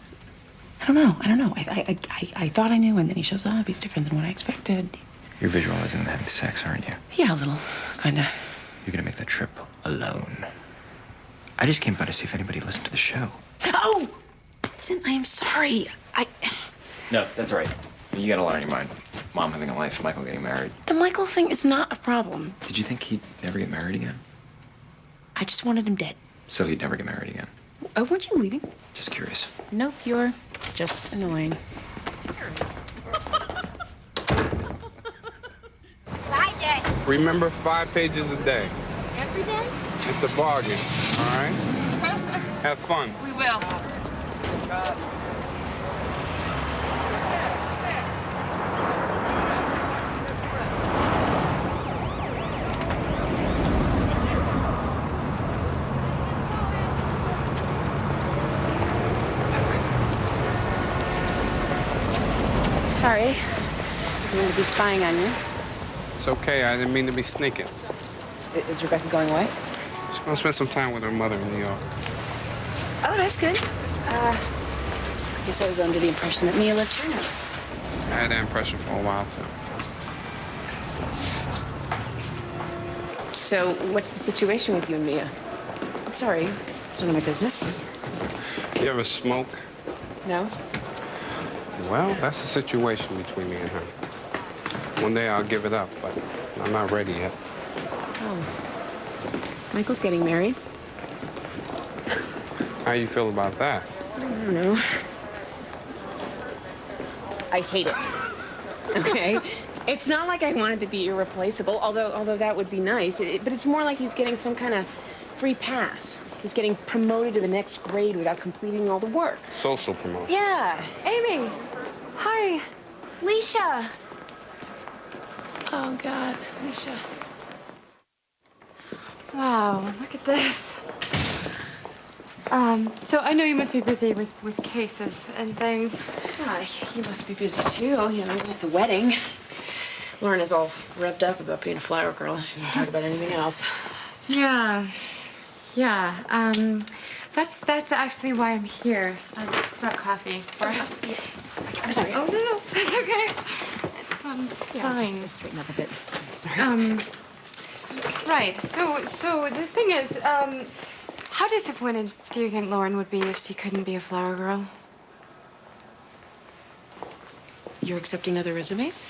I don't know. I thought I knew, and then he shows up. He's different than what I expected. You're visualizing them having sex, aren't you? Yeah, a little, kinda. You're gonna make that trip alone. I just came by to see if anybody listened to the show. Oh! Vincent, I am sorry. No, that's all right. You got a lot on your mind. Mom having a life, Michael getting married. The Michael thing is not a problem. Did you think he'd never get married again? I just wanted him dead. So he'd never get married again? Weren't you leaving? Just curious. Nope, you're just annoying. Bye, Dad. Remember, 5 pages a day. Every day? It's a bargain, all right? Have fun. We will. Sorry. I didn't mean to be spying on you. It's okay, I didn't mean to be sneaking. Is Rebecca going away? She's gonna spend some time with her mother in New York. Oh, that's good. I guess I was under the impression that Mia lived here now. I had that impression for a while, too. So, what's the situation with you and Mia? Sorry, it's none of my business. You ever smoke? No? Well, that's the situation between me and her. One day I'll give it up, but I'm not ready yet. Oh. Michael's getting married. How you feel about that? I don't know. I hate it. Okay? It's not like I wanted to be irreplaceable, although that would be nice. But it's more like he's getting some kind of free pass. He's getting promoted to the next grade without completing all the work. Social promotion. Yeah. Amy. Hi. Leisha. Oh, God. Leisha. Wow, look at this. So I know you must be busy with cases and things. You must be busy, too, with the wedding. Lauren is all revved up about being a flower girl. She doesn't talk about anything else. Yeah. That's actually why I'm here. I brought coffee for us. I'm sorry. Oh, no, that's okay. It's, Yeah, I'll fine. just straighten up a bit. Sorry. Right. So the thing is, how disappointed do you think Lauren would be if she couldn't be a flower girl? You're accepting other resumes?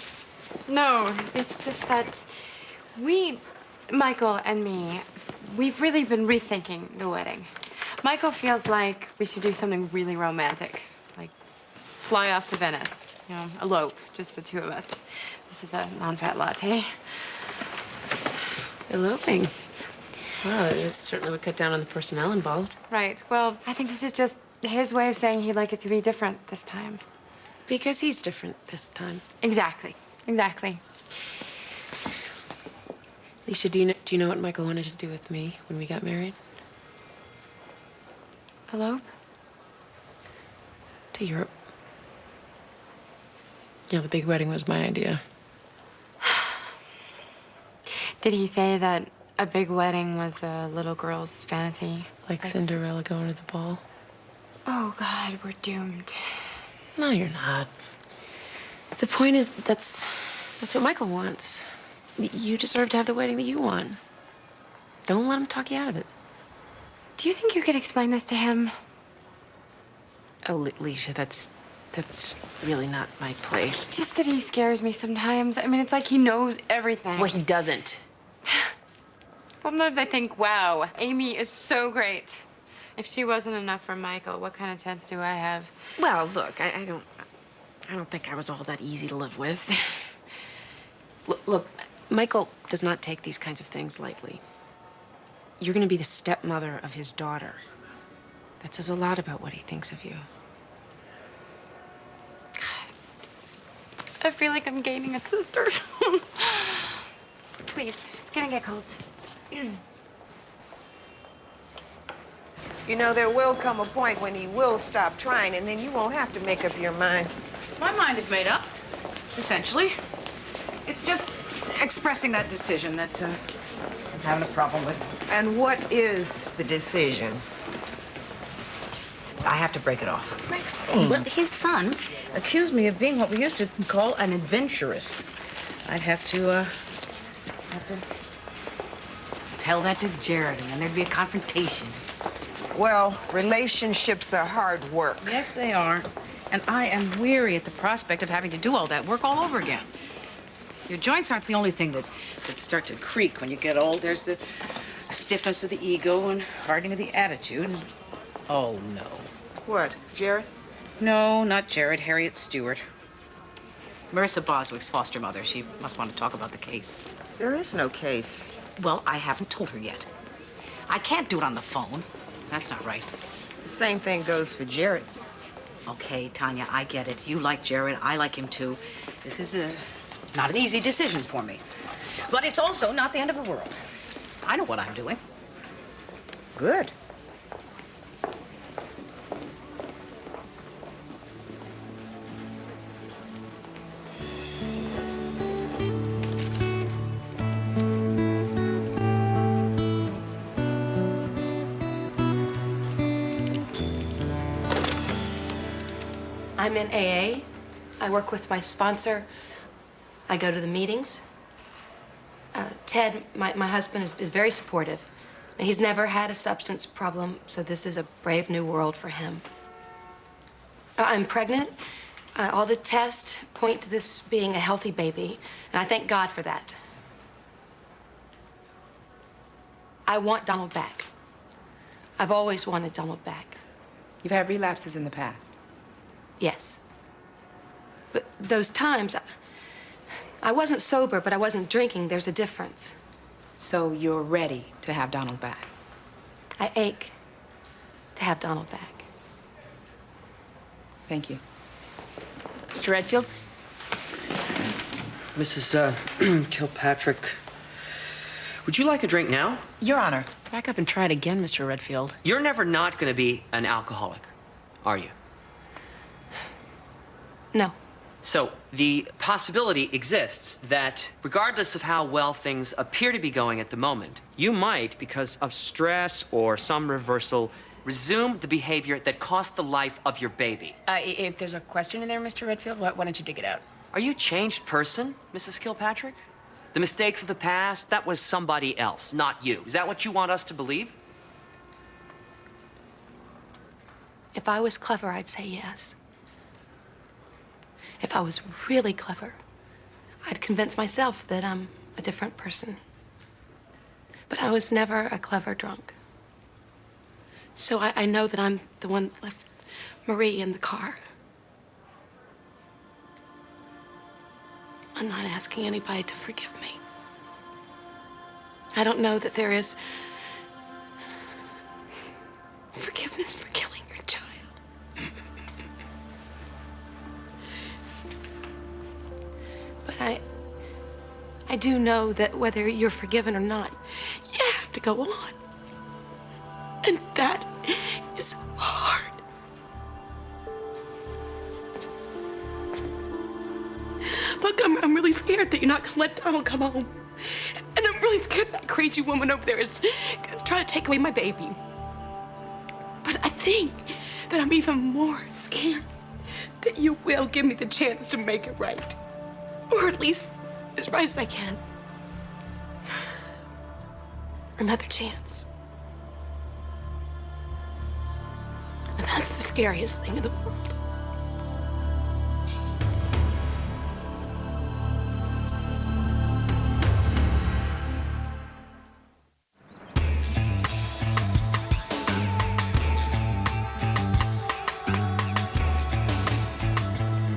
No, it's just that Michael and me, we've really been rethinking the wedding. Michael feels like we should do something really romantic, like fly off to Venice, elope, just the two of us. This is a non-fat latte. Eloping. Wow, this certainly would cut down on the personnel involved. Right. Well, I think this is just his way of saying he'd like it to be different this time. Because he's different this time. Exactly. Leisha, do you know what Michael wanted to do with me when we got married? Elope? To Europe. Yeah, the big wedding was my idea. Did he say that a big wedding was a little girl's fantasy? Like Cinderella going to the ball? Oh, God, we're doomed. No, you're not. The point is, that's what Michael wants. You deserve to have the wedding that you want. Don't let him talk you out of it. Do you think you could explain this to him? Oh, Leisha, that's really not my place. It's just that he scares me sometimes. I mean, it's like he knows everything. Well, he doesn't. Sometimes I think, wow, Amy is so great. If she wasn't enough for Michael, what kind of chance do I have? Well, look, I don't think I was all that easy to live with. Look, Michael does not take these kinds of things lightly. You're going to be the stepmother of his daughter. That says a lot about what he thinks of you. I feel like I'm gaining a sister. Please, it's gonna get cold. You know, there will come a point when he will stop trying, and then you won't have to make up your mind. My mind is made up, essentially. It's just expressing that decision that I'm having a problem with. And what is the decision? I have to break it off. Maxine. Well, his son accused me of being what we used to call an adventurous. I'd have to tell that to Jared, and then there'd be a confrontation. Well, relationships are hard work. Yes, they are. And I am weary at the prospect of having to do all that work all over again. Your joints aren't the only thing that start to creak when you get old. There's the stiffness of the ego and hardening of the attitude. Oh, no. What, Jared? No, not Jared. Harriet Stewart. Marissa Boswick's foster mother. She must want to talk about the case. There is no case. Well, I haven't told her yet. I can't do it on the phone. That's not right. The same thing goes for Jared. Okay, Tanya, I get it. You like Jared. I like him, too. This is not an easy decision for me. But it's also not the end of the world. I know what I'm doing. Good. I'm in AA. I work with my sponsor. I go to the meetings. Ted, my husband, is very supportive. He's never had a substance problem, so this is a brave new world for him. I'm pregnant. All the tests point to this being a healthy baby, and I thank God for that. I want Donald back. I've always wanted Donald back. You've had relapses in the past. Yes. But those times, I wasn't sober, but I wasn't drinking. There's a difference. So you're ready to have Donald back? I ache to have Donald back. Thank you. Mr. Redfield? Mrs. Kilpatrick, would you like a drink now? Your Honor. Back up and try it again, Mr. Redfield. You're never not going to be an alcoholic, are you? No. So the possibility exists that regardless of how well things appear to be going at the moment, you might, because of stress or some reversal, resume the behavior that cost the life of your baby. If there's a question in there, Mr. Redfield, why don't you dig it out? Are you a changed person, Mrs. Kilpatrick? The mistakes of the past, that was somebody else, not you. Is that what you want us to believe? If I was clever, I'd say yes. If I was really clever, I'd convince myself that I'm a different person. But I was never a clever drunk. So I know that I'm the one that left Marie in the car. I'm not asking anybody to forgive me. I don't know that there is forgiveness for killing your child. But I do know that whether you're forgiven or not, you have to go on. And that is hard. Look, I'm really scared that you're not gonna let Donald come home. And I'm really scared that crazy woman over there is gonna try to take away my baby. But I think that I'm even more scared that you will give me the chance to make it right. Or at least as right as I can. Another chance. And that's the scariest thing in the world.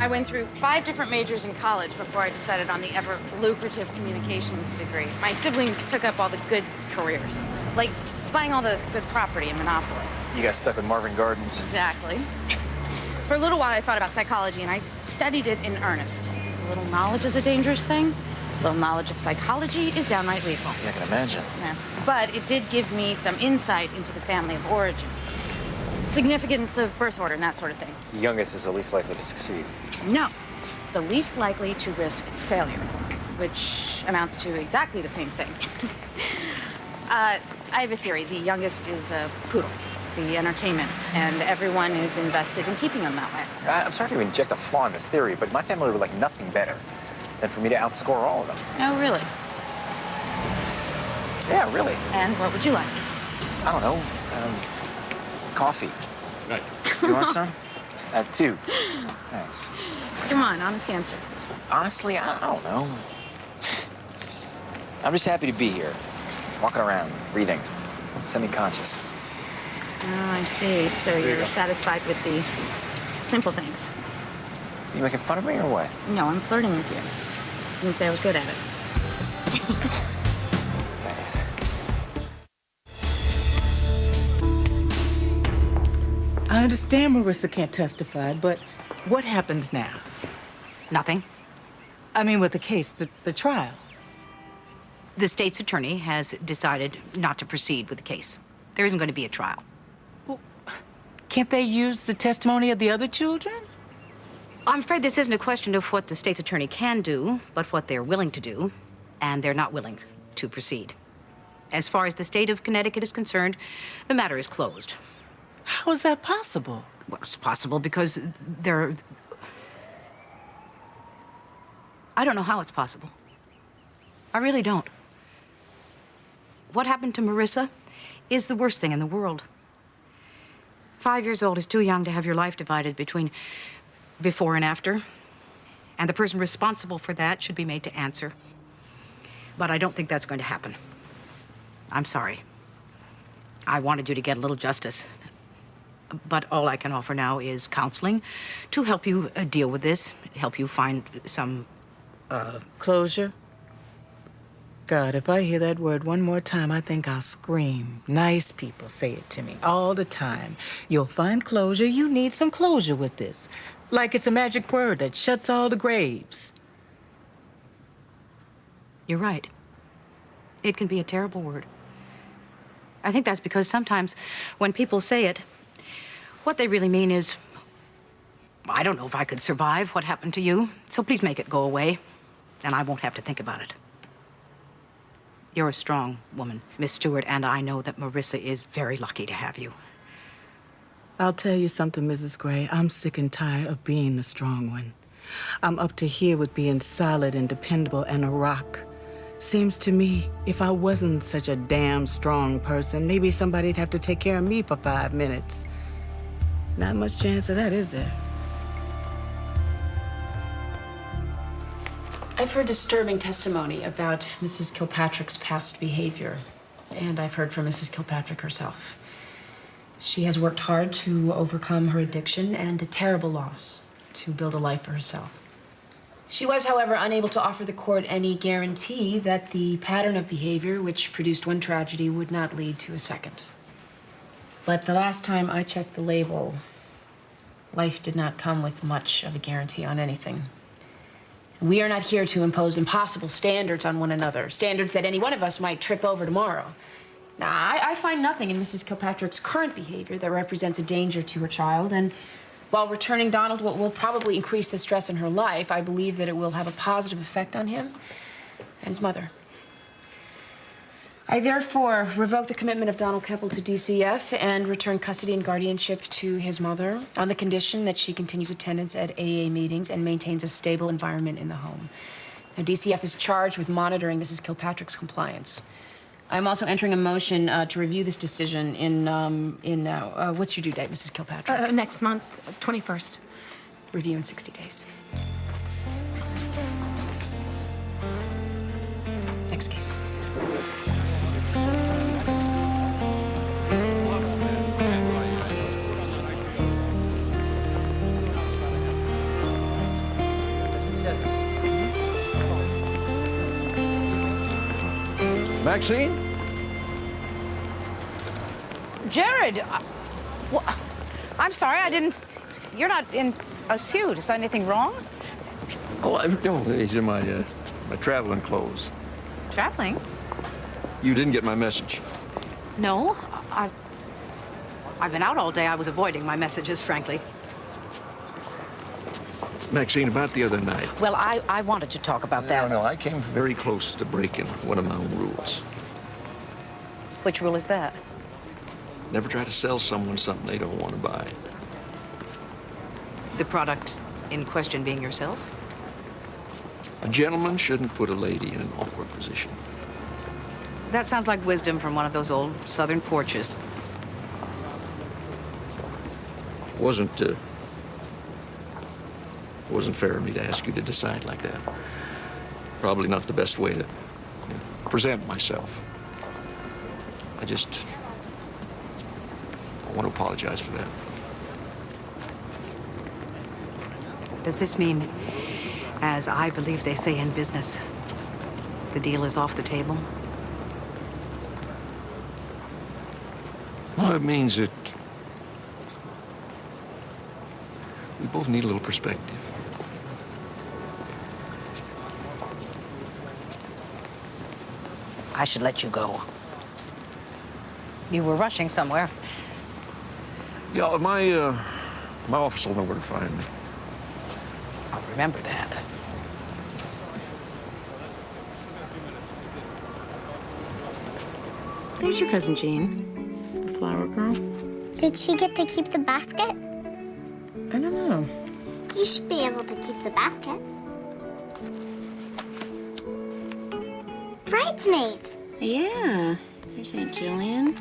I went through 5 different majors in college before I decided on the ever lucrative communications degree. My siblings took up all the good careers, like buying all the good property in Monopoly. You got stuck with Marvin Gardens. Exactly. For a little while, I thought about psychology, and I studied it in earnest. A little knowledge is a dangerous thing. A little knowledge of psychology is downright lethal. I can imagine. Yeah. But it did give me some insight into the family of origin, significance of birth order, and that sort of thing. The youngest is the least likely to succeed. No, the least likely to risk failure, which amounts to exactly the same thing. I have a theory. The youngest is a poodle, the entertainment, and everyone is invested in keeping him that way. I'm sorry to inject a flaw in this theory, but my family would like nothing better than for me to outscore all of them. Oh, really? Yeah, really. And what would you like? I don't know. Coffee. Right. You want some? 2. Thanks. Come on, honest answer. Honestly, I don't know. I'm just happy to be here. Walking around, breathing, semi-conscious. Oh, I see. So you're satisfied with the simple things. You making fun of me or what? No, I'm flirting with you. You didn't say I was good at it. Thanks. I understand Marissa can't testify, but what happens now? Nothing. I mean, with the case, the trial. The state's attorney has decided not to proceed with the case. There isn't going to be a trial. Can't they use the testimony of the other children? I'm afraid this isn't a question of what the state's attorney can do, but what they're willing to do, and they're not willing to proceed. As far as the state of Connecticut is concerned, the matter is closed. How is that possible? Well, it's possible because there... I don't know how it's possible. I really don't. What happened to Marissa is the worst thing in the world. 5 years old is too young to have your life divided between before and after. And the person responsible for that should be made to answer. But I don't think that's going to happen. I'm sorry. I wanted you to get a little justice. But all I can offer now is counseling to help you deal with this, help you find some... Closure? God, if I hear that word one more time, I think I'll scream. Nice people say it to me all the time. You'll find closure. You need some closure with this. Like it's a magic word that shuts all the graves. You're right. It can be a terrible word. I think that's because sometimes when people say it, what they really mean is, I don't know if I could survive what happened to you, so please make it go away, and I won't have to think about it. You're a strong woman, Miss Stewart, and I know that Marissa is very lucky to have you. I'll tell you something, Mrs. Gray. I'm sick and tired of being the strong one. I'm up to here with being solid and dependable and a rock. Seems to me, if I wasn't such a damn strong person, maybe somebody'd have to take care of me for 5 minutes. Not much chance of that, is there? I've heard disturbing testimony about Mrs. Kilpatrick's past behavior, and I've heard from Mrs. Kilpatrick herself. She has worked hard to overcome her addiction and a terrible loss to build a life for herself. She was, however, unable to offer the court any guarantee that the pattern of behavior which produced one tragedy would not lead to a second. But the last time I checked the label, life did not come with much of a guarantee on anything. We are not here to impose impossible standards on one another, standards that any one of us might trip over tomorrow. Now, I find nothing in Mrs. Kilpatrick's current behavior that represents a danger to her child, and while returning Donald will probably increase the stress in her life, I believe that it will have a positive effect on him and his mother. I therefore revoke the commitment of Donald Keppel to DCF and return custody and guardianship to his mother on the condition that she continues attendance at AA meetings and maintains a stable environment in the home. Now, DCF is charged with monitoring Mrs. Kilpatrick's compliance. I'm also entering a motion to review this decision what's your due date, Mrs. Kilpatrick? Next month, 21st. Review in 60 days. Next case. Maxine? Jared, I'm sorry, I didn't... You're not in a suit. Is anything wrong? Oh, no, these are my traveling clothes. Traveling? You didn't get my message. No, I've been out all day. I was avoiding my messages, frankly. Maxine, about the other night. Well, I wanted to talk about that. No, I came very close to breaking one of my own rules. Which rule is that? Never try to sell someone something they don't want to buy. The product in question being yourself? A gentleman shouldn't put a lady in an awkward position. That sounds like wisdom from one of those old southern porches. Wasn't fair of me to ask you to decide like that. Probably not the best way to present myself. I want to apologize for that. Does this mean, as I believe they say in business, the deal is off the table? Well, it means that we both need a little perspective. I should let you go. You were rushing somewhere. Yeah, my office will know where to find me. I'll remember that. There's your cousin Jean, the flower girl. Did she get to keep the basket? I don't know. You should be able to keep the basket. Bridesmaids. Yeah. There's Aunt Jillian.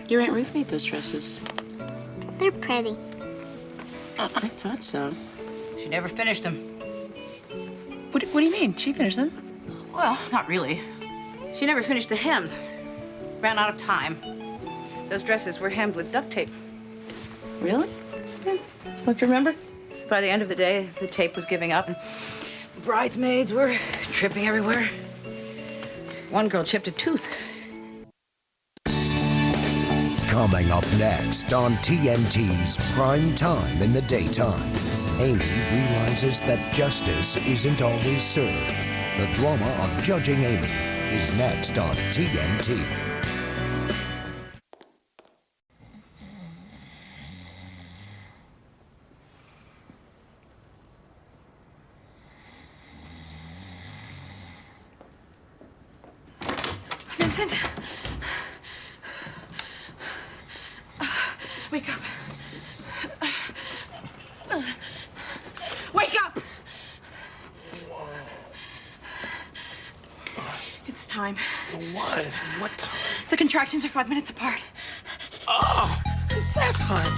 Your Aunt Ruth made those dresses. They're pretty. I thought so. She never finished them. What do you mean? She finished them? Well, not really. She never finished the hems. Ran out of time. Those dresses were hemmed with duct tape. Really? Yeah. Don't you remember? By the end of the day, the tape was giving up, and bridesmaids were tripping everywhere. One girl chipped a tooth. Coming up next on TNT's Prime Time in the Daytime, Amy realizes that justice isn't always served. The drama of judging Amy is next on TNT. Vincent. Wake up. Wake up! It's time. What? What time? The contractions are 5 minutes apart. Oh, that time.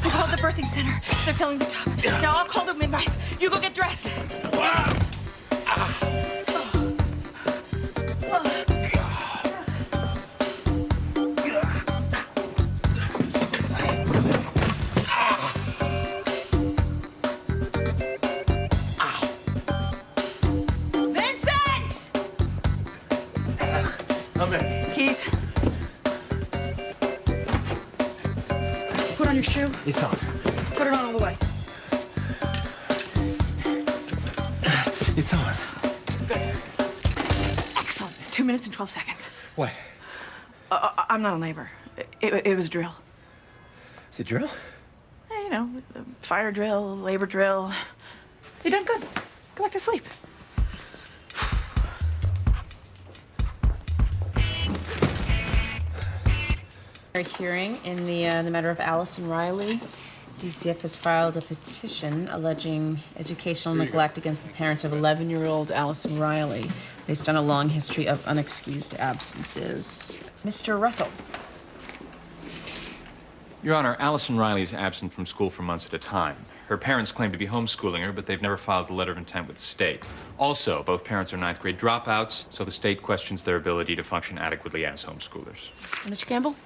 I called the birthing center. They're filling the tub. Now I'll call the midwife. You go get dressed. Keys. Put on your shoe. It's on. Put it on all the way. It's on. Good. Excellent. 2 minutes and 12 seconds. What? I'm not in labor. It was a drill. Is it drill? You know, fire drill, labor drill. You done good. Go back to sleep. Hearing in the matter of Allison Riley, DCF has filed a petition alleging educational neglect against the parents of 11-year-old Allison Riley based on a long history of unexcused absences. Mr. Russell. Your Honor, Allison Riley is absent from school for months at a time. Her parents claim to be homeschooling her, but they've never filed a letter of intent with the state. Also, both parents are ninth grade dropouts, so the state questions their ability to function adequately as homeschoolers. Mr. Campbell?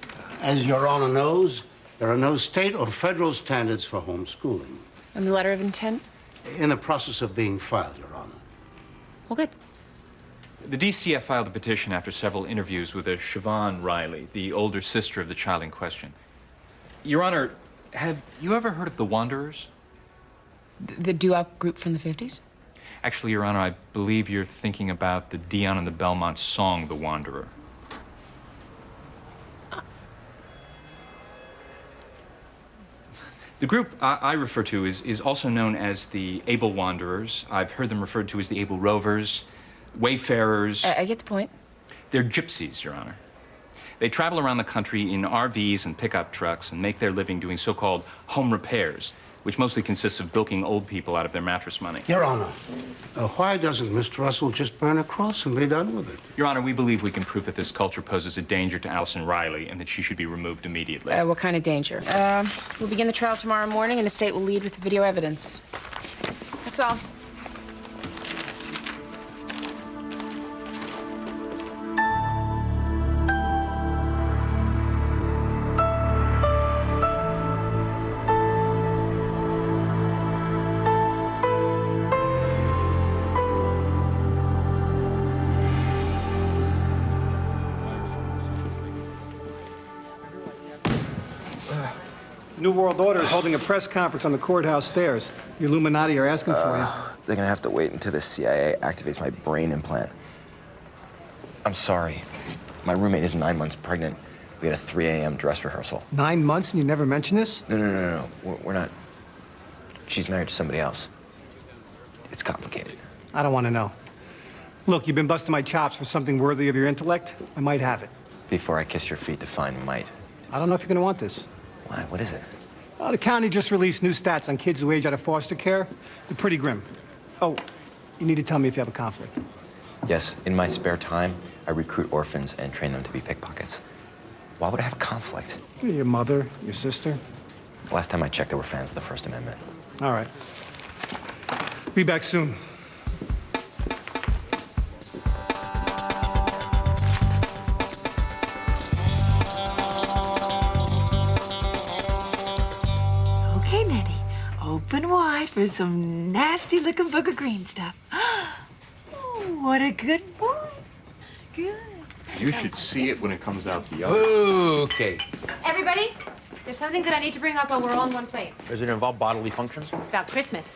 As Your Honor knows, there are no state or federal standards for homeschooling. And the letter of intent? In the process of being filed, Your Honor. Well, good. The DCF filed a petition after several interviews with a Siobhan Riley, the older sister of the child in question. Your Honor, have you ever heard of the Wanderers? The doo-wop group from the 50s? Actually, Your Honor, I believe you're thinking about the Dion and the Belmont song, The Wanderer. The group I refer to is also known as the Able Wanderers. I've heard them referred to as the Able Rovers, Wayfarers. I get the point. They're gypsies, Your Honor. They travel around the country in RVs and pickup trucks and make their living doing so-called home repairs, which mostly consists of bilking old people out of their mattress money. Your Honor, why doesn't Mr. Russell just burn a cross and be done with it? Your Honor, we believe we can prove that this culture poses a danger to Allison Riley and that she should be removed immediately. What kind of danger? We'll begin the trial tomorrow morning, and the state will lead with the video evidence. That's all. New World Order is holding a press conference on the courthouse stairs. The Illuminati are asking for you. They're gonna have to wait until the CIA activates my brain implant. I'm sorry. My roommate is 9 months pregnant. We had a 3 a.m. dress rehearsal. 9 months and you never mention this? No. We're not. She's married to somebody else. It's complicated. I don't want to know. Look, you've been busting my chops for something worthy of your intellect. I might have it. Before I kiss your feet, define might. I don't know if you're going to want this. Why? What is it? The county just released new stats on kids who age out of foster care. They're pretty grim. Oh, you need to tell me if you have a conflict. Yes, in my spare time, I recruit orphans and train them to be pickpockets. Why would I have a conflict? Your mother, your sister. Last time I checked, they were fans of the First Amendment. All right. Be back soon. Okay, Nettie, open wide for some nasty-looking booger green stuff. Oh, what a good boy. Good. You should see it when it comes out the other. Okay. Everybody, there's something that I need to bring up while we're all in one place. Does it involve bodily functions? It's about Christmas.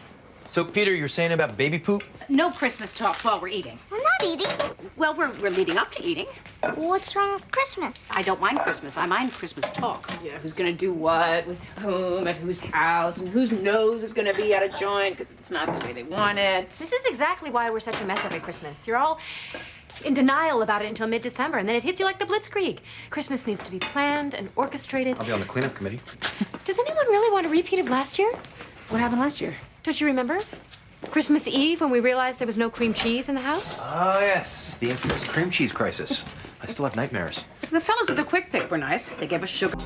So, Peter, you're saying about baby poop? No Christmas talk while we're eating. We're not eating. Well, we're leading up to eating. What's wrong with Christmas? I don't mind Christmas. I mind Christmas talk. Yeah, who's gonna do what, with whom, at whose house, and whose nose is gonna be out of joint because it's not the way they want it. This is exactly why we're such a mess every Christmas. You're all in denial about it until mid-December, and then it hits you like the Blitzkrieg. Christmas needs to be planned and orchestrated. I'll be on the cleanup committee. Does anyone really want a repeat of last year? What happened last year? Don't you remember? Christmas Eve, when we realized there was no cream cheese in the house? Oh, yes. The infamous cream cheese crisis. I still have nightmares. The fellows at the Quick Pick were nice. They gave us sugar.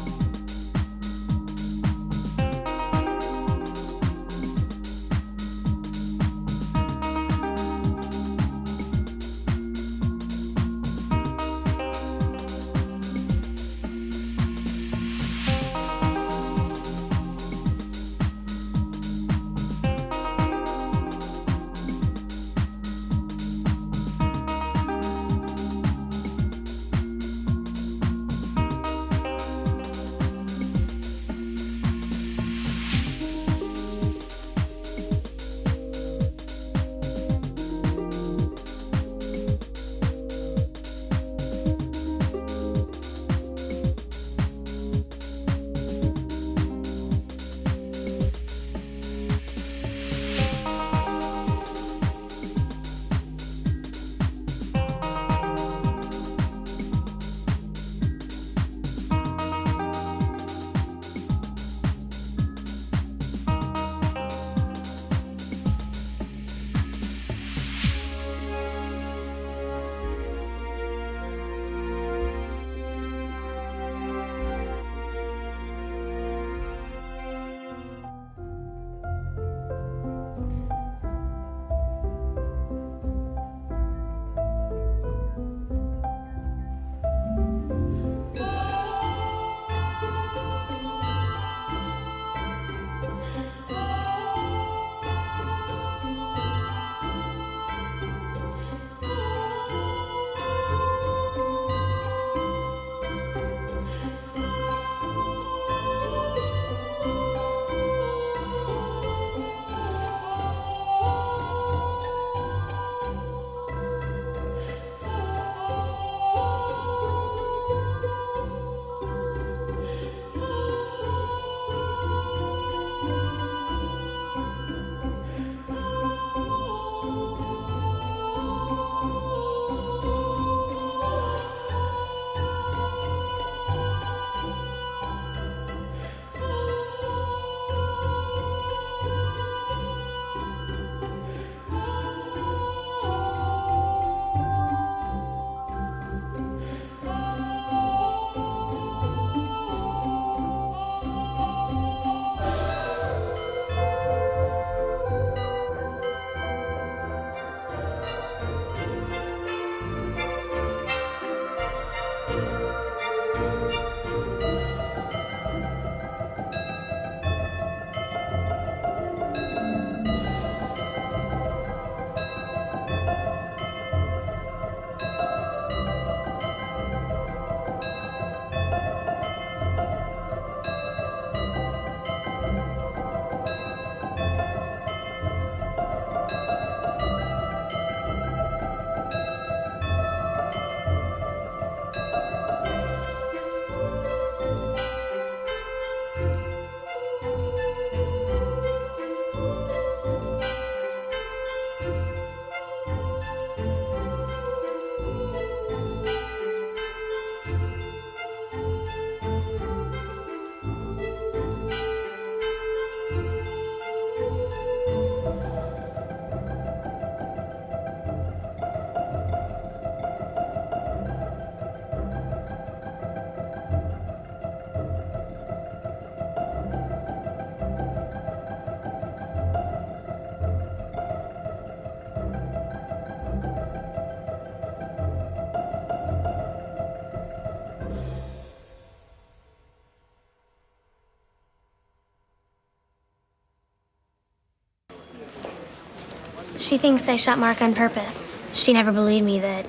She thinks I shot Mark on purpose. She never believed me that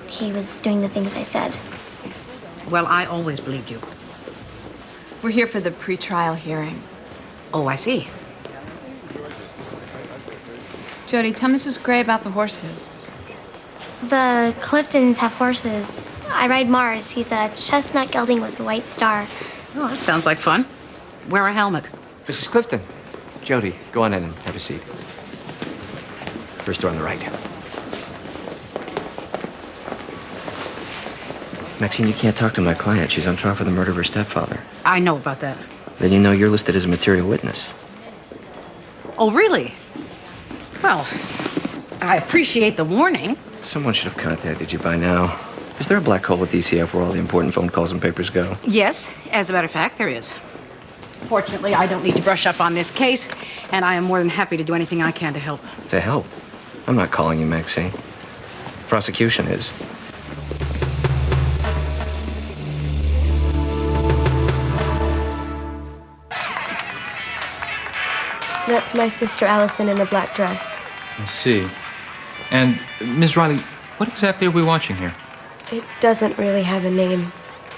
he was doing the things I said. Well, I always believed you. We're here for the pretrial hearing. Oh, I see. Jody, tell Mrs. Gray about the horses. The Cliftons have horses. I ride Mars. He's a chestnut gelding with a white star. Oh, that sounds like fun. Wear a helmet. Mrs. Clifton. Jody, go on in and have a seat. First door on the right. Maxine, you can't talk to my client. She's on trial for the murder of her stepfather. I know about that. Then you know you're listed as a material witness. Oh, really? Well, I appreciate the warning. Someone should have contacted you by now. Is there a black hole at DCF where all the important phone calls and papers go? Yes, as a matter of fact, there is. Fortunately, I don't need to brush up on this case, and I am more than happy to do anything I can to help. To help? I'm not calling you, Maxine. Prosecution is. That's my sister Allison in the black dress. I see. And, Ms. Riley, what exactly are we watching here? It doesn't really have a name.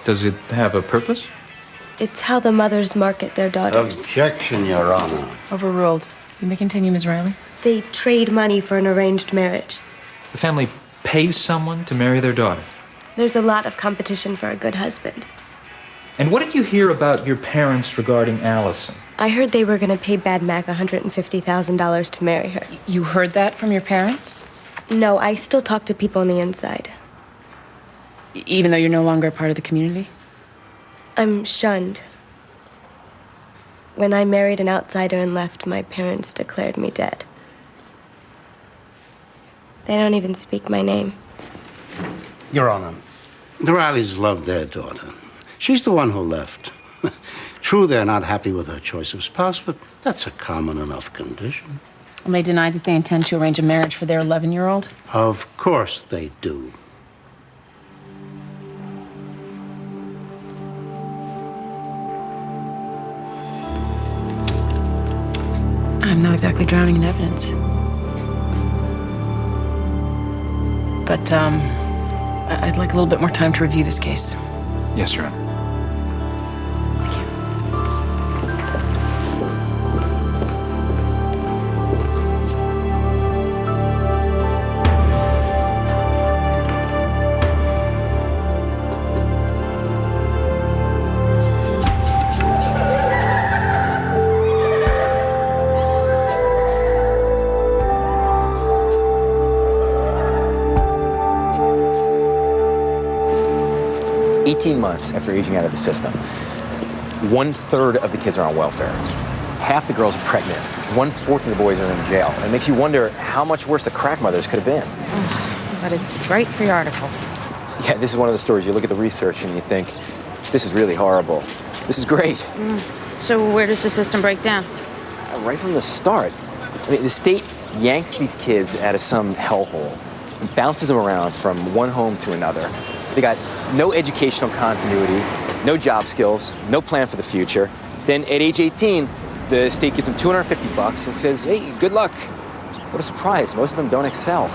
Does it have a purpose? It's how the mothers market their daughters. Objection, Your Honor. Overruled. You may continue, Ms. Riley. They trade money for an arranged marriage. The family pays someone to marry their daughter. There's a lot of competition for a good husband. And what did you hear about your parents regarding Allison? I heard they were going to pay Bad Mac $150,000 to marry her. You heard that from your parents? No, I still talk to people on the inside. Even though you're no longer a part of the community? I'm shunned. When I married an outsider and left, my parents declared me dead. They don't even speak my name. Your Honor, the Rileys love their daughter. She's the one who left. True, they're not happy with her choice of spouse, but that's a common enough condition. And they deny that they intend to arrange a marriage for their 11-year-old? Of course they do. I'm not exactly drowning in evidence. But, I'd like a little bit more time to review this case. Yes, Your Honor. 18 months after aging out of the system, 1/3 of the kids are on welfare. Half the girls are pregnant. 1/4 of the boys are in jail. It makes you wonder how much worse the crack mothers could have been. But it's great for your article. Yeah, this is one of the stories. You look at the research and you think, this is really horrible. This is great. So where does the system break down? Right from the start. I mean, the state yanks these kids out of some hellhole and bounces them around from one home to another. They got no educational continuity, no job skills, no plan for the future. Then at age 18, the state gives them $250 and says, hey, good luck. What a surprise. Most of them don't excel.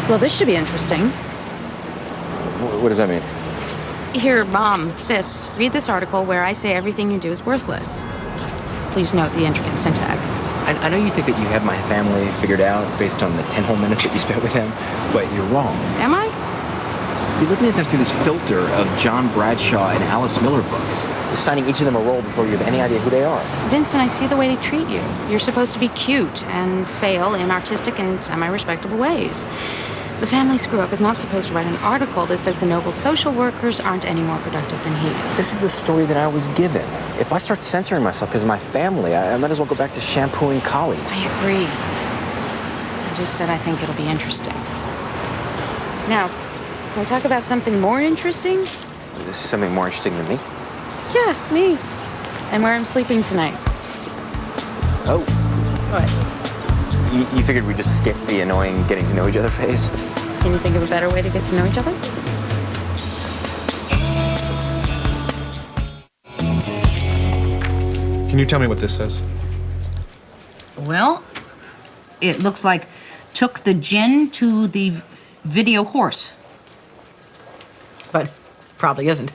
Well, this should be interesting. What does that mean? Here, Mom, Sis, read this article where I say everything you do is worthless. Please note the intricate syntax. I know you think that you have my family figured out based on the 10 whole minutes that you spent with them, but you're wrong. Am I? You're looking at them through this filter of John Bradshaw and Alice Miller books. You're signing each of them a role before you have any idea who they are. Vincent, I see the way they treat you. You're supposed to be cute and fail in artistic and semi-respectable ways. The family screw-up is not supposed to write an article that says the noble social workers aren't any more productive than he is. This is the story that I was given. If I start censoring myself because of my family, I might as well go back to shampooing collies. I agree. I just said I think it'll be interesting. Now, can we talk about something more interesting? This is something more interesting than me. Yeah, me. And where I'm sleeping tonight. Oh. What? You figured we'd just skip the annoying getting to know each other phase? Can you think of a better way to get to know each other? Can you tell me what this says? Well, it looks like took the gin to the video horse. But probably isn't.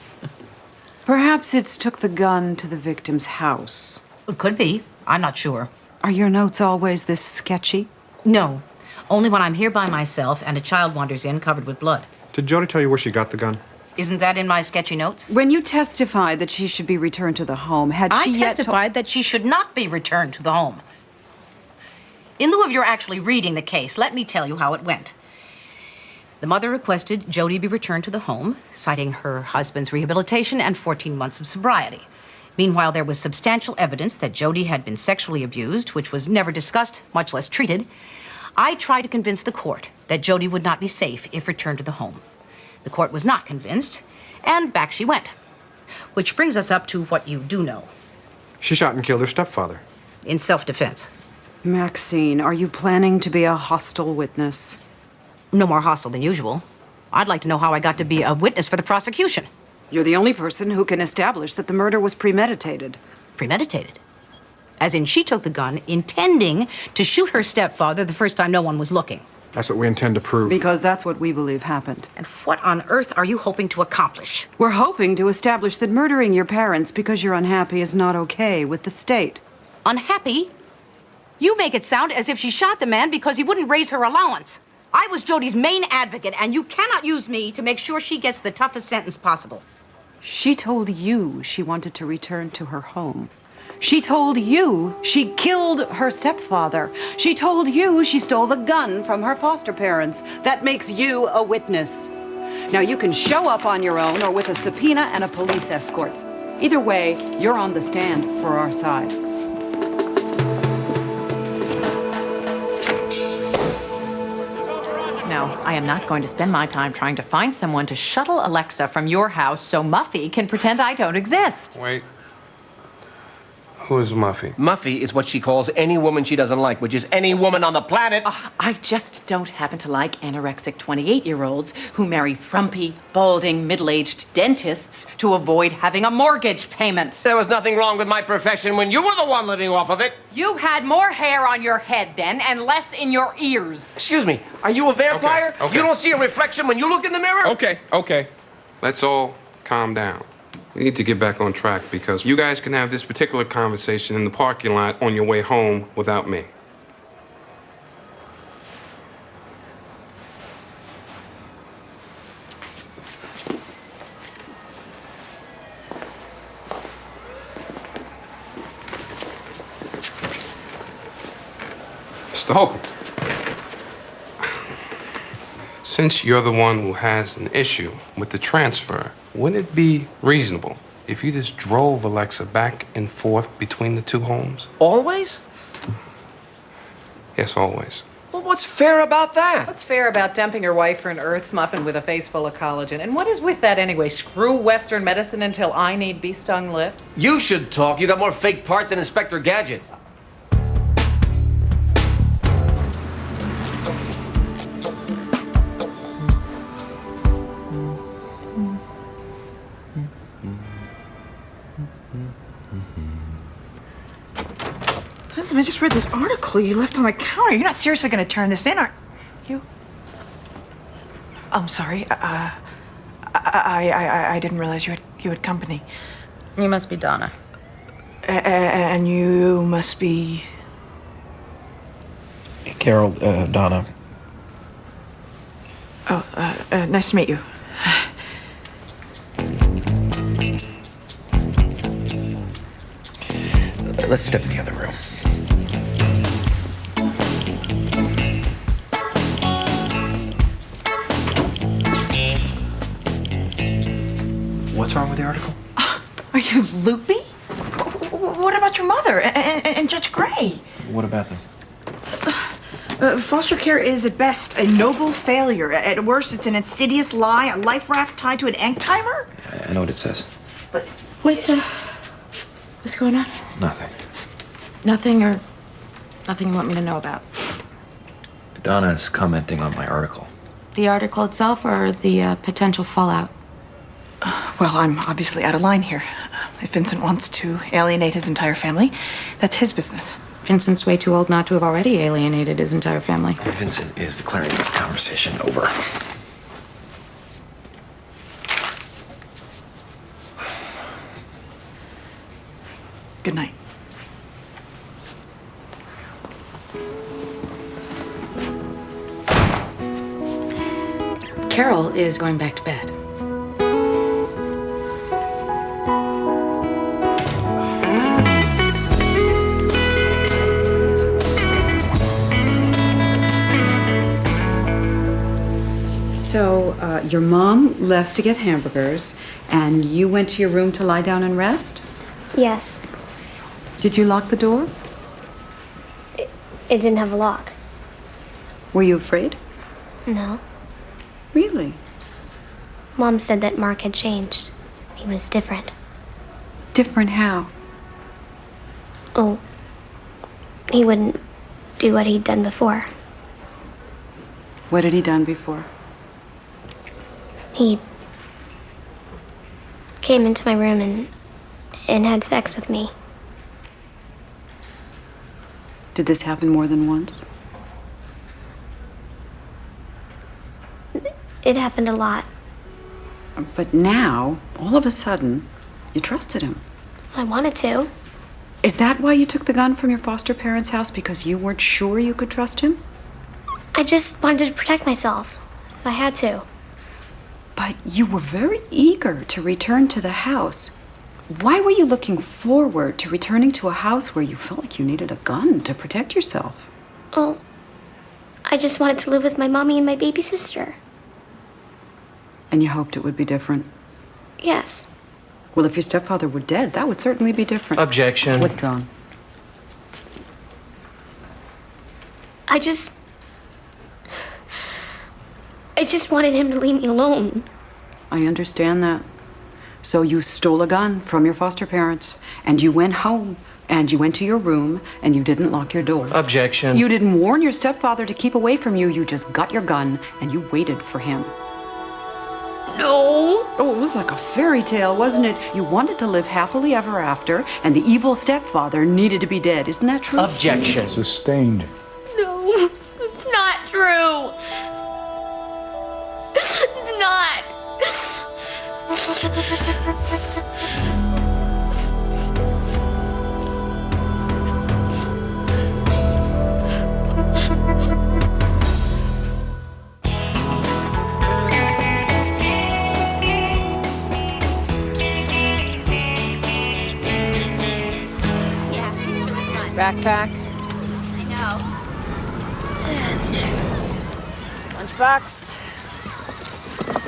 Perhaps it's took the gun to the victim's house. It could be. I'm not sure. Are your notes always this sketchy? No. Only when I'm here by myself and a child wanders in covered with blood. Did Jody tell you where she got the gun? Isn't that in my sketchy notes? When you testified that she should be returned to the home, had she I testified that she should not be returned to the home. In lieu of your actually reading the case, let me tell you how it went. The mother requested Jody be returned to the home, citing her husband's rehabilitation and 14 months of sobriety. Meanwhile, there was substantial evidence that Jody had been sexually abused, which was never discussed, much less treated. I tried to convince the court that Jody would not be safe if returned to the home. The court was not convinced, and back she went. Which brings us up to what you do know. She shot and killed her stepfather. In self-defense. Maxine, are you planning to be a hostile witness? No more hostile than usual. I'd like to know how I got to be a witness for the prosecution. You're the only person who can establish that the murder was premeditated. Premeditated? As in, she took the gun intending to shoot her stepfather the first time no one was looking. That's what we intend to prove. Because that's what we believe happened. And what on earth are you hoping to accomplish? We're hoping to establish that murdering your parents because you're unhappy is not okay with the state. Unhappy? You make it sound as if she shot the man because he wouldn't raise her allowance. I was Jody's main advocate, and you cannot use me to make sure she gets the toughest sentence possible. She told you she wanted to return to her home. She told you she killed her stepfather. She told you she stole the gun from her foster parents. That makes you a witness. Now, you can show up on your own or with a subpoena and a police escort. Either way, you're on the stand for our side. No, I am not going to spend my time trying to find someone to shuttle Alexa from your house so Muffy can pretend I don't exist. Wait. Who is Muffy? Muffy is what she calls any woman she doesn't like, which is any woman on the planet. I just don't happen to like anorexic 28-year-olds who marry frumpy, balding, middle-aged dentists to avoid having a mortgage payment. There was nothing wrong with my profession when you were the one living off of it. You had more hair on your head then and less in your ears. Excuse me, are you a vampire? Okay. You don't see a reflection when you look in the mirror? Okay. Let's all calm down. We need to get back on track because you guys can have this particular conversation in the parking lot on your way home without me. Mr. Holcomb, since you're the one who has an issue with the transfer, wouldn't it be reasonable if you just drove Alexa back and forth between the two homes? Always? Yes, always. Well, what's fair about that? What's fair about dumping your wife for an earth muffin with a face full of collagen? And what is with that anyway? Screw Western medicine until I need bee-stung lips? You should talk. You got more fake parts than Inspector Gadget. Vincent, I just read this article you left on the counter. You're not seriously going to turn this in, are you? I'm sorry. I didn't realize you had company. You must be Donna. And you must be... Carol, Donna. Oh, nice to meet you. let's step in the other room. What's wrong with the article? Are you loopy? What about your mother and Judge Gray? What about them? Foster care is at best a noble failure. At worst, it's an insidious lie, a life raft tied to an ink timer. I know what it says. But What's going on? Nothing. Nothing or nothing you want me to know about? Donna's commenting on my article. The article itself or the potential fallout? Well, I'm obviously out of line here. If Vincent wants to alienate his entire family, that's his business. Vincent's way too old not to have already alienated his entire family. Vincent is declaring this conversation over. Good night. Carol is going back to bed. So, your mom left to get hamburgers, and you went to your room to lie down and rest? Yes. Did you lock the door? It didn't have a lock. Were you afraid? No. Really? Mom said that Mark had changed. He was different. Different how? Oh, he wouldn't do what he'd done before. What had he done before? He came into my room and had sex with me. Did this happen more than once? It happened a lot. But now, all of a sudden, you trusted him. I wanted to. Is that why you took the gun from your foster parents' house? Because you weren't sure you could trust him? I just wanted to protect myself, if I had to. But you were very eager to return to the house. Why were you looking forward to returning to a house where you felt like you needed a gun to protect yourself? Oh, I just wanted to live with my mommy and my baby sister. And you hoped it would be different? Yes. Well, if your stepfather were dead, that would certainly be different. Objection. Withdrawn. I just wanted him to leave me alone. I understand that. So you stole a gun from your foster parents, and you went home, and you went to your room, and you didn't lock your door. Objection. You didn't warn your stepfather to keep away from you. You just got your gun, and you waited for him. No. Oh, it was like a fairy tale, wasn't it? You wanted to live happily ever after, and the evil stepfather needed to be dead. Isn't that true? Objection. Sustained. No, it's not true. It's not. Backpack. I know. Lunchbox.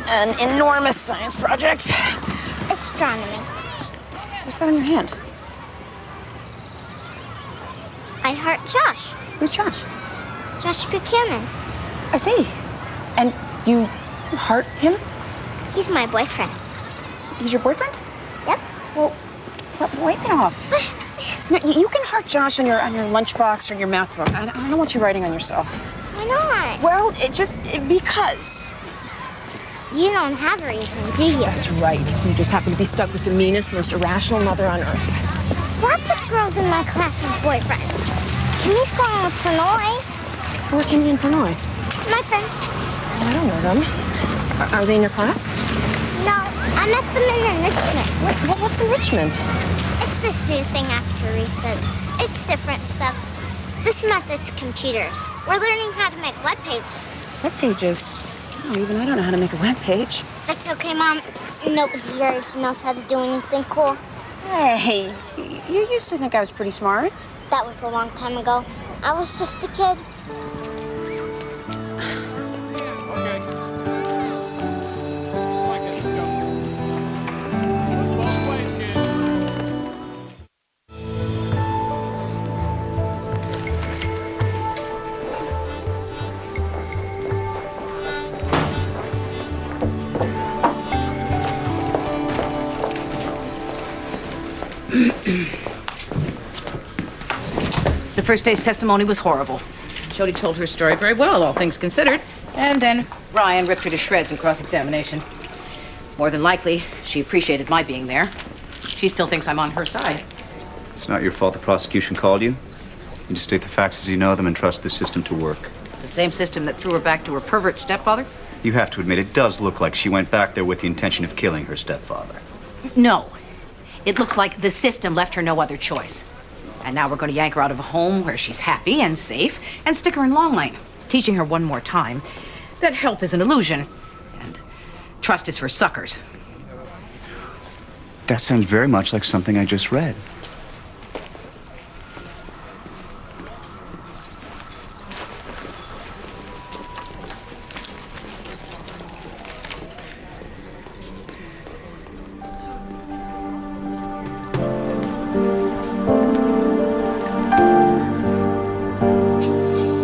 An enormous science project. Astronomy. What's that on your hand? I heart Josh. Who's Josh? Josh Buchanan. I see. And you heart him? He's my boyfriend. He's your boyfriend? Yep. Well, wipe it off. No, you can heart Josh on your lunchbox or your math book. I don't want you writing on yourself. Why not? Well, because. You don't have a reason, do you? That's right. You just happen to be stuck with the meanest, most irrational mother on earth. Lots of girls in my class have boyfriends. Kimmy's going with Prannoy. Where are Kimmy and Prannoy? My friends. Oh, I don't know them. Are they in your class? No, I met them in enrichment. What's enrichment? It's this new thing after recess. It's different stuff. This method's computers. We're learning how to make web pages. Web pages? Oh, even I don't know how to make a web page. That's okay, Mom. Nobody your age knows how to do anything cool. Hey, You used to think I was pretty smart. That was a long time ago. I was just a kid. The first day's testimony was horrible. Jody told her story very well, all things considered. And then Ryan ripped her to shreds in cross-examination. More than likely, she appreciated my being there. She still thinks I'm on her side. It's not your fault the prosecution called you. You just state the facts as you know them and trust the system to work. The same system that threw her back to her pervert stepfather? You have to admit, it does look like she went back there with the intention of killing her stepfather. No. It looks like the system left her no other choice. And now we're going to yank her out of a home where she's happy and safe and stick her in Long Lane, teaching her one more time that help is an illusion and trust is for suckers. That sounds very much like something I just read.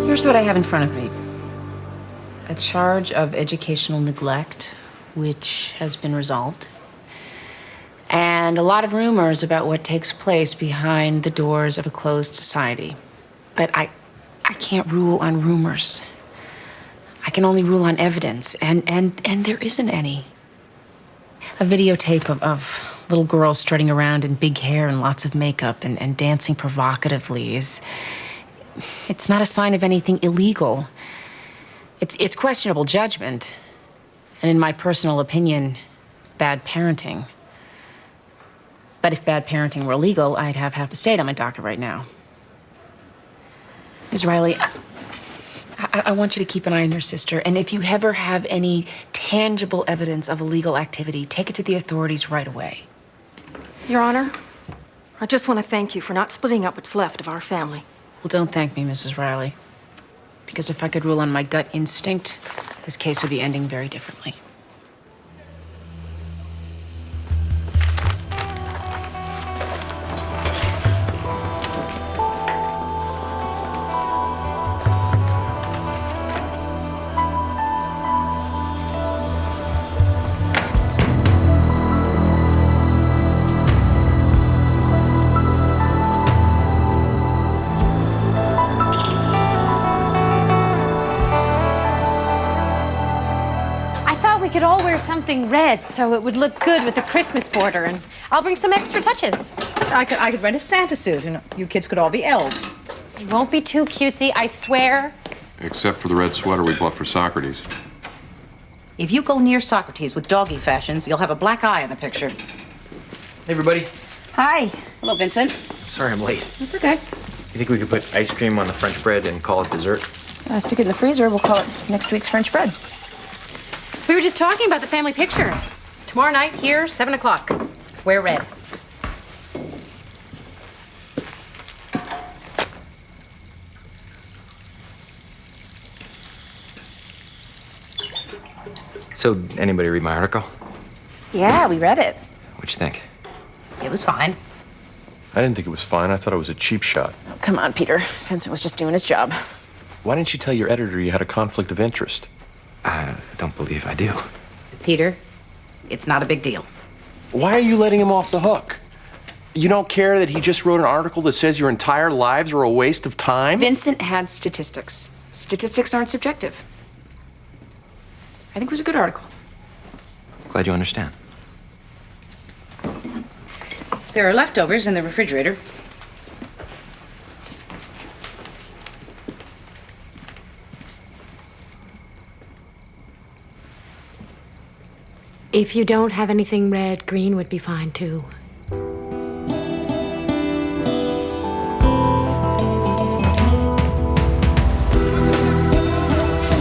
Here's what I have in front of me. A charge of educational neglect, which has been resolved. And a lot of rumors about what takes place behind the doors of a closed society. But I can't rule on rumors. I can only rule on evidence, and there isn't any. A videotape of little girls strutting around in big hair and lots of makeup and dancing provocatively it's not a sign of anything illegal. It's questionable judgment, and in my personal opinion, bad parenting. But if bad parenting were illegal, I'd have half the state on my docket right now. Ms. Riley, I want you to keep an eye on your sister, and if you ever have any tangible evidence of illegal activity, take it to the authorities right away. Your Honor, I just want to thank you for not splitting up what's left of our family. Well, don't thank me, Mrs. Riley. Because if I could rule on my gut instinct, this case would be ending very differently. We could all wear something red so it would look good with the Christmas border, and I'll bring some extra touches. I could rent a Santa suit, and you kids could all be elves. It won't be too cutesy, I swear. Except for the red sweater we bought for Socrates. If you go near Socrates with doggy fashions, you'll have a black eye in the picture. Hey, everybody. Hi. Hello, Vincent. Sorry I'm late. It's okay. You think we could put ice cream on the French bread and call it dessert? Stick it in the freezer. We'll call it next week's French bread. We were just talking about the family picture. Tomorrow night here, 7 o'clock. Wear red. So, anybody read my article? Yeah, we read it. What'd you think? It was fine. I didn't think it was fine. I thought it was a cheap shot. Oh, come on, Peter. Vincent was just doing his job. Why didn't you tell your editor you had a conflict of interest? I don't believe I do. Peter, it's not a big deal. Why are you letting him off the hook? You don't care that he just wrote an article that says your entire lives are a waste of time? Vincent had statistics. Statistics aren't subjective. I think it was a good article. Glad you understand. There are leftovers in the refrigerator. If you don't have anything red, green would be fine too.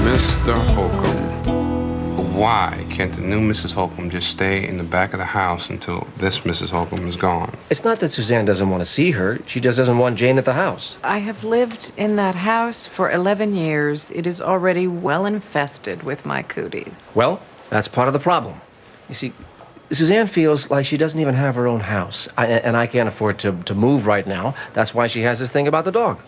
Mr. Holcomb, why can't the new Mrs. Holcomb just stay in the back of the house until this Mrs. Holcomb is gone? It's not that Suzanne doesn't want to see her. She just doesn't want Jane at the house. I have lived in that house for 11 years. It is already well infested with my cooties. Well, that's part of the problem. You see, Suzanne feels like she doesn't even have her own house. And I can't afford to move right now. That's why she has this thing about the dog.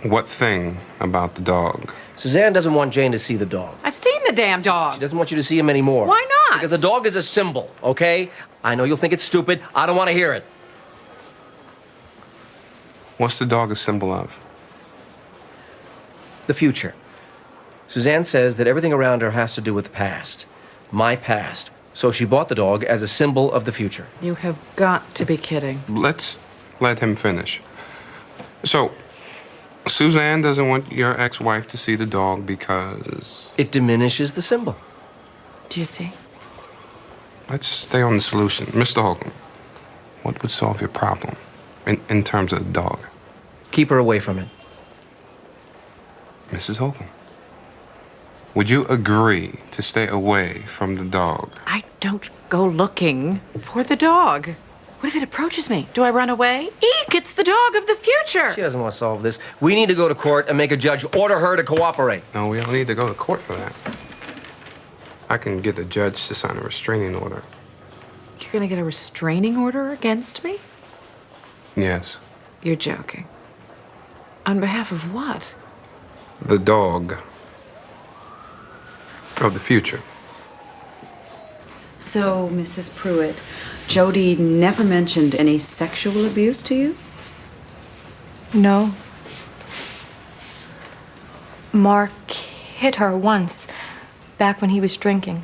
What thing about the dog? Suzanne doesn't want Jane to see the dog. I've seen the damn dog. She doesn't want you to see him anymore. Why not? Because the dog is a symbol, okay? I know you'll think it's stupid. I don't want to hear it. What's the dog a symbol of? The future. Suzanne says that everything around her has to do with the past. My past. So she bought the dog as a symbol of the future. You have got to be kidding. Let's let him finish. So, Suzanne doesn't want your ex-wife to see the dog because... It diminishes the symbol. Do you see? Let's stay on the solution. Mr. Holcomb, what would solve your problem in terms of the dog? Keep her away from it. Mrs. Holcomb, would you agree to stay away from the dog? I don't go looking for the dog. What if it approaches me? Do I run away? Eek, it's the dog of the future. She doesn't want to solve this. We need to go to court and make a judge order her to cooperate. No, we don't need to go to court for that. I can get the judge to sign a restraining order. You're gonna get a restraining order against me? Yes. You're joking. On behalf of what? The dog of the future. So, Mrs. Pruitt, Jody never mentioned any sexual abuse to you? No. Mark hit her once, back when he was drinking.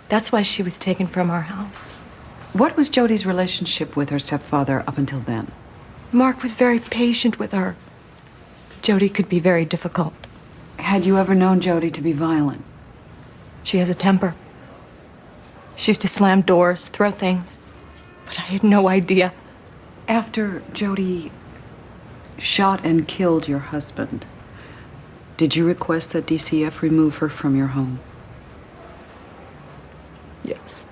That's why she was taken from our house. What was Jody's relationship with her stepfather up until then? Mark was very patient with her. Jody could be very difficult. Had you ever known Jody to be violent? She has a temper. She used to slam doors, throw things. But I had no idea. After Jody shot and killed your husband, did you request that DCF remove her from your home? Yes.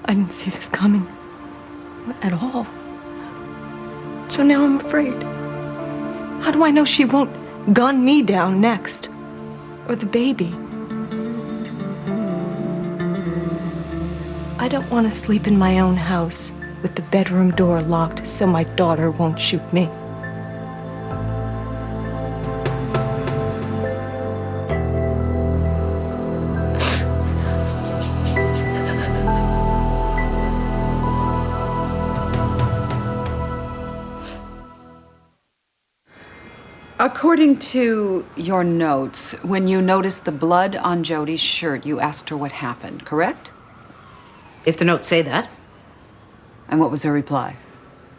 I didn't see this coming at all. So now I'm afraid. How do I know she won't gun me down next? Or the baby? I don't want to sleep in my own house with the bedroom door locked so my daughter won't shoot me. According to your notes, when you noticed the blood on Jody's shirt, you asked her what happened, correct? If the notes say that. And what was her reply?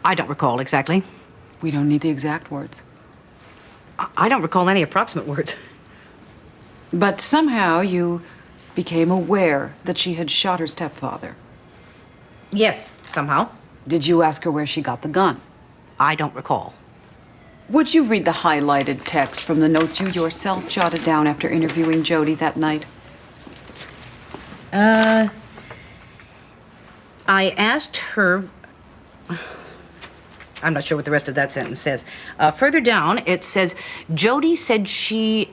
I don't recall exactly. We don't need the exact words. I don't recall any approximate words. But somehow you became aware that she had shot her stepfather. Yes, somehow. Did you ask her where she got the gun? I don't recall. Would you read the highlighted text from the notes you yourself jotted down after interviewing Jody that night? I asked her... I'm not sure what the rest of that sentence says. Further down, it says, Jody said she...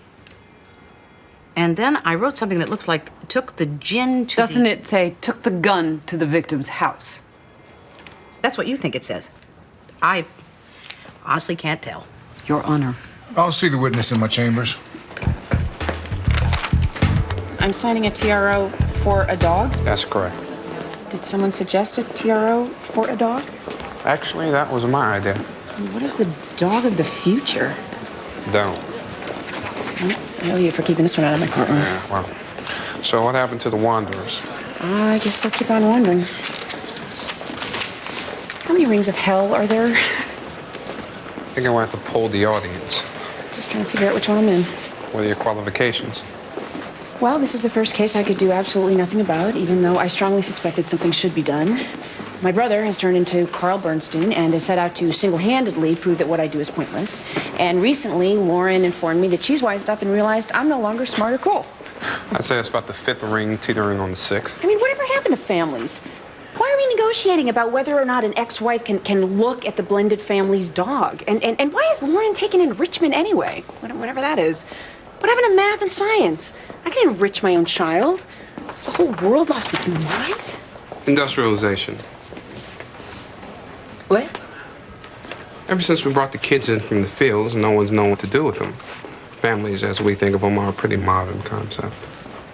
And then I wrote something that looks like took the gin to Doesn't it say took the gun to the victim's house? That's what you think it says. I honestly can't tell. Your Honor. I'll see the witness in my chambers. I'm signing a TRO for a dog. That's correct. Did someone suggest a TRO for a dog? Actually, that was my idea. What is the dog of the future? Don't. I owe you for keeping this one out of my courtroom. Yeah, well. So what happened to the Wanderers? I guess they'll keep on wandering. How many rings of hell are there? I think I want to poll the audience. Just trying to figure out which one I'm in. What are your qualifications? Well, this is the first case I could do absolutely nothing about, even though I strongly suspected something should be done. My brother has turned into Carl Bernstein and has set out to single-handedly prove that what I do is pointless. And recently, Lauren informed me that she's wised up and realized I'm no longer smart or cool. I'd say it's about the 5th ring, teetering on the 6th. I mean, whatever happened to families? Why are we negotiating about whether or not an ex-wife can look at the blended family's dog? And why is Lauren taking enrichment anyway? Whatever that is. What happened to math and science? I can enrich my own child. Has the whole world lost its mind? Industrialization. What? Ever since we brought the kids in from the fields, no one's known what to do with them. Families, as we think of them, are a pretty modern concept.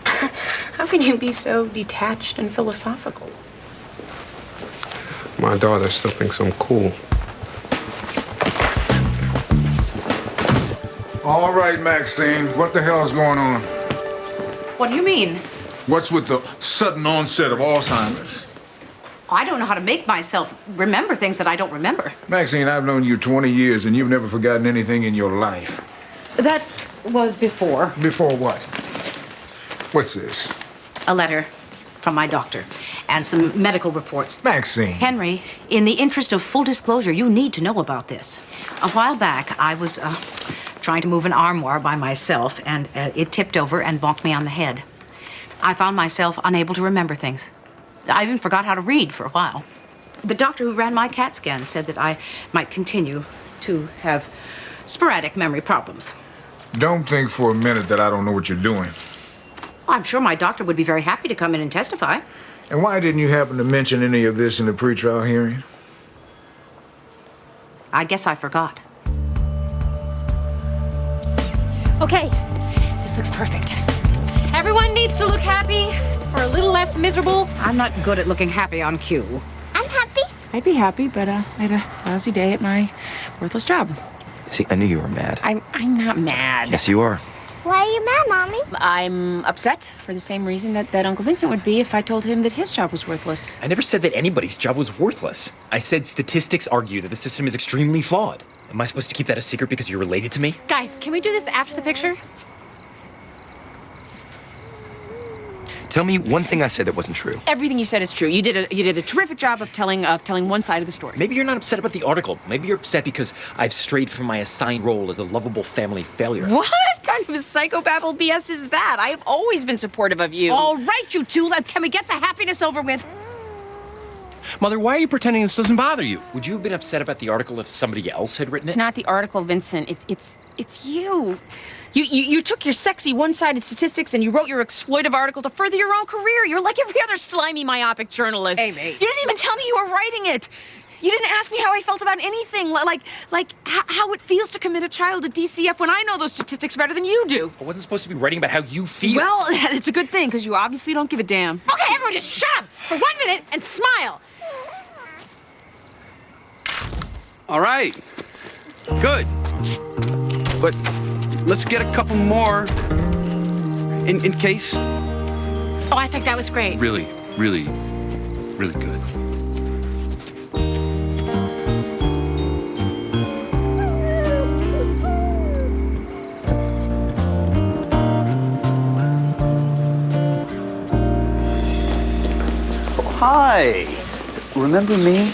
How can you be so detached and philosophical? My daughter still thinks I'm cool. All right, Maxine, what the hell's going on? What do you mean? What's with the sudden onset of Alzheimer's? I don't know how to make myself remember things that I don't remember. Maxine, I've known you 20 years and you've never forgotten anything in your life. That was before. Before what? What's this? A letter from my doctor and some medical reports. Maxine. Henry, in the interest of full disclosure, you need to know about this. A while back, I was trying to move an armoire by myself, and it tipped over and bonked me on the head. I found myself unable to remember things. I even forgot how to read for a while. The doctor who ran my CAT scan said that I might continue to have sporadic memory problems. Don't think for a minute that I don't know what you're doing. I'm sure my doctor would be very happy to come in and testify. And why didn't you happen to mention any of this in the pretrial hearing? I guess I forgot. Okay, this looks perfect. Everyone needs to look happy or a little less miserable. I'm not good at looking happy on cue. I'm happy. I'd be happy, but I had a lousy day at my worthless job. See, I knew you were mad. I'm not mad. Yes, you are. Why are you mad, Mommy? I'm upset for the same reason that Uncle Vincent would be if I told him that his job was worthless. I never said that anybody's job was worthless. I said statistics argue that the system is extremely flawed. Am I supposed to keep that a secret because you're related to me? Guys, can we do this after the picture? Tell me one thing I said that wasn't true. Everything you said is true. You did a terrific job of telling one side of the story. Maybe you're not upset about the article. Maybe you're upset because I've strayed from my assigned role as a lovable family failure. What kind of a psychobabble BS is that? I have always been supportive of you. All right, you two. Can we get the happiness over with? Mother, why are you pretending this doesn't bother you? Would you have been upset about the article if somebody else had written it? It's not the article, Vincent. It's you. You took your sexy one-sided statistics and you wrote your exploitive article to further your own career. You're like every other slimy, myopic journalist. Amy. You didn't even tell me you were writing it. You didn't ask me how I felt about anything, like how it feels to commit a child to DCF when I know those statistics better than you do. I wasn't supposed to be writing about how you feel. Well, it's a good thing, because you obviously don't give a damn. Okay, everyone just shut up for 1 minute and smile. All right. Good. But let's get a couple more in case. Oh, I think that was great. Really, really, really good. Hi. Remember me?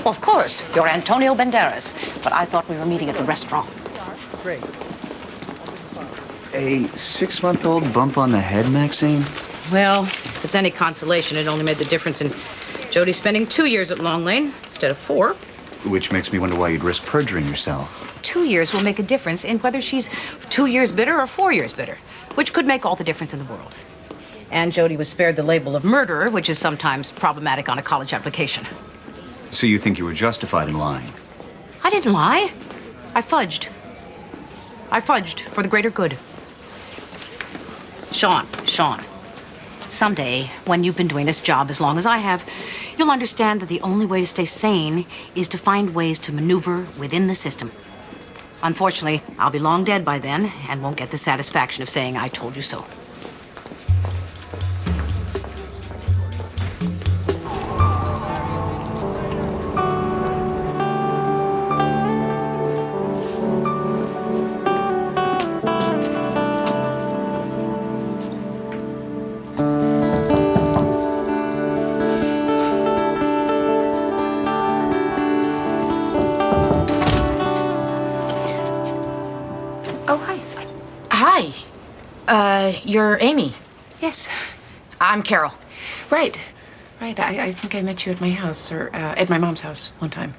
Of course. You're Antonio Banderas. But I thought we were meeting at the restaurant. Great. A 6-month-old bump on the head, Maxine? Well, if it's any consolation, it only made the difference in Jody spending 2 years at Long Lane instead of 4. Which makes me wonder why you'd risk perjuring yourself. 2 years will make a difference in whether she's 2 years bitter or 4 years bitter, which could make all the difference in the world. And Jody was spared the label of murderer, which is sometimes problematic on a college application. So you think you were justified in lying? I didn't lie. I fudged. I fudged for the greater good. Sean, someday, when you've been doing this job as long as I have, you'll understand that the only way to stay sane is to find ways to maneuver within the system. Unfortunately, I'll be long dead by then and won't get the satisfaction of saying I told you so. Oh, hi. Hi. You're Amy. Yes. I'm Carol. Right. Right. I think I met you at my house, or at my mom's house one time.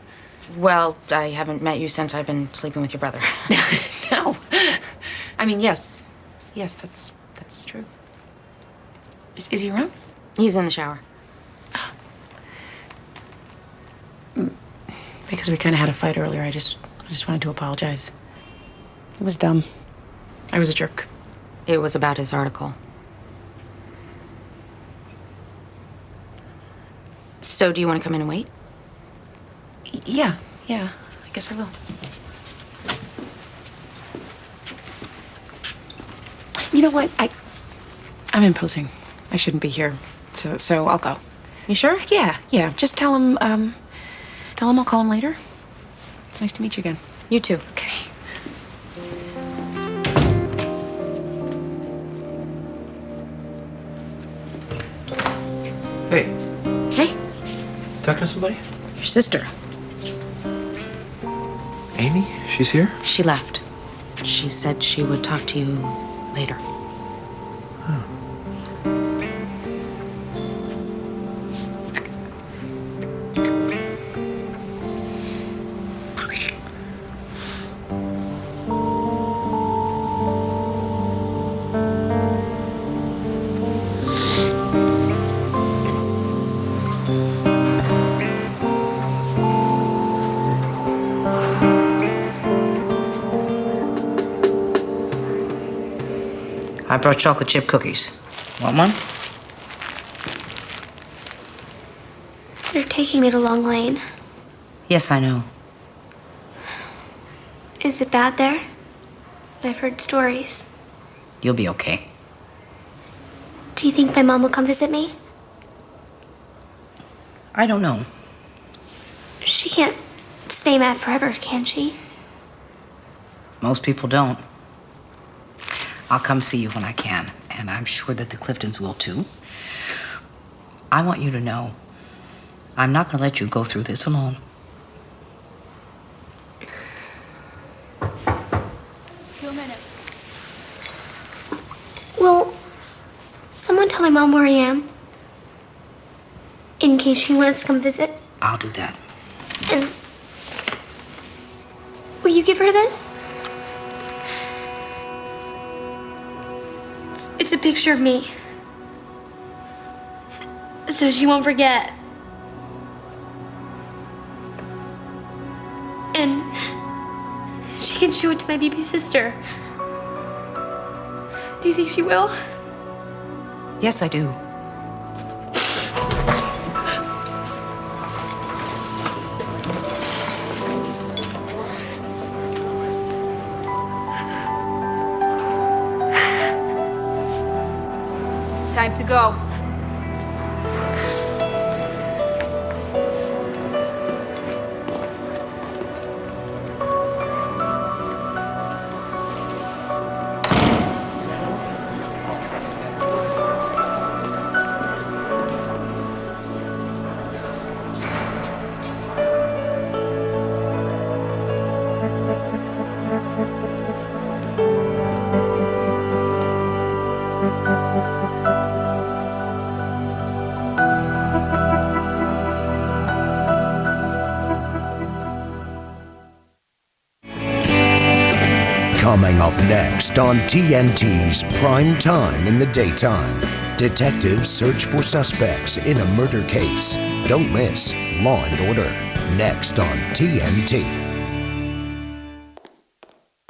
Well, I haven't met you since I've been sleeping with your brother. No. I mean, yes. Yes, that's true. Is he around? He's in the shower. Because we kind of had a fight earlier. I just wanted to apologize. It was dumb. I was a jerk. It was about his article. So, do you want to come in and wait? Yeah. I guess I will. You know what? I'm imposing. I shouldn't be here. So I'll go. You sure? Yeah. Just tell him I'll call him later. It's nice to meet you again. You too. Okay. Hey, Hey, talking to somebody? your sister. Amy? She's here? She left. She said she would talk to you later. I brought chocolate chip cookies. Want one? They're taking me to Long Lane. Yes, I know. Is it bad there? I've heard stories. You'll be okay. Do you think my mom will come visit me? I don't know. She can't stay mad forever, can she? Most people don't. I'll come see you when I can, and I'm sure that the Cliftons will too. I want you to know, I'm not going to let you go through this alone. Will someone tell my mom where I am? In case she wants to come visit? I'll do that. And will you give her this? It's a picture of me. So she won't forget. And she can show it to my baby sister. Do you think she will? Yes, I do. Time to go. Coming up next on TNT's Prime Time in the Daytime, detectives search for suspects in a murder case. Don't miss Law and Order, next on TNT.